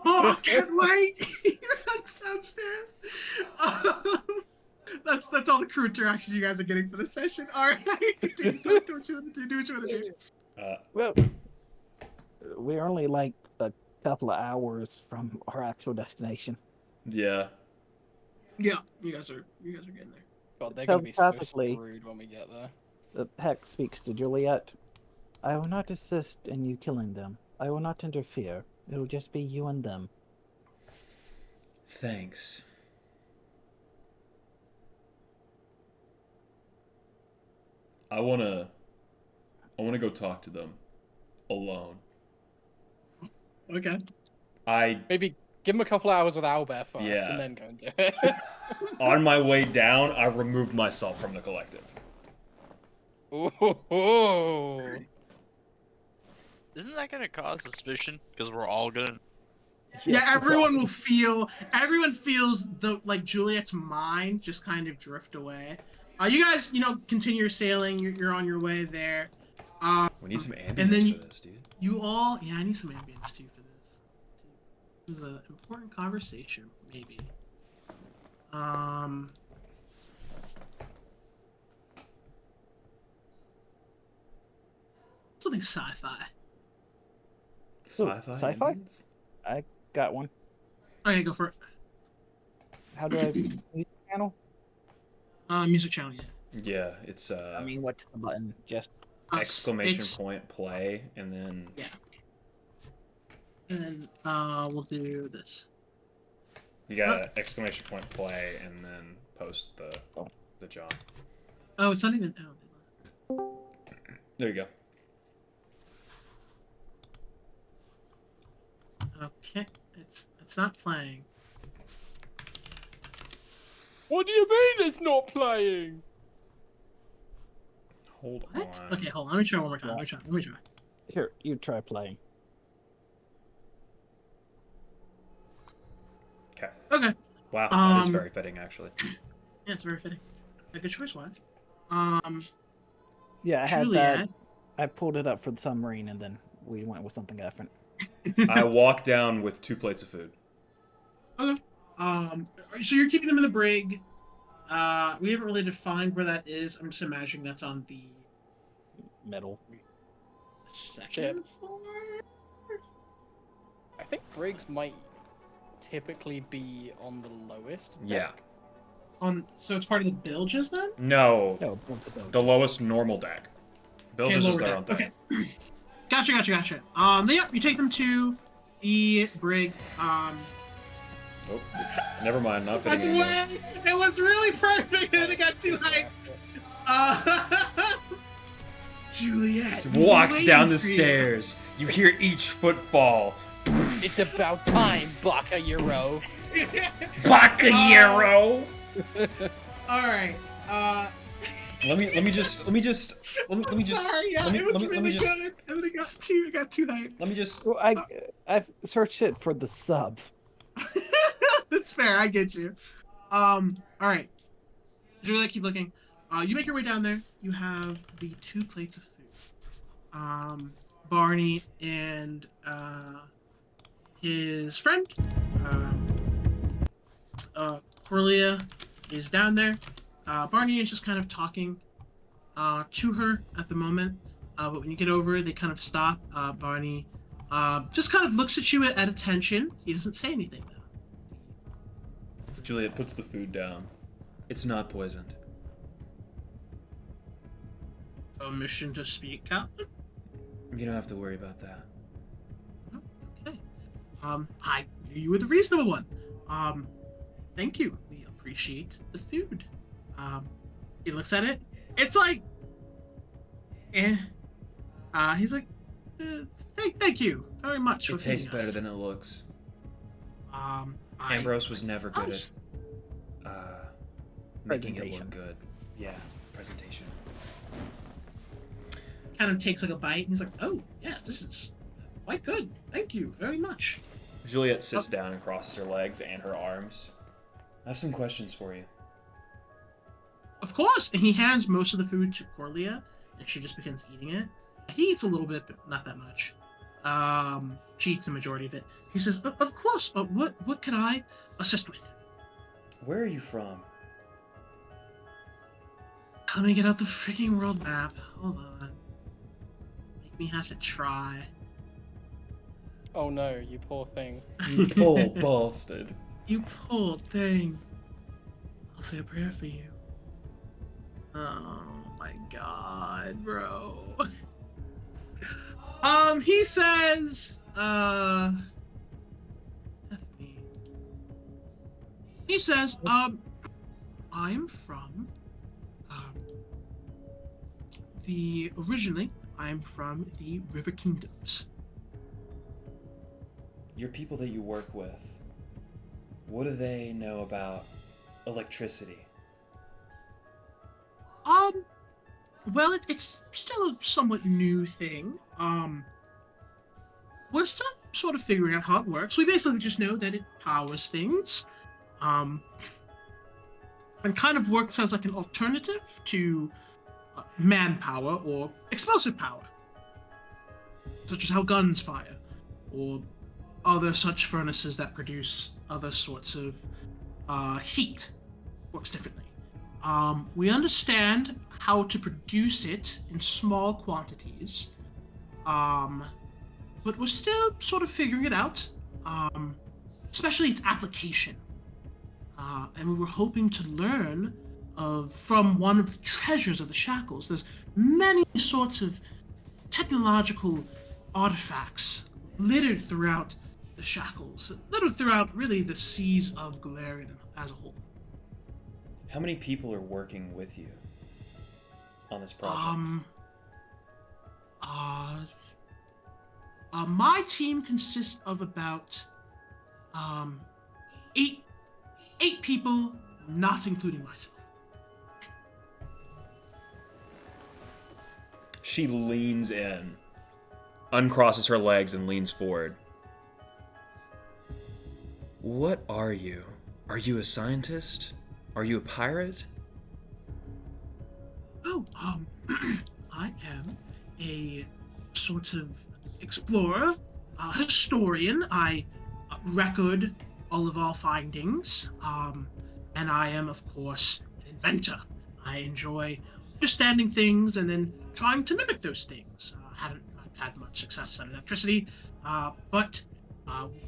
Oh, I can't wait. That's downstairs. That's all the crew interactions you guys are getting for this session. All right, do what you want to do. Do what you want to do. Well, we're only like a couple of hours from our actual destination. Yeah. Yeah, you guys are getting there. God, they're gonna be so Telepathically. screwed when we get there. The heck speaks to Juliet. I will not assist in you killing them. I will not interfere. It will just be you and them. Thanks. I wanna go talk to them alone. Okay. Maybe give him a couple hours with Albert first, Yeah. and then go and do it. On my way down, I removed myself from the collective. Ooh. Isn't that gonna cause suspicion? Because we're all gonna. Yeah, Yes, everyone feels Juliet's mind just kind of drift away. You guys, continue your sailing. You're on your way there. We need some then ambience for this, dude. I need some ambience too for this. This is an important conversation, maybe. Something sci-fi. Sci-fi? sci-fi? ambience? I got one. Okay, go for it. How do I use the channel? Music channel, yeah. Yeah, it's I mean, what's the button? Just exclamation It's- point play, and then Yeah. And then we'll do this. you got an exclamation point play, and then post the John. Oh, it's not even. Oh, There you go. okay. It's not playing. What do you mean it's not playing? Hold What? on. Okay, hold on. Let me try one more time. Yeah. Let me try. Here, you try playing. Okay. Okay. Wow, that is Um, very fitting, actually. Yeah, it's very fitting. A good choice, Wad. Yeah, I had Juliet. that. I pulled it up for the submarine, and then we went with something different. I walk down with 2 plates of food. Okay. So you're keeping them in the brig. We haven't really defined where that is. I'm just imagining that's on the Metal. second floor. I think brigs might typically be on the lowest deck. Yeah. So it's part of the bilges then? No, No, both of those. the lowest normal deck. Build is lower just their deck. own thing. Okay. Gotcha. You take them to the brig. Oh, never mind, not That's fitting anymore. way. It was really perfect, and it got too high. Juliet Walks waiting down the for you. stairs. You hear each footfall. It's about time, Baka Euro. Bacayero! All right. Let me just. Sorry, yeah, let me it was let me really just. good. And then it got too high. Let me just. Well, I've searched it for the sub. That's fair. I get you. All right. Juliet, keep looking. You make your way down there. You have the 2 plates of food. Barney and his friend, Corlia, is down there. Barney is just kind of talking to her at the moment. But when you get over, they kind of stop. Barney just kind of looks at you at attention. He doesn't say anything though. Juliet puts the food down. It's not poisoned. Permission to speak, Captain? You don't have to worry about that. Okay. I knew you were the reasonable one. Thank you. We appreciate the food. He looks at it. It's like, he's like, thank you very much. It tastes better than it looks. Ambrose was never good at making it look good. Yeah, presentation. Kind of takes like a bite, and he's like, "Oh, yes, this is quite good. Thank you very much." Juliet sits down and crosses her legs and her arms. I have some questions for you. Of course, and he hands most of the food to Corlia, and she just begins eating it. He eats a little bit, but not that much. She eats the majority of it. He says, "Of course. What could I assist with?" Where are you from? Let me get out the freaking world map. Hold on. Make me have to try. Oh no, you poor thing. You poor bastard. You poor thing. I'll say a prayer for you. Oh my god, bro. He says, F me. He says, I am from, originally, I'm from the River Kingdoms. Your people that you work with, what do they know about electricity? Well, it's still a somewhat new thing. We're still sort of figuring out how it works. We basically just know that it powers things, and kind of works as like an alternative to manpower or explosive power, such as how guns fire, or other such furnaces that produce other sorts of heat. Works differently. We understand how to produce it in small quantities, but we're still sort of figuring it out, especially its application. And we were hoping to learn from one of the treasures of the Shackles. There's many sorts of technological artifacts littered throughout the Shackles, littered throughout really the seas of Galarian as a whole. How many people are working with you on this project? My team consists of about eight people not including myself. She leans in, uncrosses her legs, and leans forward. What are you? Are you a scientist? Are you a pirate? Oh, I am a sort of explorer, historian. I record all of our findings, and I am, of course, an inventor. I enjoy understanding things and then trying to mimic those things. I haven't had much success at electricity, but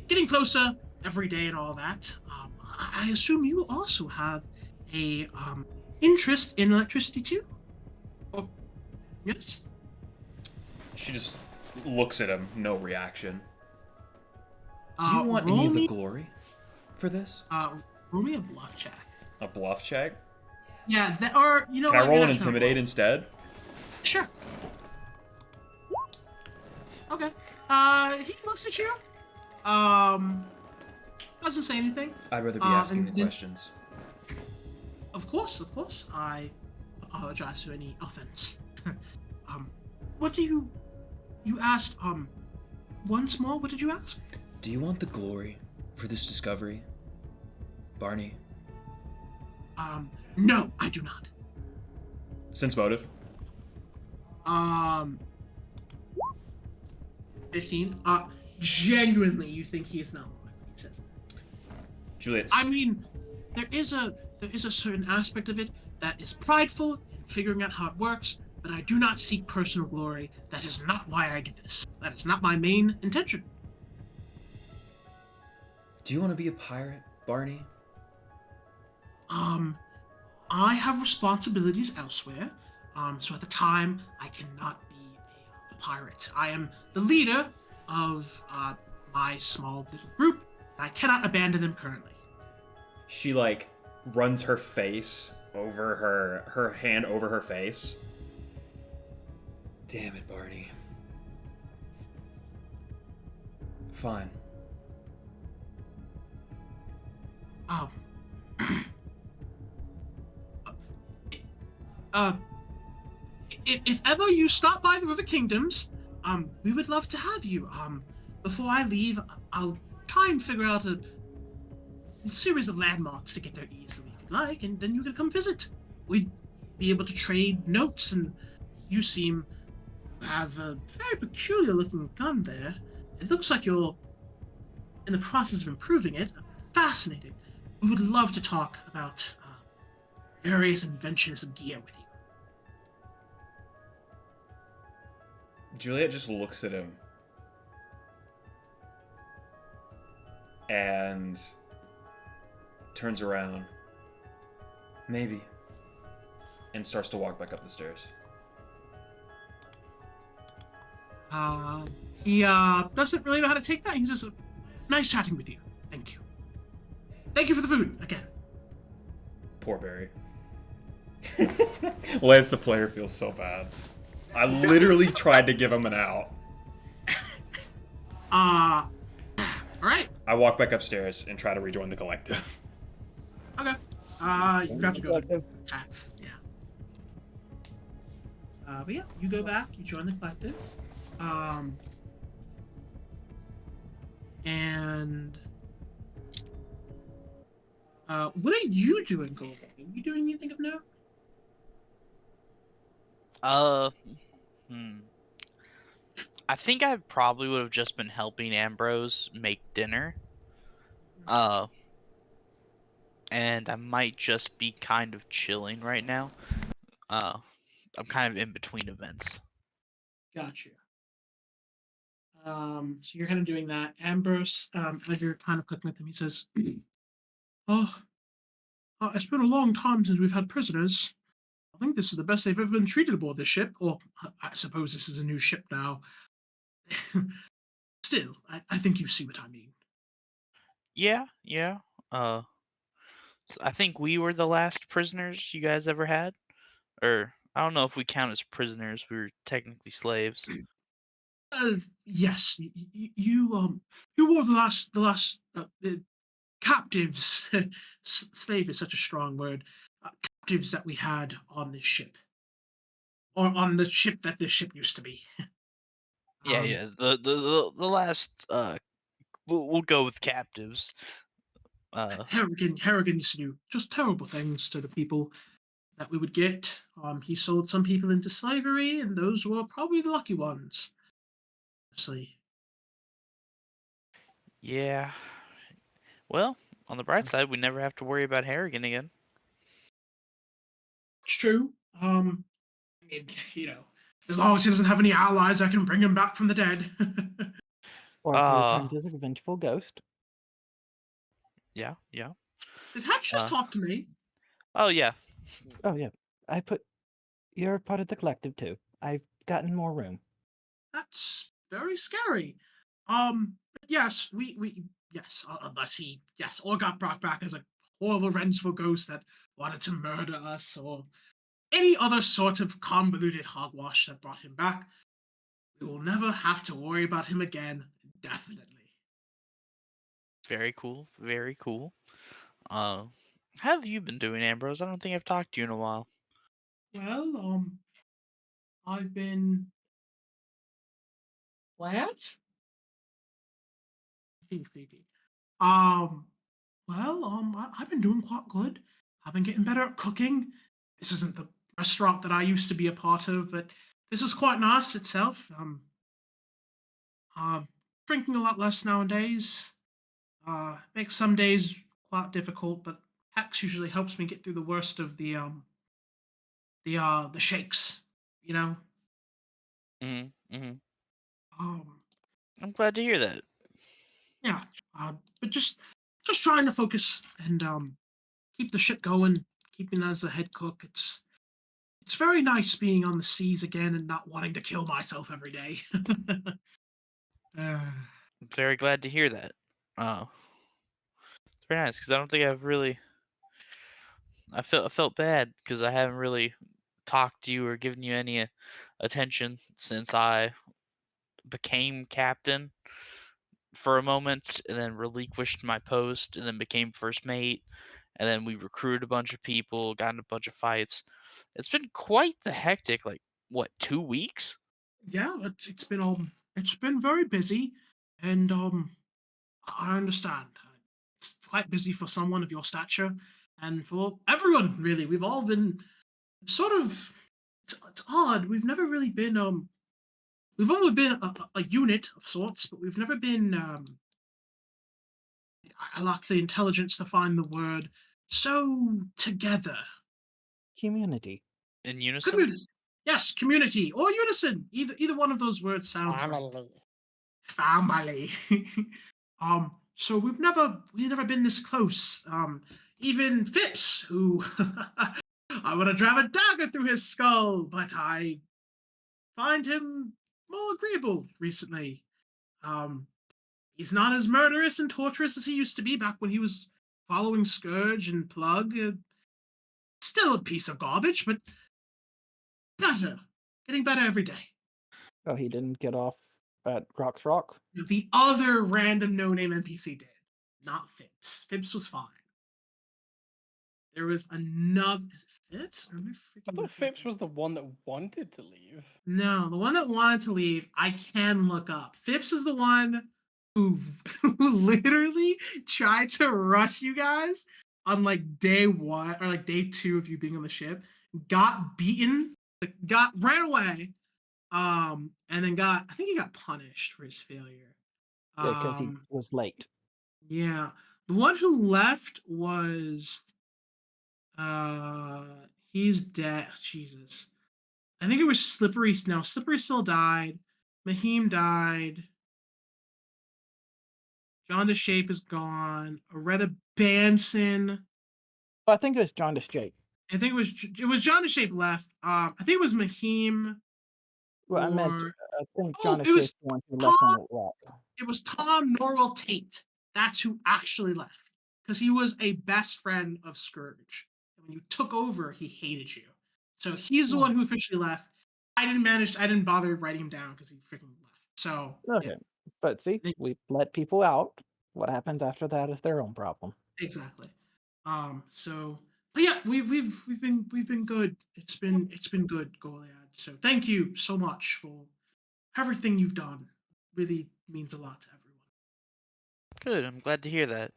getting closer every day and all that. I assume you also have a interest in electricity too. Oh, yes. She just looks at him, no reaction. Do you want Roll any of the me, glory for this? roll me a bluff check. A bluff check? Yeah, that, or you know Can what? I roll you're an not trying to intimidate instead? Sure. Okay. He looks at you. Doesn't say anything. I'd rather be asking and the then- questions. Of course. I apologize for any offense. What do you asked? Once more, what did you ask? Do you want the glory for this discovery, Barney? No, I do not. Sense motive. 15. Genuinely, you think he is not lying when he says that. Juliet. I mean, there is a certain aspect of it that is prideful in figuring out how it works, but I do not seek personal glory. That is not why I do this. That is not my main intention. Do you want to be a pirate, Barney? I have responsibilities elsewhere. So at the time, I cannot be a pirate. I am the leader of my small little group, and I cannot abandon them currently. She like runs her face over her hand over her face. Damn it, Barney. Fine. Um, uh, if ever you stop by the River Kingdoms, we would love to have you. Before I leave, I'll try and figure out a series of landmarks to get there easily if you'd like, and then you could come visit. We'd be able to trade notes, and you seem to have a very peculiar looking gun there. It looks like you're in the process of improving it. Fascinating. We would love to talk about various inventions of gear with you. Juliet just looks at him and turns around. Maybe. And starts to walk back up the stairs. He doesn't really know how to take that. He's just nice chatting with you. Thank you. Thank you for the food again. Poor Barry. Lance the player feels so bad. I literally tried to give him an out. All right. I walk back upstairs and try to rejoin the collective. Okay. You have to go to tax. Yeah. But yeah, you go back. You join the collective. And what are you doing, Golden? Are you doing anything of note? I think I probably would have just been helping Ambrose make dinner. And I might just be kind of chilling right now. I'm kind of in between events. Gotcha. So you're kind of doing that. Ambrose, as you're kind of cooking with him, he says, "Oh, it's been a long time since we've had prisoners. I think this is the best they've ever been treated aboard this ship. Or I suppose this is a new ship now. Still, I think you see what I mean." Yeah. I think we were the last prisoners you guys ever had. Or I don't know if we count as prisoners. We were technically slaves. Yes, you were the last captives. Slave is such a strong word. Captives that we had on this ship, or on the ship that this ship used to be. Yeah, Um, yeah. The last we'll go with captives. Harrigan used to do just terrible things to the people that we would get. He sold some people into slavery, and those were probably the lucky ones. Honestly, Yeah. Well, on the bright side, we never have to worry about Harrigan again. it's true. I mean, as long as he doesn't have any allies, I can bring him back from the dead. Or if he Uh, returns as a vengeful ghost. yeah, yeah. Did Hex just Uh, talk to me? oh yeah. Oh yeah, you're part of the collective too. I've gotten more room. That's very scary. But yes, we yes, unless he or got brought back as a horrible vengeful ghost that wanted to murder us, or any other sort of convoluted hogwash that brought him back. We will never have to worry about him again, definitely. Very cool. Very cool. Uh, how have you been doing, Ambrose? I don't think I've talked to you in a while. Well, I've been what? Um, I've been doing quite good. I've been getting better at cooking. This isn't the restaurant that I used to be a part of, but this is quite nice itself. Um, drinking a lot less nowadays. Makes some days quite difficult, but Hex usually helps me get through the worst of the shakes. You know. Mm-hmm. Um, I'm glad to hear that. yeah. But just trying to focus and keep the ship going, keeping as a head cook. It's very nice being on the seas again and not wanting to kill myself every day. uh, I'm very glad to hear that. Uh, it's very nice because I don't think I've really. I felt bad because I haven't really talked to you or given you any attention since I became captain for a moment and then relinquished my post and then became first mate and then we recruited a bunch of people, got in a bunch of fights. It's been quite the hectic, like what, 2 weeks? yeah, it's been very busy, and I understand. It's quite busy for someone of your stature, and for everyone really. We've all been sort of. It's odd. We've never really been We've only been a unit of sorts, but we've never been. I lack the intelligence to find the word. So together. Community. In unison? Community. Yes, community or unison. Either one of those words sounds right. Family. So we've never been this close. Even Phipps, who I want to drive a dagger through his skull, but I find him more agreeable recently. Um, he's not as murderous and torturous as he used to be back when he was following Scourge and Plug. Still a piece of garbage, but better. Getting better every day. Oh, he didn't get off at Grox Rock. The other random no-name NPC did, not Phipps. Phipps was fine. There was another. Is it Phipps? Or am I I freaking thought Phipps mistaken? was the one that wanted to leave. No, the one that wanted to leave, I can look up. Phipps is the one who, who literally tried to rush you guys on like day one or like day two of you being on the ship. Got beaten, ran away, and then I think he got punished for his failure. Yeah, because he Um, was late. yeah. The one who left was he's dead. Jesus. I think it was Slippery. No, Slippery still died. Mahim died. John DeShape is gone. Aretta Banson. Well, I think it was John Jake. I think it was John DeShape left. I think it was Mahim Well, or I think oh, John it Jake's was the one who Tom. left on the rock. It was Tom Norwell Tate. That's who actually left because he was a best friend of Scourge. And when you took over, he hated you. So he's the Oh, one who officially left. I didn't bother writing him down because he freaking left. So yeah. okay. But see, we let people out. What happens after that is their own problem. Exactly. So, but yeah, we've been good. It's been good, Goliad. So thank you so much for everything you've done. Really means a lot to everyone. Good. I'm glad to hear that.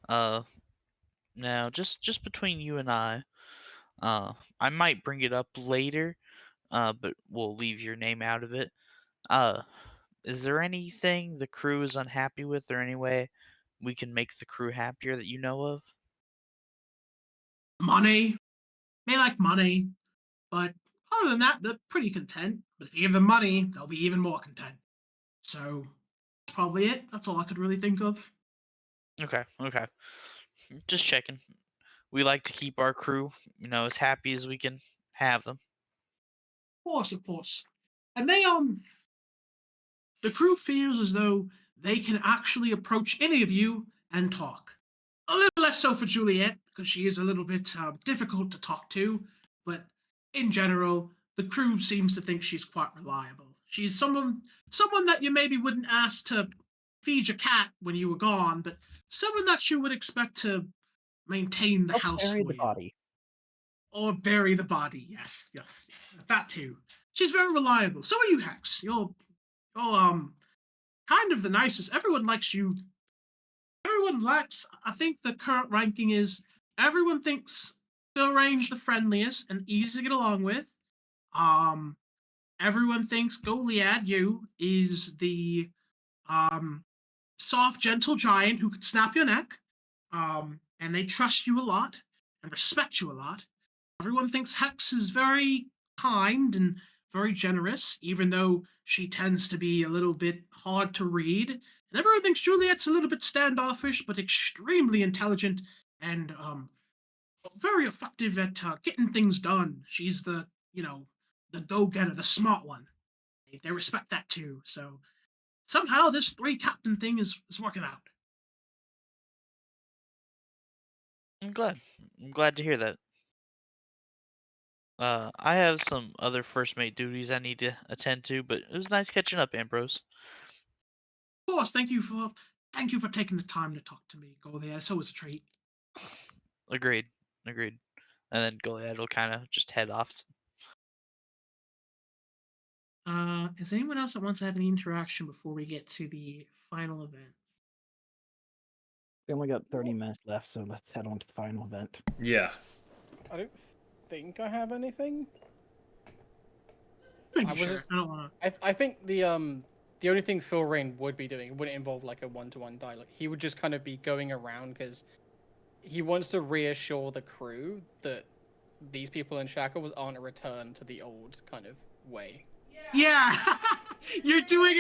Uh, Now just between you and I might bring it up later. But we'll leave your name out of it. Uh, is there anything the crew is unhappy with, or any way we can make the crew happier that you know of? Money. They like money, but other than that, they're pretty content. But if you give them money, they'll be even more content. So that's probably it. That's all I could really think of. Okay, okay. Just checking. We like to keep our crew, as happy as we can have them. Of course, of course. And the crew feels as though they can actually approach any of you and talk. A little less so for Juliet, because she is a little bit difficult to talk to, but in general, the crew seems to think she's quite reliable. She's someone that you maybe wouldn't ask to feed your cat when you were gone, but someone that you would expect to maintain the Help house bury for the you. body. Or bury the body. Yes, yes, yes. That too. She's very reliable. So are you, Hex. You're kind of the nicest. Everyone likes you. Everyone likes. I think the current ranking is everyone thinks Phil Range the friendliest and easy to get along with. Um, everyone thinks Goliad, you, is the um soft, gentle giant who could snap your neck. And they trust you a lot and respect you a lot. Everyone thinks Hex is very kind and very generous, even though she tends to be a little bit hard to read. And everyone thinks Juliet's a little bit standoffish, but extremely intelligent and very effective at getting things done. She's the go-getter, the smart one. They respect that too. So somehow this three captain thing is working out. I'm glad. I'm glad to hear that. I have some other first mate duties I need to attend to, but it was nice catching up, Ambrose. Of course, thank you for taking the time to talk to me, Goliath. It's always a treat. Agreed. Agreed. And then Goliad will kind of just head off. Is anyone else that wants to have any interaction before we get to the final event? We only got 30 minutes left, so let's head on to the final event. Yeah. I don't think I have anything. Making I was sure. just- I don't want I think the only thing Phil Rain would be doing wouldn't involve like a one-to-one dialogue. He would just kind of be going around because he wants to reassure the crew that these people in shackles aren't a return to the old kind of way. to. Yeah, you're doing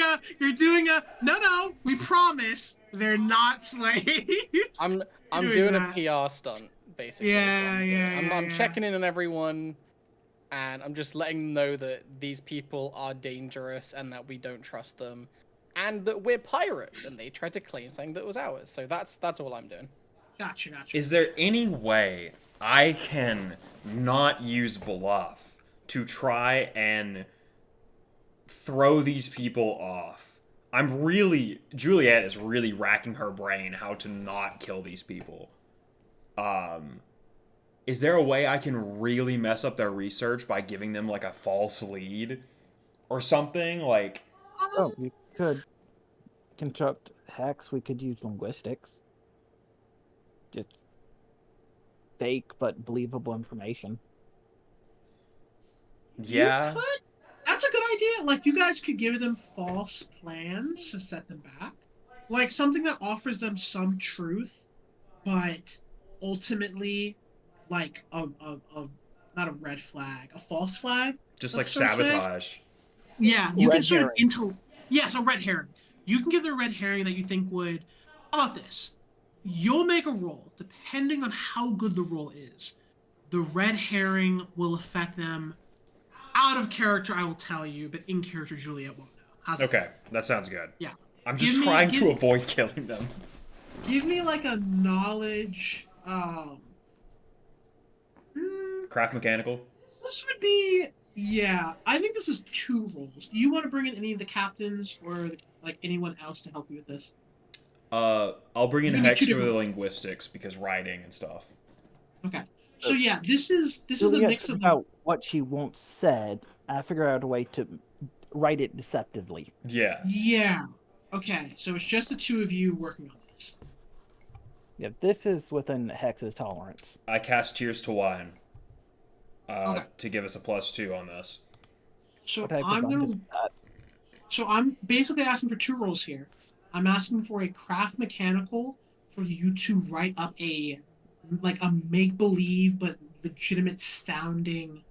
a. No, we promise they're not slaves. I'm doing doing that. a PR stunt basically. is what Yeah, I'm doing. yeah, I'm yeah. checking in on everyone, and I'm just letting them know that these people are dangerous and that we don't trust them, and that we're pirates and they tried to claim something that was ours. So that's all I'm doing. Gotcha. Is there any way I can not use bluff to try and throw these people off? Juliet is really racking her brain how to not kill these people. Is there a way I can really mess up their research by giving them like a false lead or something? Like, Oh, you could construct hacks. We could use linguistics. Just fake but believable information. yeah, You could. That's a good idea. Like you guys could give them false plans to set them back, like something that offers them some truth, but ultimately, like a not a red flag, a false flag. just like Let's sort of say. sabotage. Yeah, you can Red sort of herring. yes, a red herring. You can give them a red herring that you think would. How about this? You'll make a roll depending on how good the roll is. The red herring will affect them out of character. I will tell you, but in character, Juliet won't know. How's that? Okay, that sounds good. Yeah. I'm just Give me- trying give- to avoid killing them. Give me like a knowledge. Craft mechanical. This would be. Yeah, I think this is two rolls. Do you want to bring in any of the captains or like anyone else to help you with this? I'll bring in It's gonna be Hex two for the different- linguistics because writing and stuff. Okay. So yeah, this is a Juliet mix took of out what she won't said. I figure out a way to write it deceptively. Yeah. Yeah. Okay. So it's just the two of you working on this. Yeah, this is within Hex's tolerance. I cast Tears to Wine Okay. to give us a +2 on this. So What type I'm of gonna. bonus is that? So I'm basically asking for two roles here. I'm asking for a craft mechanical for you to write up a make believe but legitimate sounding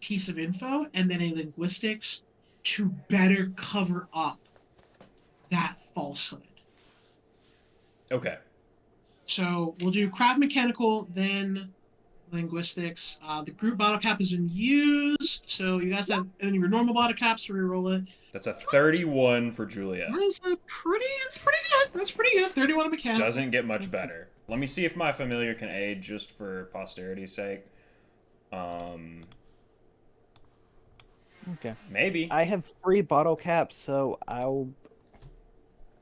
piece of info, and then a linguistics to better cover up that falsehood. Okay. So we'll do craft mechanical, then linguistics. The group bottle cap has been used, so you guys have and your normal bottle caps to reroll it. That's a 31 for Juliet. It's pretty good. That's pretty good. 31 mechanical. Doesn't get much better. Let me see if my familiar can aid just for posterity's sake. Okay. Maybe. I have 3 bottle caps, so I'm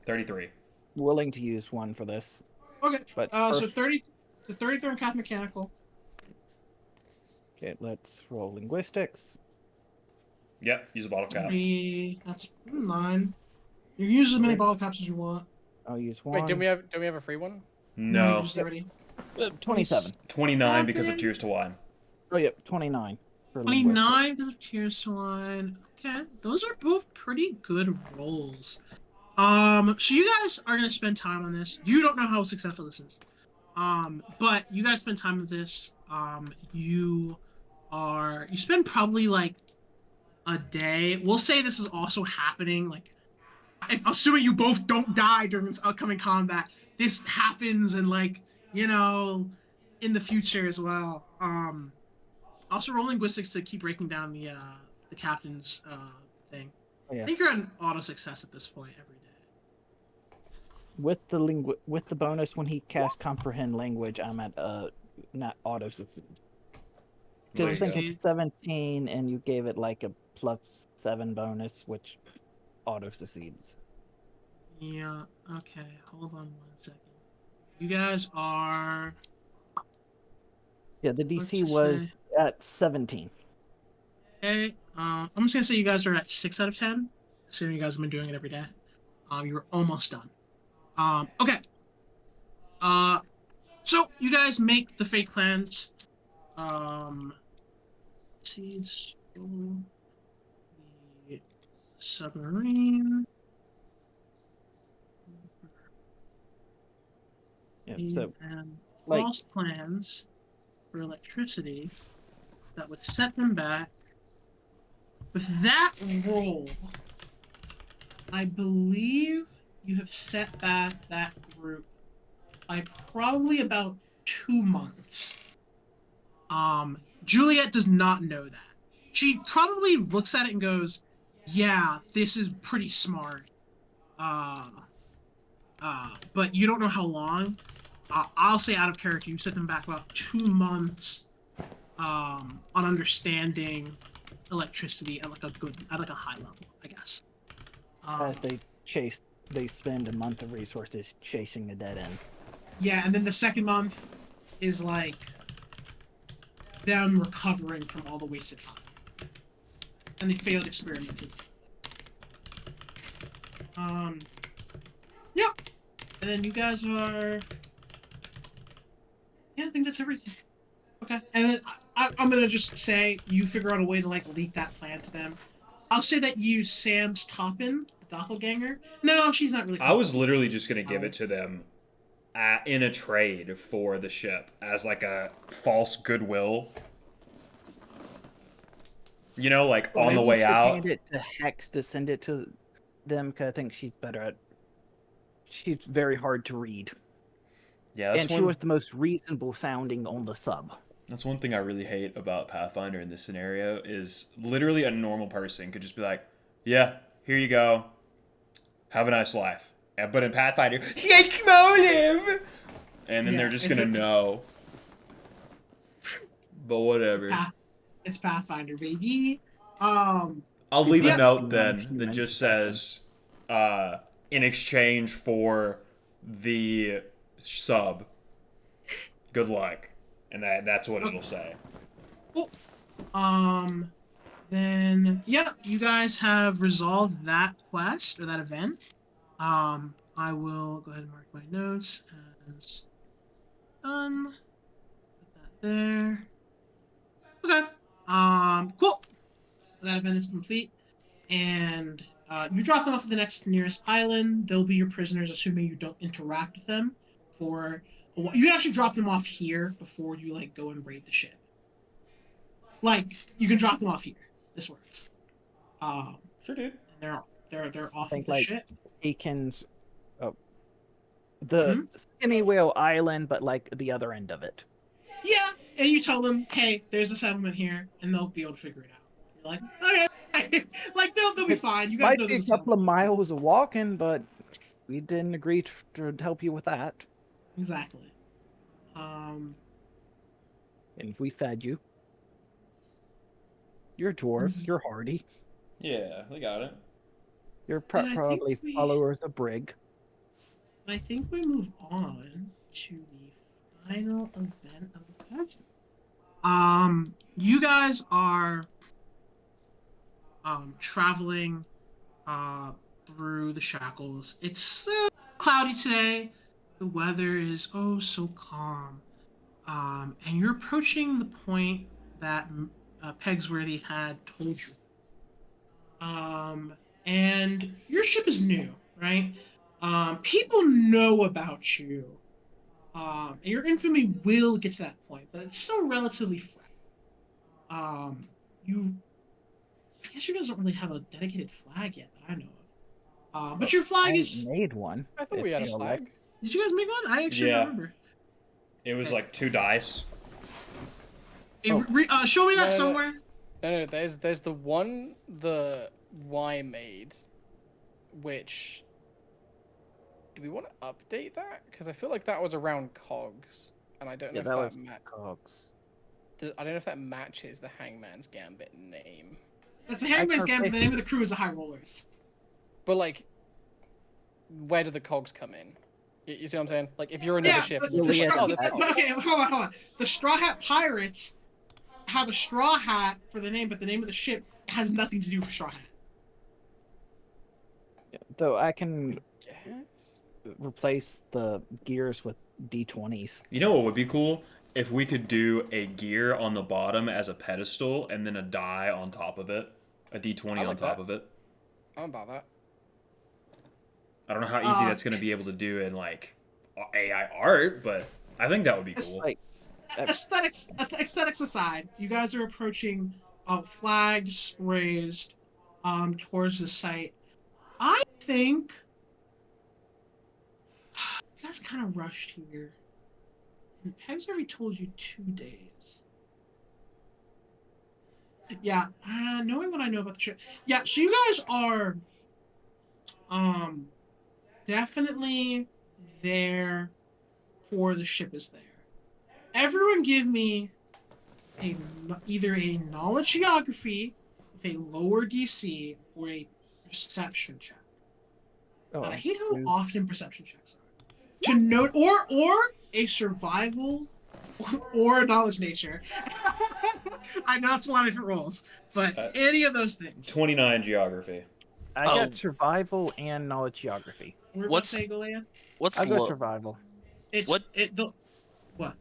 33. willing to use one for this. Okay. But So first, 33 on craft mechanical. okay, let's roll linguistics. Yep, use a bottle cap. That's 9. You can use as many Okay. bottle caps as you want. I'll use one. Wait, don't we have a free one? No. You used it already. 27. 29 because of Okay. Tears to Wine. Oh, yep, 29 for linguistics. 29 because of Tears to Wine. Okay, those are both pretty good rolls. So you guys are gonna spend time on this. You don't know how successful this is. But you guys spend time with this. You spend probably like a day. We'll say this is also happening. Like, assuming you both don't die during this upcoming combat, this happens, and in the future as well. Also roll linguistics to keep breaking down the captain's thing. Oh, yeah. I think you're on auto success at this point every day. With the bonus when he casts comprehend language, I'm at not auto succeed. There Because I you think go. it's 17, and you gave it like a +7 bonus, which auto succeeds. Yeah. Okay. Hold on 1 second. You guys are. Yeah, the Let's DC just was at 17. Okay. I'm just gonna say you guys are at 6 out of 10. Assuming you guys have been doing it every day. You're almost done. Okay. So you guys make the fake plans. Seeds. The submarine. Yeah, so And like- false plans for electricity that would set them back. With that roll, I believe you have set back that group by probably about 2 months. Juliet does not know that. She probably looks at it and goes, "Yeah, this is pretty smart." But you don't know how long. I'll say out of character, you set them back about 2 months on understanding electricity at like a high level, I guess. as they spend a month of resources chasing a dead end. Yeah, and then the second month is like them recovering from all the wasted time and the failed experiments. Yep. And then you guys are. Yeah, I think that's everything. Okay, and then I'm gonna just say you figure out a way to like leak that plan to them. I'll say that you use Sam's Toppin, the doppelganger. No, she's not really. I was literally just going to give it to them in a trade for the ship as like a false goodwill. You know, like on the Maybe way we should out. hand it to Hex to send it to them, because I think she's better at. She's very hard to read, Yeah, that's and she was the most reasonable sounding on the sub. That's one thing I really hate about Pathfinder in this scenario is literally a normal person could just be like, yeah, here you go. Have a nice life. But in Pathfinder, Yake Motive! And then Yeah, they're just it's going to know. But whatever. It's Pathfinder, baby. I'll leave Yeah. a note then that just says, in exchange for the sub, good luck, and that's what it'll say. Cool. Then yeah, you guys have resolved that quest or that event. I will go ahead and mark my notes as done. Put that there. Okay. Cool. That event is complete, and you drop them off at the next nearest island. They'll be your prisoners, assuming you don't interact with them. For a while. You can actually drop them off here before you like go and raid the ship. Like you can drop them off here. This works. Sure, dude. And they're off Think of the like ship. Aiken's, the Skinny Whale Island, but like the other end of it. Yeah, and you tell them, hey, there's a settlement here, and they'll be able to figure it out. You're like, okay, like they'll be fine. You guys Might know be a there's a couple of settlement. miles of walking, but we didn't agree to help you with that. Exactly. And if we fed you, you're dwarves, you're hardy, Yeah, they got it. you're And I think probably we- followers of Brig. I think we move on to the final event of the session. You guys are traveling through the shackles. It's cloudy today. The weather is oh so calm. And you're approaching the point that Pegsworthy had told you. And your ship is new, right? People know about you. And your infamy will get to that point, but it's still relatively fresh. I guess you guys don't really have a dedicated flag yet that I know of. But your flag I is. made one. I thought we had a flag. Did you guys make one? I actually Yeah. remember. It was like 2 dice. Hey, show me that No, no. somewhere. No, there's the one the Y made, which. Do we want to update that? Because I feel like that was around cogs, and I don't know Yeah, if that was that cogs. I don't know if that matches the Hangman's Gambit name. That's the Hangman's I Gambit. The name of the crew is the High Rollers. But like, where do the cogs come in? You see what I'm saying? Like, if you're another Yeah, ship, but you the just, straw- oh, there's cogs. okay, hold on. The Straw Hat Pirates have a straw hat for the name, but the name of the ship has nothing to do with Straw Hat. Though I can Yes. replace the gears with D20s. You know what would be cool? If we could do a gear on the bottom as a pedestal and then a die on top of it. A D20 I on like top that. of it. I'm about that. I don't know how easy that's going to be able to do in like AI art, but I think that would be It's cool. like Aesthetics aside, you guys are approaching flags raised towards the site. I think you guys kind of rushed here. And Peg's already told you 2 days. Yeah, knowing what I know about the ship. Yeah, so you guys are definitely there before the ship is there. Everyone give me either a knowledge geography with a lower DC or a perception check. oh, And I hate how dude. often perception checks are. To note or a survival or a knowledge nature. I know it's a lot of different roles, but any of those things. 29 geography. I Oh. got survival and knowledge geography. We're about to What's- say, Goliath? What's I'll go low? survival. It's What? What?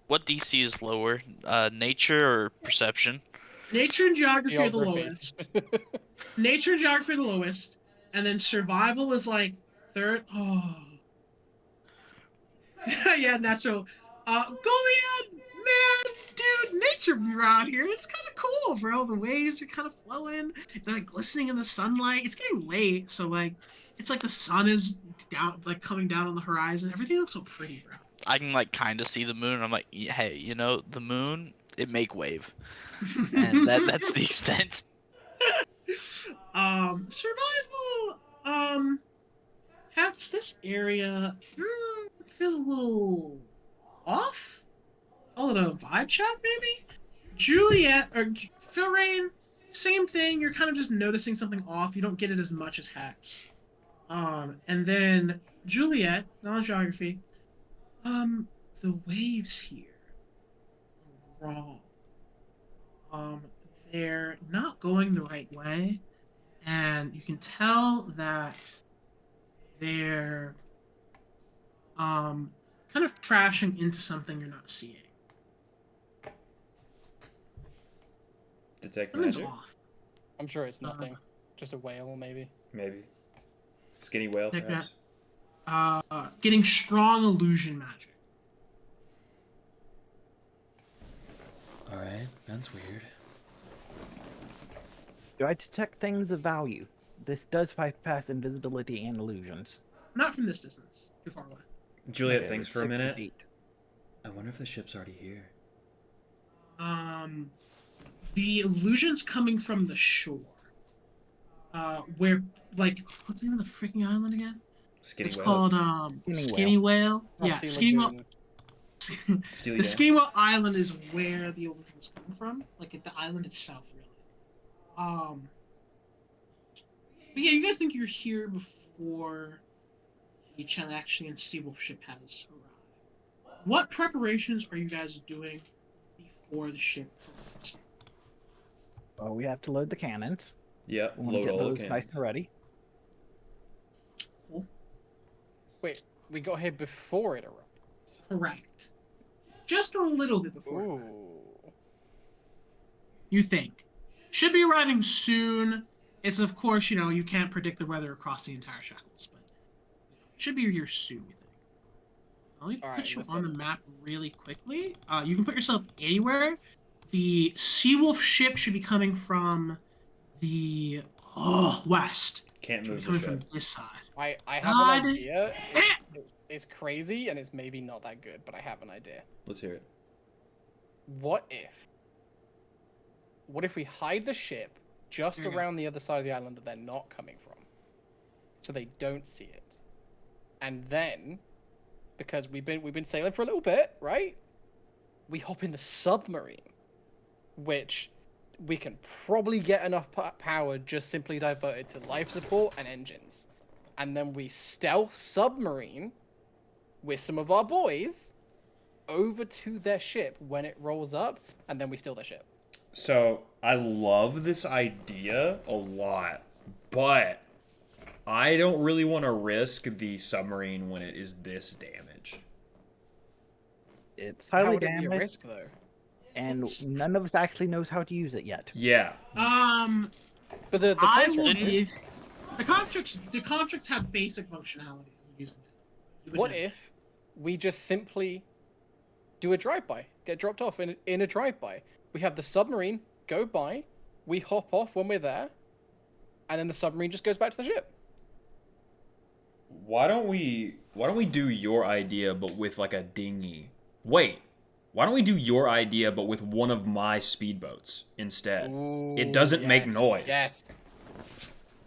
What DC is lower? Nature or perception? Nature and geography are the Geography. lowest. Nature and geography are the lowest, and then survival is like third. Oh, yeah, natural. Goliath, man, dude, nature around here. It's kind of cool, bro. The waves are kind of flowing, they're like glistening in the sunlight. It's getting late, so like, it's like the sun is down, like coming down on the horizon. Everything looks so pretty, bro. I can like kind of see the moon. I'm like, hey, you know, the moon, it make wave, and that's the extent. Survival. Perhaps this area feels a little off. Call it a vibe check, maybe. Juliet or Phil Rain, same thing. You're kind of just noticing something off. You don't get it as much as Hex. And then Juliet, knowledge geography. The waves here are wrong. Um, they're not going the right way, and you can tell that they're kind of crashing into something you're not seeing. Detect Something's magic? off. I'm sure it's Uh, nothing. Just a whale, maybe. Maybe. Skinny whale, Check perhaps? Getting strong illusion magic. Alright, that's weird. Do I detect things of value? This does bypass invisibility and illusions. Not from this distance. Too far away. Juliet Okay, thinks it's for a 60 minute. feet. I wonder if the ship's already here. The illusion's coming from the shore. Where, like, what's the name of the freaking island again? Skinny It's whale. called Skinny Skinny Whale. Yeah, Rusty Skinny Whale. Lagoon. Steely The Dan. Skinny Whale Island is where the illusion was coming from. Like, at the island itself, really. But yeah, you guys think you're here before the Chalaxian Seawolf ship has arrived. What preparations are you guys doing before the ship arrives? Well, we have to load the cannons. Yep, We want to load get all those the nice cannons. and ready. Cool. Wait, we got here before it arrived. Correct. Just a little bit before. Ooh. You think. Should be arriving soon. It's, of course, you can't predict the weather across the entire Shackles, but should be here soon, you think. Let me All put right, you listen. on the map really quickly. You can put yourself anywhere. The Seawolf ship should be coming from the west. Can't Should be move the coming from ship. this side. I have God an idea. damn! It's crazy and it's maybe not that good, but I have an idea. Let's hear it. What if we hide the ship just There you go. around the other side of the island that they're not coming from, so they don't see it, and then, because we've been sailing for a little bit, right? We hop in the submarine, which we can probably get enough power just simply diverted to life support and engines, and then we stealth submarine with some of our boys over to their ship when it rolls up, and then we steal their ship. So, I love this idea a lot, but I don't really want to risk the submarine when it is this damaged. It's How highly would it be a damaged, risk, though? and none of us actually knows how to use it yet. Yeah. But the I contract, will give the contracts have basic functionality. I'm using it. You would what know. if we just simply do a drive-by, get dropped off in a drive-by? We have the submarine go by, we hop off when we're there, and then the submarine just goes back to the ship. Why don't we do your idea but with like a dinghy? Wait. Why don't we do your idea but with one of my speedboats instead? It doesn't make noise. Yes.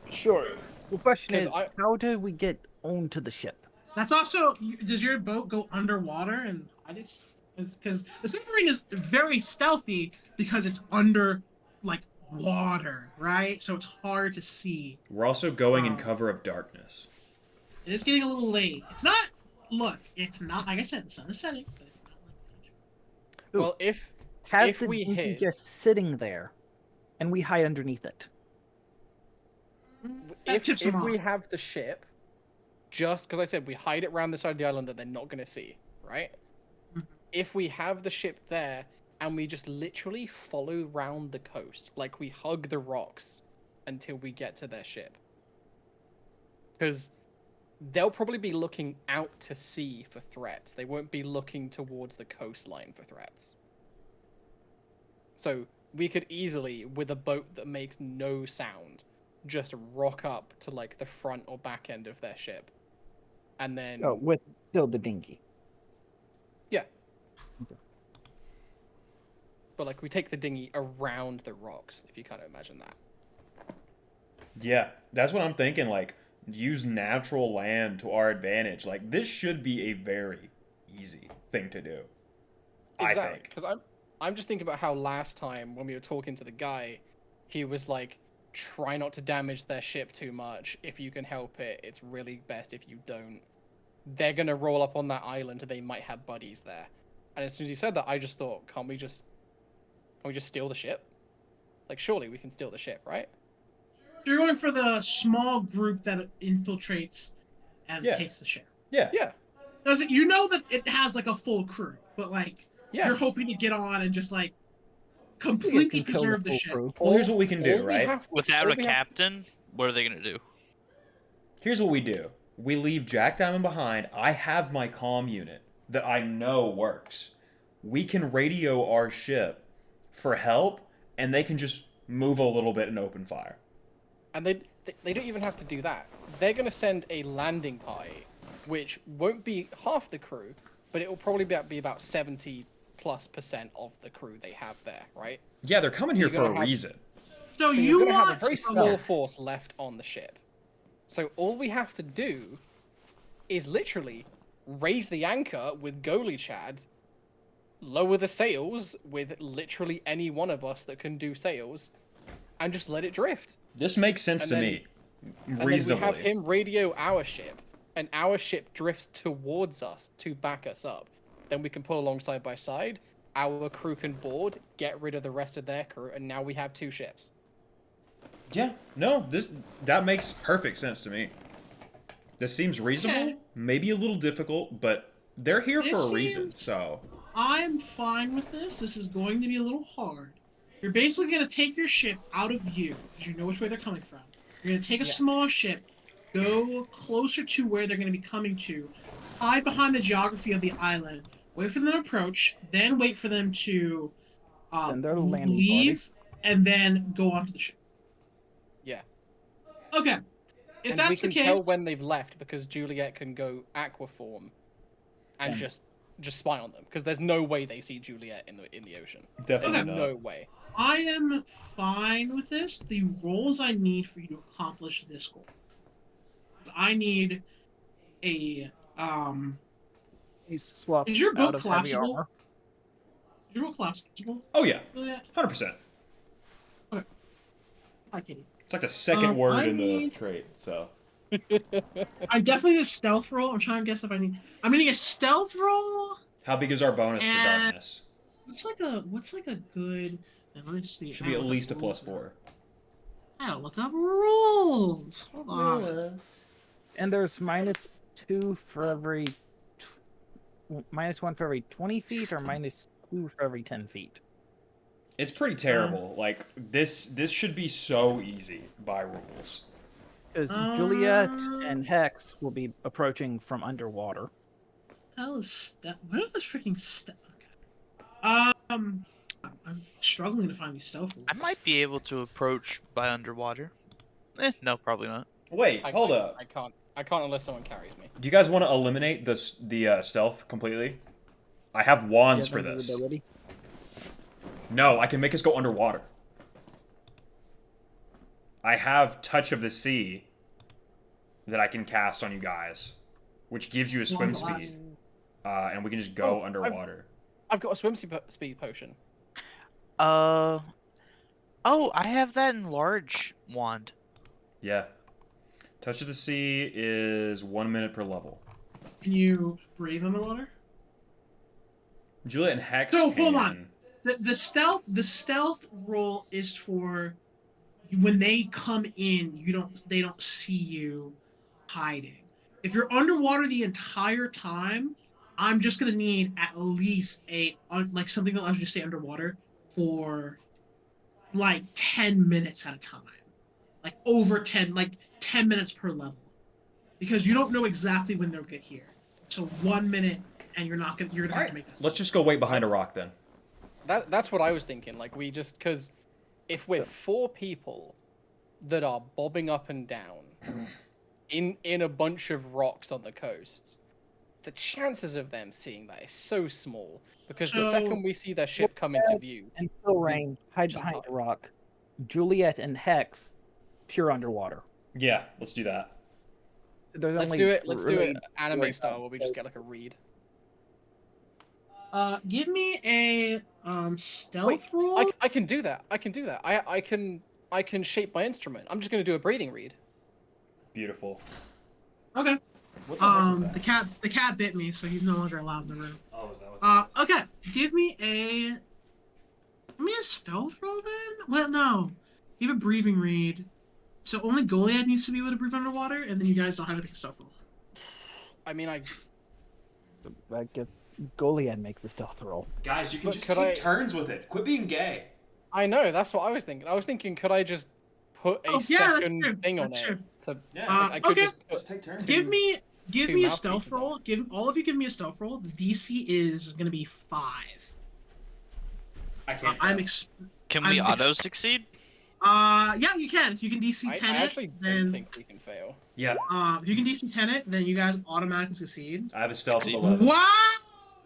Sure. The question 'Cause is, how do we get onto the ship? That's also. Does your boat go underwater and hide it? Because the submarine is very stealthy because it's under, like, water, right? So it's hard to see. We're also going in cover of darkness. It is getting a little late. It's not. Look, it's not. Like I said, the sun is setting, but it's not like. Ooh. Well, if Have the we dinghy hit- just sitting there, and we hide underneath it. That tips them if we off. have the ship, just because I said we hide it around the side of the island that they're not going to see, right? Mhm. If we have the ship there and we just literally follow round the coast, like we hug the rocks until we get to their ship, because they'll probably be looking out to sea for threats. They won't be looking towards the coastline for threats. So we could easily, with a boat that makes no sound, just rock up to like the front or back end of their ship, and then Oh, with still the dinghy. but like we take the dinghy around the rocks, if you kind of imagine that. Yeah, that's what I'm thinking. Like, use natural land to our advantage. Like, this should be a very easy thing to do. I Exactly, think. because I'm just thinking about how last time when we were talking to the guy, he was like, try not to damage their ship too much. If you can help it, it's really best if you don't. they're gonna roll up on that island and they might have buddies there. And as soon as he said that, I just thought, can we just steal the ship? Like, surely we can steal the ship, right? You're going for the small group that infiltrates and Yeah. takes the ship. Yeah. Yeah. Does it? You know that it has like a full crew, but like Yeah. you're hoping to get on and just like You completely can kill the preserve the full ship. crew. Well, here's what we can do, All we right? have- Without all a we have- captain, what are they gonna do? Here's what we do. We leave Jack Diamond behind. I have my comm unit that I know works. We can radio our ship for help, and they can just move a little bit and open fire. And they don't even have to do that. They're gonna send a landing party, which won't be half the crew, but it will probably be about 70+% of the crew they have there, right? Yeah, they're coming here you're for a gonna have- reason. So So you you're gonna want have a very some- small force left on the ship. So all we have to do is literally raise the anchor with goalie chads, lower the sails with literally any one of us that can do sails, and just let it drift. This makes sense And to then- me. And then Reasonably. we have him radio our ship, and our ship drifts towards us to back us up. Then we can pull along side by side. Our crew can board, get rid of the rest of their crew, and now we have 2 ships. Yeah, no, that makes perfect sense to me. This seems reasonable, Okay. maybe a little difficult, but they're here for This a reason, seems- so. I'm fine with this. This is going to be a little hard. You're basically going to take your ship out of view because you know which way they're coming from. You're going to take a Yeah. small ship, go closer to where they're going to be coming to, hide behind the geography of the island, wait for them to approach, then wait for them to Then they're landing leave, and then go onto the ship. Yeah. Okay. If And that's we the can case, tell when they've left because Juliet can go aquaform and Yeah. just spy on them because there's no way they see Juliet in the ocean. Definitely There's not. no way. I am fine with this. The roles I need for you to accomplish this goal. I need a You swap Is your boat out of heavy collapsible? armor. Is your roll collapsible? Oh, yeah, Yeah. 100%. Hi, Kitty. It's like the second word I in the need- trait, so. I definitely need a stealth roll. I'm trying to guess if I need. I'm needing a stealth roll. How big is our bonus for And- darkness? What's like a good? Let me see. Should be at least a +4. I gotta look up rules. Hold on. And there's -2 for every -1 for every 20 feet or -2 for every 10 feet. It's pretty terrible. Like, this should be so easy by rules. Because Juliet and Hex will be approaching from underwater. Hell is stealth? What are those freaking stealth? I'm struggling to find these stealth rules. I might be able to approach by underwater. No, probably not. Wait, hold up. I can't unless someone carries me. Do you guys want to eliminate the stealth completely? I have wands You for have this. invisibility? No, I can make us go underwater. I have Touch of the Sea that I can cast on you guys, which gives you a swim Wands last. speed. And we can just go Oh, underwater. I've got a swim speed potion. Oh, I have that in large wand. Yeah. Touch of the Sea is 1 minute per level. Can you breathe underwater? Juliet and Hex So, can... hold on. The stealth roll is for when they come in. They don't see you hiding. If you're underwater the entire time, I'm just gonna need at least like something that allows you to stay underwater for like 10 minutes at a time, like over 10 minutes per level, because you don't know exactly when they'll get here. So 1 minute, and you're gonna have to Alright, make that. let's just go wait behind a rock then. That's what I was thinking. Like, we just, because if we're 4 people that are bobbing up and down in a bunch of rocks on the coasts, the chances of them seeing that is so small. Because the So- second we see their ship come into view, And Phil Rain, hide Just behind hide. a rock. Juliet and Hex, pure underwater. Yeah, let's do that. There's let's only do it. Let's do really it anime right style, now. where we just get like a read. Give me a stealth roll. I can do that. I can do that. I can shape my instrument. I'm just gonna do a breathing read. Beautiful. Okay. What the heck is that? The cat bit me, so he's no longer allowed in the room. Oh, is that what Okay. Give me a stealth roll then. Well, no. You have a breathing read, so only Goliath needs to be able to breathe underwater, and then you guys don't have to make a stealth roll. I mean, I Like if Goliath makes a stealth roll. Guys, you can But just could take I- turns with it. Quit being gay. know that's what I was thinking. I was thinking, could I just put a Oh, yeah, that's second true, thing on that's it? true. So Yeah. I could Okay. just put Just take turns. Give me two a stealth mouthpieces on. roll. Give all of you give me a stealth roll. The DC is gonna be 5. I can't. I'm fail. Can we I'm auto succeed? yeah, you can. If you can DC I 10 actually it, don't then think we can fail. Yeah, if you can DC 10 it, then you guys automatically succeed. I have a stealth of Succeed. 11. Wow!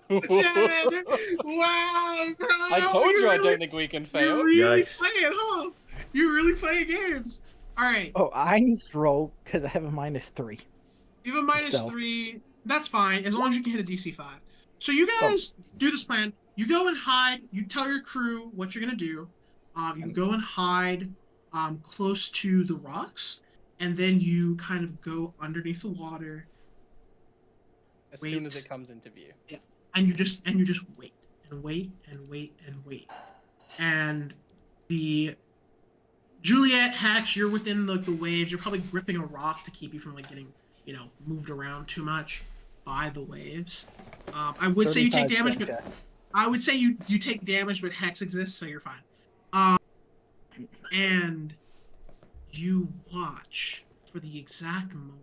Jed! Wow, bro! I told you I really- don't think we can fail. You're really Yikes. playing, huh? You're really playing games. All right. Oh, I need to roll because I have a -3. You have a Stealth. -3. That's fine, as long as you can hit a DC 5. So you guys do this plan. You go and hide. You tell your crew what you're gonna do. You go and hide close to the rocks, and then you kind of go underneath the water, As soon as Wait. it comes into view. and you just wait and wait and wait and wait. And the Juliet, Hatch, you're within the waves. You're probably gripping a rock to keep you from getting moved around too much by the waves. I would say you take 35 damage, strength but check. I would say you take damage, but Hex exists, so you're fine. And you watch for the exact moment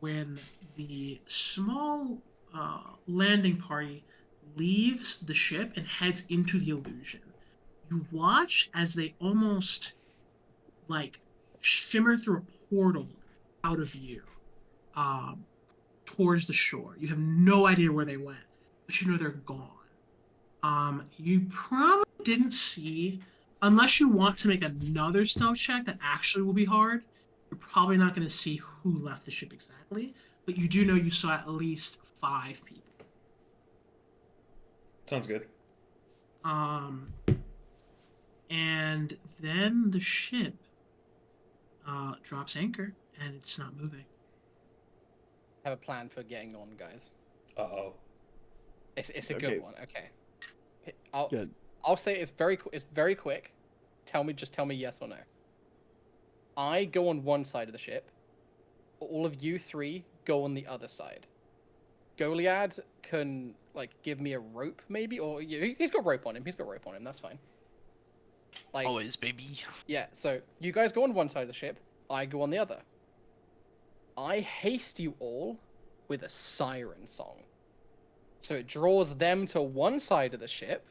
when the small landing party leaves the ship and heads into the illusion. You watch as they almost shimmer through a portal out of view towards the shore. You have no idea where they went, but you know they're gone. You probably didn't see, unless you want to make another stealth check that actually will be hard, you're probably not going to see who left the ship exactly, but you do know you saw at least 5 people. Sounds good. And then the ship drops anchor, and it's not moving. Have a plan for getting on, guys. Uh-oh. It's a Okay. good one. Okay. Good. I'll say it's very quick. Just tell me yes or no. I go on one side of the ship. All of you 3 go on the other side. Goliad can give me a rope maybe, or he's got rope on him. That's fine. Always, baby. Yeah. So you guys go on one side of the ship. I go on the other. I haste you all with a siren song. So it draws them to one side of the ship,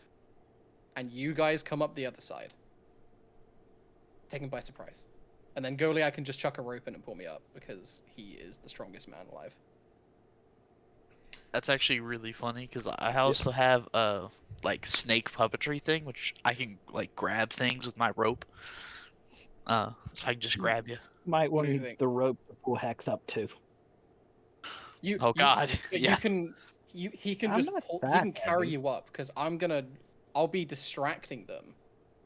and you guys come up the other side. Taken by surprise. And then Goliath can just chuck a rope in and pull me up, because he is the strongest man alive. That's actually really funny because I also have a snake puppetry thing, which I can grab things with my rope. So I can just grab you. Might What want do to you need think? the rope to pull Hex up too. Oh God, But yeah. he can I'm just not pull, he that can carry heavy. you up, because I'll be distracting them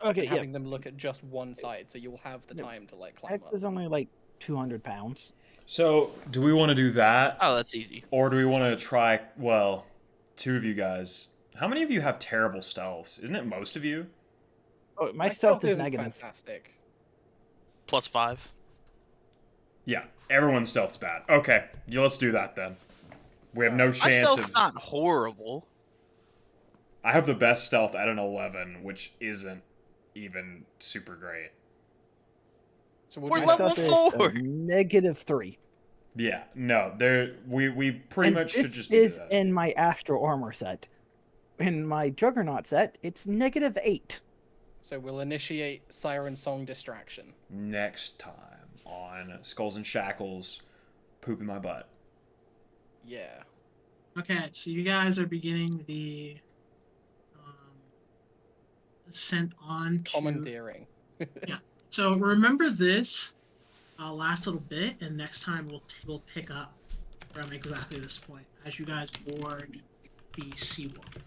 Okay, and yeah. having them look at just one side, so you'll have the Yeah. time to climb Hex up. is only 200 pounds. So, do we want to do that? Oh, that's easy. Or do we want to try, 2 of you guys. How many of you have terrible stealths? Isn't it most of you? Oh, my My stealth is isn't negative. fantastic. +5. Yeah, everyone's stealth's bad. Okay, yeah, let's do that then. We have no My chance stealth's of... not horrible. I have the best stealth at an 11, which isn't even super great. So we'll We're do My that. level stealth is 4. -3. Yeah, no, we pretty And much should this just do is that. in my Astral Armor set. In my Juggernaut set, it's -8. So we'll initiate Siren Song distraction. Next time on Skulls and Shackles, poop in my butt. Yeah. Okay, so you guys are beginning the ascent on to... Commandeering. So remember this last little bit, and next time we'll pick up from exactly this point as you guys board the Seawolf.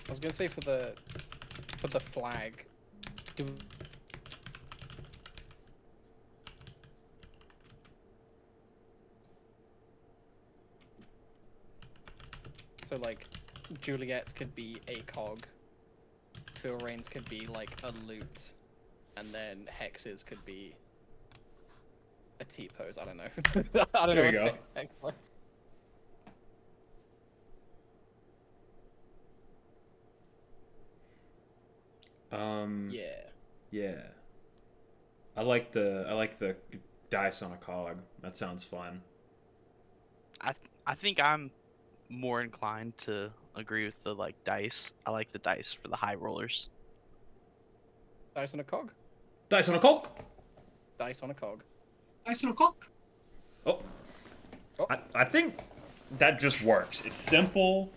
I was gonna say for the flag. So like, Juliet's could be a cog. Phil Rain's could be like a loot, and then Hex's could be a T-pose. I don't know. I don't There know you what's go. Hex was. Yeah. Yeah. I like the dice on a cog. That sounds fun. I think I'm more inclined to agree with the like dice. I like the dice for the high rollers. Dice on a cog. Dice on a cog. Dice on a cog. Nice little cock. Oh. Oh. I think that just works. It's simple,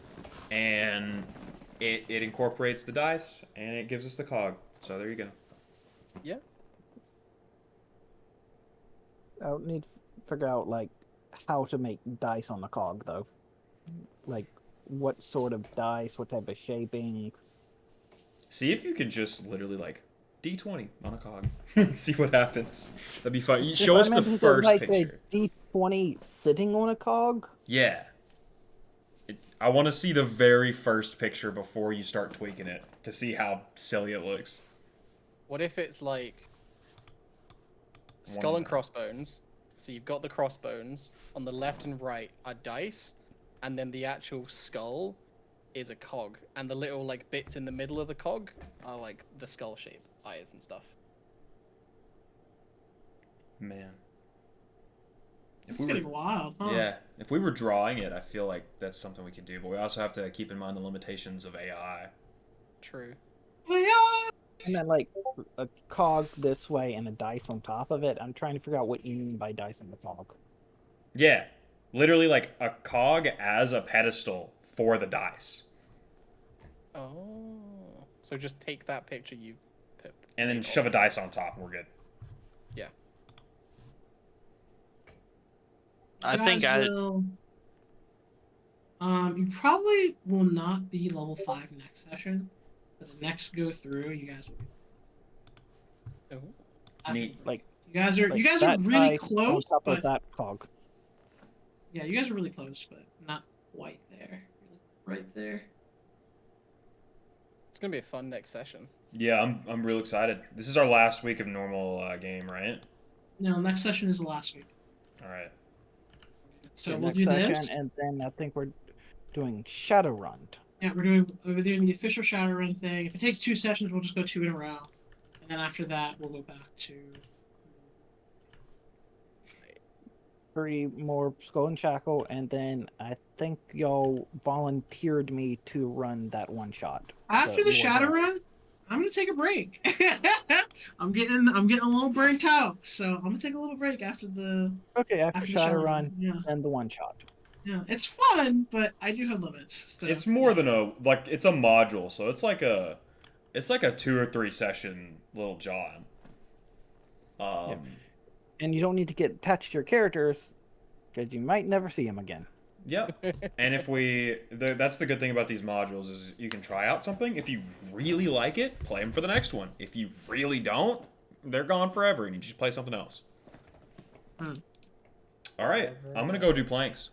and it incorporates the dice, and it gives us the cog. So there you go. Yeah. I would need to figure out like how to make dice on the cog though. Like what sort of dice, what type of shaping. See if you could just literally like D20 on a cog and see what happens. That'd be fun. Show us the first like picture. a D20 sitting on a cog. Yeah. I want to see the very first picture before you start tweaking it to see how silly it looks. What if it's like skull and crossbones? So you've got the crossbones on the left and right are dice, and then the actual skull is a cog, and the little like bits in the middle of the cog are like the skull shape, eyes and stuff. Man. It's getting wild, huh? Yeah, if we were drawing it, I feel like that's something we could do. But we also have to keep in mind the limitations of AI. True. And then like a cog this way and a dice on top of it. I'm trying to figure out what you mean by dice on the cog. Yeah, literally like a cog as a pedestal for the dice, Oh. So just take that picture you put. and then made shove a of- dice on top, and we're good. Yeah. I You think guys I will, you probably will not be level 5 next session. But the next go through, you guys will be. Oh. Neat. Like You guys are like you guys are that really dice on close, top but of that cog. yeah, you guys are really close, but not quite there. Right there. It's gonna be a fun next session. Yeah, I'm real excited. This is our last week of normal game, right? No, next session is the last week. All right. So the we'll next do session, this. and then I think we're doing Shadowrun. Yeah, we're doing the official Shadowrun thing. If it takes 2 sessions, we'll just go 2 in a row, and then after that, we'll go back to. 3 more Skull and Shackle, and then I think y'all volunteered me to run that one shot. After the War Shadowrun, I'm gonna take a break. I'm getting a little burnt out, so I'm gonna take a little break after the Okay, after the Shadowrun, Yeah, and the one shot. yeah, it's fun, but I do have limits. So, It's more yeah. than it's a module, so it's like a 2 or 3 session little job. Yeah. And you don't need to get attached to your characters, because you might never see them again. Yep. And if that's the good thing about these modules is you can try out something. If you really like it, play them for the next one. If you really don't, they're gone forever, and you just play something else. Hmm. All right, I'm gonna go do planks.